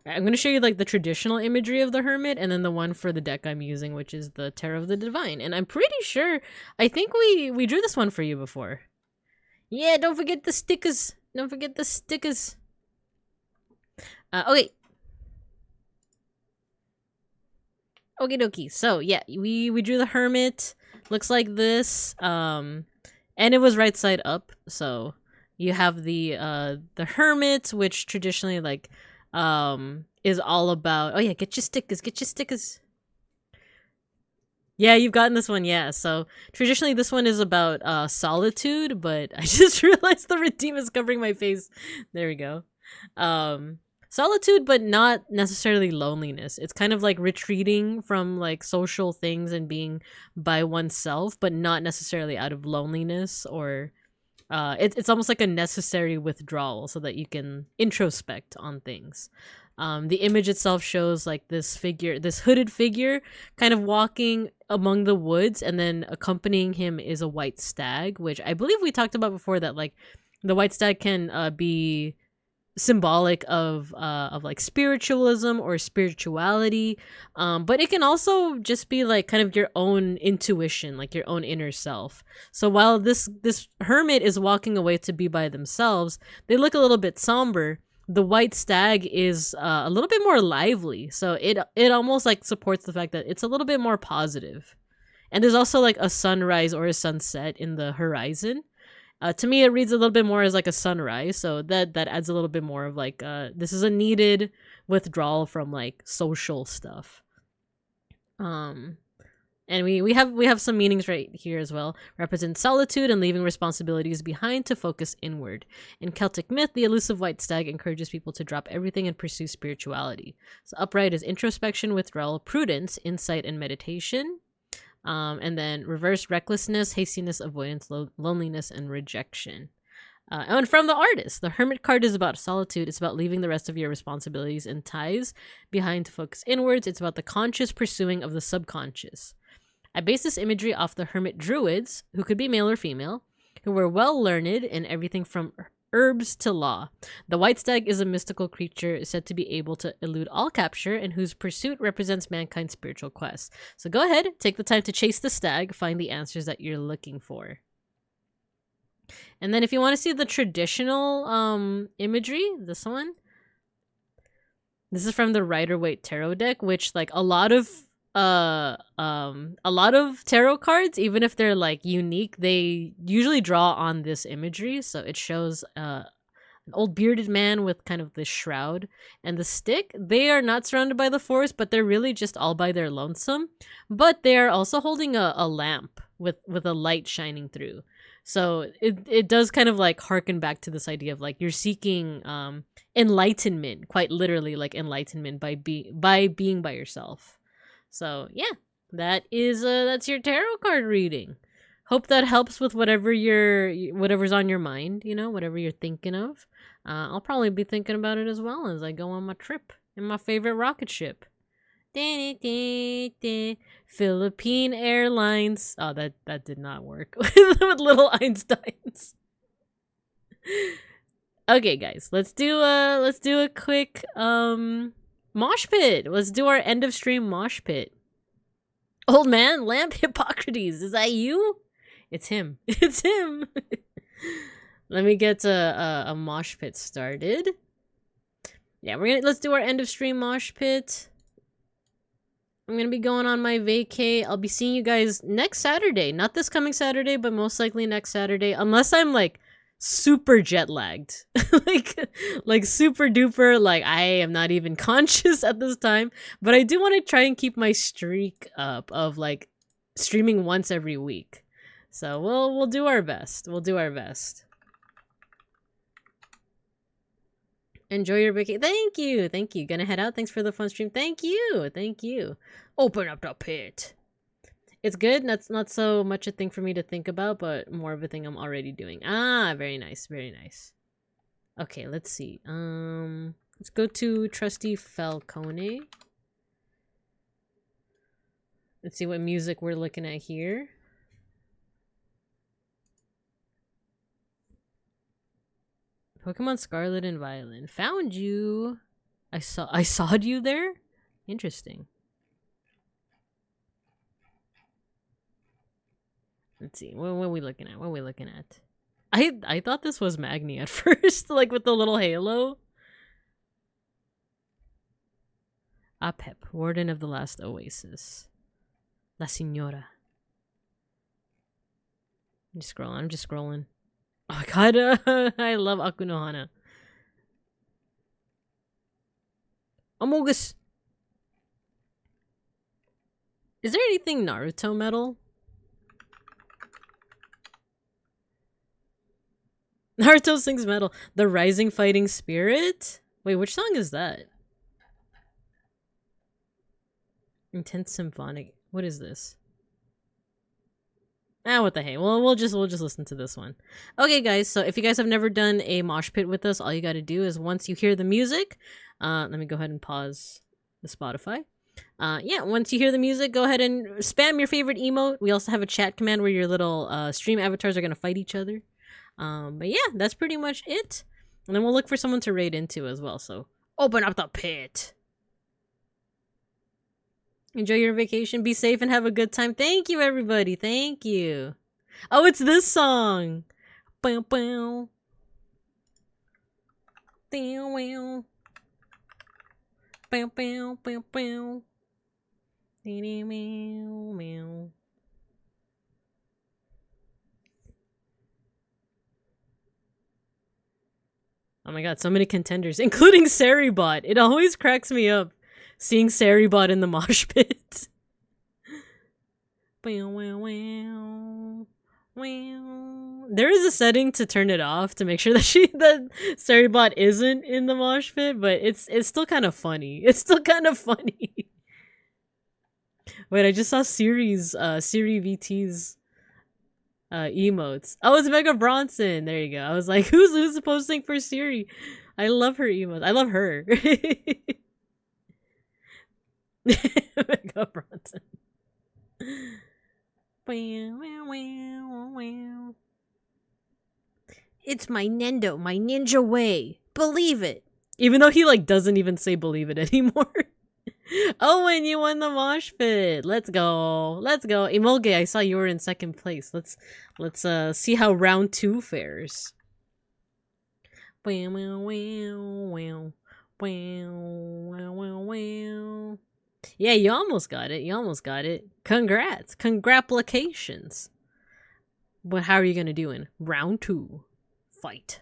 I'm going to show you like the traditional imagery of the Hermit, and then the one for the deck I'm using, which is the Tarot of the Divine. And I'm pretty sure, I think we drew this one for you before. Yeah, don't forget the stickers. Don't forget the stickers. Okay. Okie dokie. So yeah, we drew the Hermit. Looks like this. And it was right side up. So you have the Hermit, which traditionally like is all about, oh yeah, get your stickers. Yeah, you've gotten this one, yeah. So traditionally this one is about solitude, but I just realized the redeem is covering my face. There we go. Solitude, but not necessarily loneliness. It's kind of like retreating from like social things and being by oneself, but not necessarily out of loneliness, or it's almost like a necessary withdrawal so that you can introspect on things. The image itself shows like this hooded figure kind of walking among the woods, and then accompanying him is a white stag, which I believe we talked about before, that like the white stag can be symbolic of like spiritualism or spirituality, but it can also just be like kind of your own intuition, like your own inner self. So while this hermit is walking away to be by themselves, they look a little bit somber. The white stag is a little bit more lively, so it almost like supports the fact that it's a little bit more positive. And there's also like a sunrise or a sunset in the horizon. To me, it reads a little bit more as like a sunrise, so that adds a little bit more of like this is a needed withdrawal from like social stuff. And we have some meanings right here as well. Represents solitude and leaving responsibilities behind to focus inward. In Celtic myth, the elusive white stag encourages people to drop everything and pursue spirituality. So upright is introspection, withdrawal, prudence, insight, and meditation. And then reverse, recklessness, hastiness, avoidance, loneliness, and rejection. And from the artist, the Hermit card is about solitude. It's about leaving the rest of your responsibilities and ties behind to focus inwards. It's about the conscious pursuing of the subconscious. I base this imagery off the hermit druids, who could be male or female, who were well learned in everything from herbs to law. The white stag is a mystical creature said to be able to elude all capture and whose pursuit represents mankind's spiritual quest. So go ahead, take the time to chase the stag, find the answers that you're looking for. And then if you want to see the traditional imagery, this one. This is from the Rider-Waite tarot deck, which like a lot of tarot cards, even if they're like unique, they usually draw on this imagery. So it shows an old bearded man with kind of this shroud and the stick. They are not surrounded by the forest, but they're really just all by their lonesome. But they are also holding a lamp with a light shining through. So it does kind of like harken back to this idea of like you're seeking enlightenment, quite literally like enlightenment by being by yourself. So yeah, that's your tarot card reading. Hope that helps with whatever's on your mind, you know, whatever you're thinking of. I'll probably be thinking about it as well as I go on my trip in my favorite rocket ship. Philippine Airlines. Oh, that did not work with little Einsteins. Okay, guys, let's do a quick mosh pit. Let's do our end of stream mosh pit. Old man, Lamp Hippocrates, is that you? It's him. It's him. Let me get a mosh pit started. Yeah, let's do our end of stream mosh pit. I'm gonna be going on my vacay. I'll be seeing you guys next Saturday. Not this coming Saturday, but most likely next Saturday. Unless I'm like super jet lagged. like super duper, like I am not even conscious at this time. But I do want to try and keep my streak up of like streaming once every week. So we'll do our best. We'll do our best. Enjoy your vacation. Thank you. Thank you. Gonna head out. Thanks for the fun stream. Thank you. Thank you. Open up the pit. It's good. That's not so much a thing for me to think about, but more of a thing I'm already doing. Ah, very nice. Very nice. Okay, let's see. Let's go to Trusty Falcone. Let's see what music we're looking at here. Pokemon Scarlet and Violet. Found you. I saw you there? Interesting. Let's see. What are we looking at? What are we looking at? I thought this was Magni at first, like with the little halo. Apep, Warden of the Last Oasis. La Signora. I'm just scrolling. Oh my god, I love Akunohana. Amogus! Is there anything Naruto metal? Naruto sings metal. The Rising Fighting Spirit? Wait, which song is that? Intense Symphonic. What is this? Ah, what the hey. Well, we'll just listen to this one. Okay, guys. So if you guys have never done a mosh pit with us, all you got to do is once you hear the music, let me go ahead and pause the Spotify. Yeah, once you hear the music, go ahead and spam your favorite emote. We also have a chat command where your little stream avatars are gonna fight each other. But yeah, that's pretty much it. And then we'll look for someone to raid into as well. So open up the pit. Enjoy your vacation. Be safe and have a good time. Thank you, everybody. Thank you. Oh, it's this song. Bow, bow. Bow, bow. Bow, bow, bow, bow. Meow, meow. Oh my god, so many contenders, including Saribot. It always cracks me up seeing Saribot in the mosh pit. There is a setting to turn it off to make sure that that Starybot isn't in the mosh pit, but it's still kind of funny. It's still kind of funny. Wait, I just saw Siri VT's emotes. Oh, it's Mega Bronson. There you go. I was like, who's posting for Siri? I love her emotes. I love her. Mega Bronson. It's my Nendo, my ninja way. Believe it. Even though he like doesn't even say believe it anymore. Owen, you won the mosh pit. Let's go. Let's go. Imolge, I saw you were in second place. Let's see how round 2 fares. Yeah, you almost got it. You almost got it. Congrats. Congratulations. But how are you gonna do in round 2? Fight.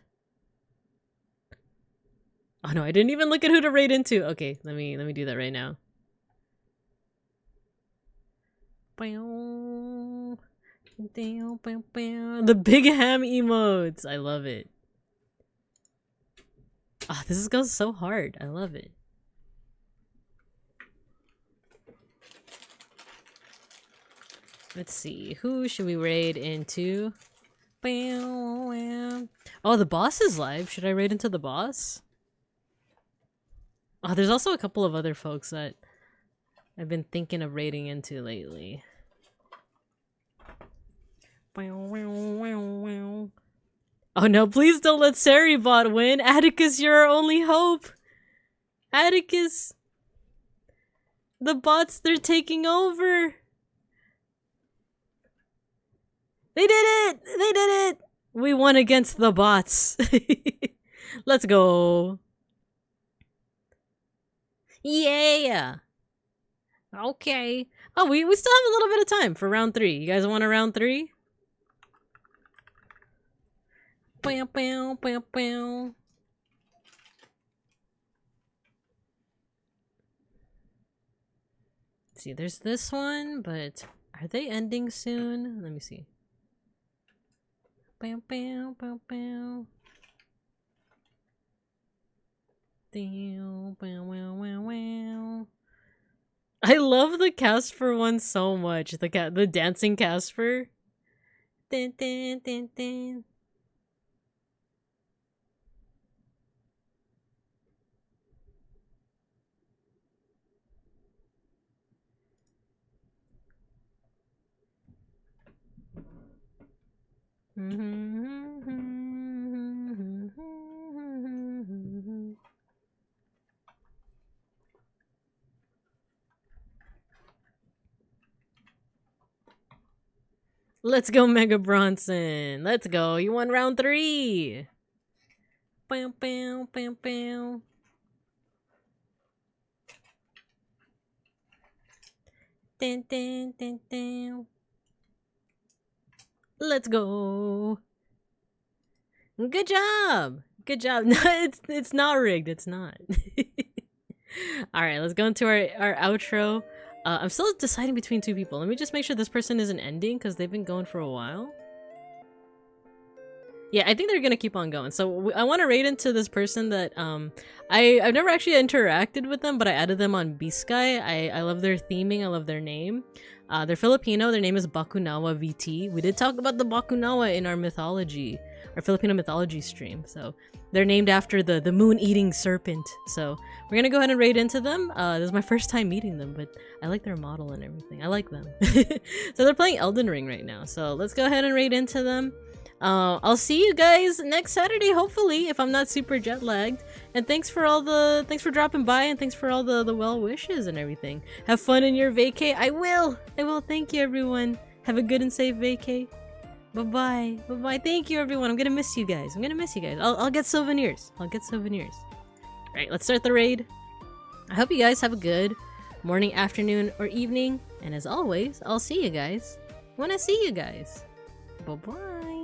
Oh no, I didn't even look at who to raid into. Okay, let me do that right now. The big ham emotes. I love it. Ah, oh, this goes so hard. I love it. Let's see. Who should we raid into? Oh, the boss is live. Should I raid into the boss? Oh, there's also a couple of other folks that I've been thinking of raiding into lately. Oh no, please don't let Sarybot win. Atticus, you're our only hope. Atticus. The bots, they're taking over. They did it! They did it! We won against the bots. Let's go. Yeah. Okay. Oh, we still have a little bit of time for round 3. You guys want a round 3? Bow, bow, bow, bow. Let's see, there's this one, but are they ending soon? Let me see. Bow, bow, bow, bow. I love the Casper one so much. The dancing Casper. Dun, dun, dun, dun. Let's go, Mega Bronson. Let's go. You won round 3. Bow, bow, bow, bow. Dun, dun, dun, dun. Let's go. Good job. Good job. No, it's not rigged. It's not. All right, let's go into our outro. I'm still deciding between 2 people. Let me just make sure this person isn't ending because they've been going for a while. Yeah, I think they're gonna keep on going. So I want to raid into this person that I've never actually interacted with them, but I added them on Biscay. I love their theming. I love their name. They're Filipino. Their name is Bakunawa VT. We did talk about the Bakunawa in our mythology, our Filipino mythology stream. So they're named after the moon-eating serpent. So we're gonna go ahead and raid into them. This is my first time meeting them, but I like their model and everything. I like them. So they're playing Elden Ring right now. So let's go ahead and raid into them. I'll see you guys next Saturday, hopefully, if I'm not super jet lagged. And thanks for dropping by, and thanks for all the well wishes and everything. Have fun in your vacay. I will. Thank you, everyone. Have a good and safe vacay. Bye bye. Thank you, everyone. I'm gonna miss you guys. I'll get souvenirs. All right, let's start the raid. I hope you guys have a good morning, afternoon, or evening. And as always, I'll see you guys when I see you guys. Bye bye.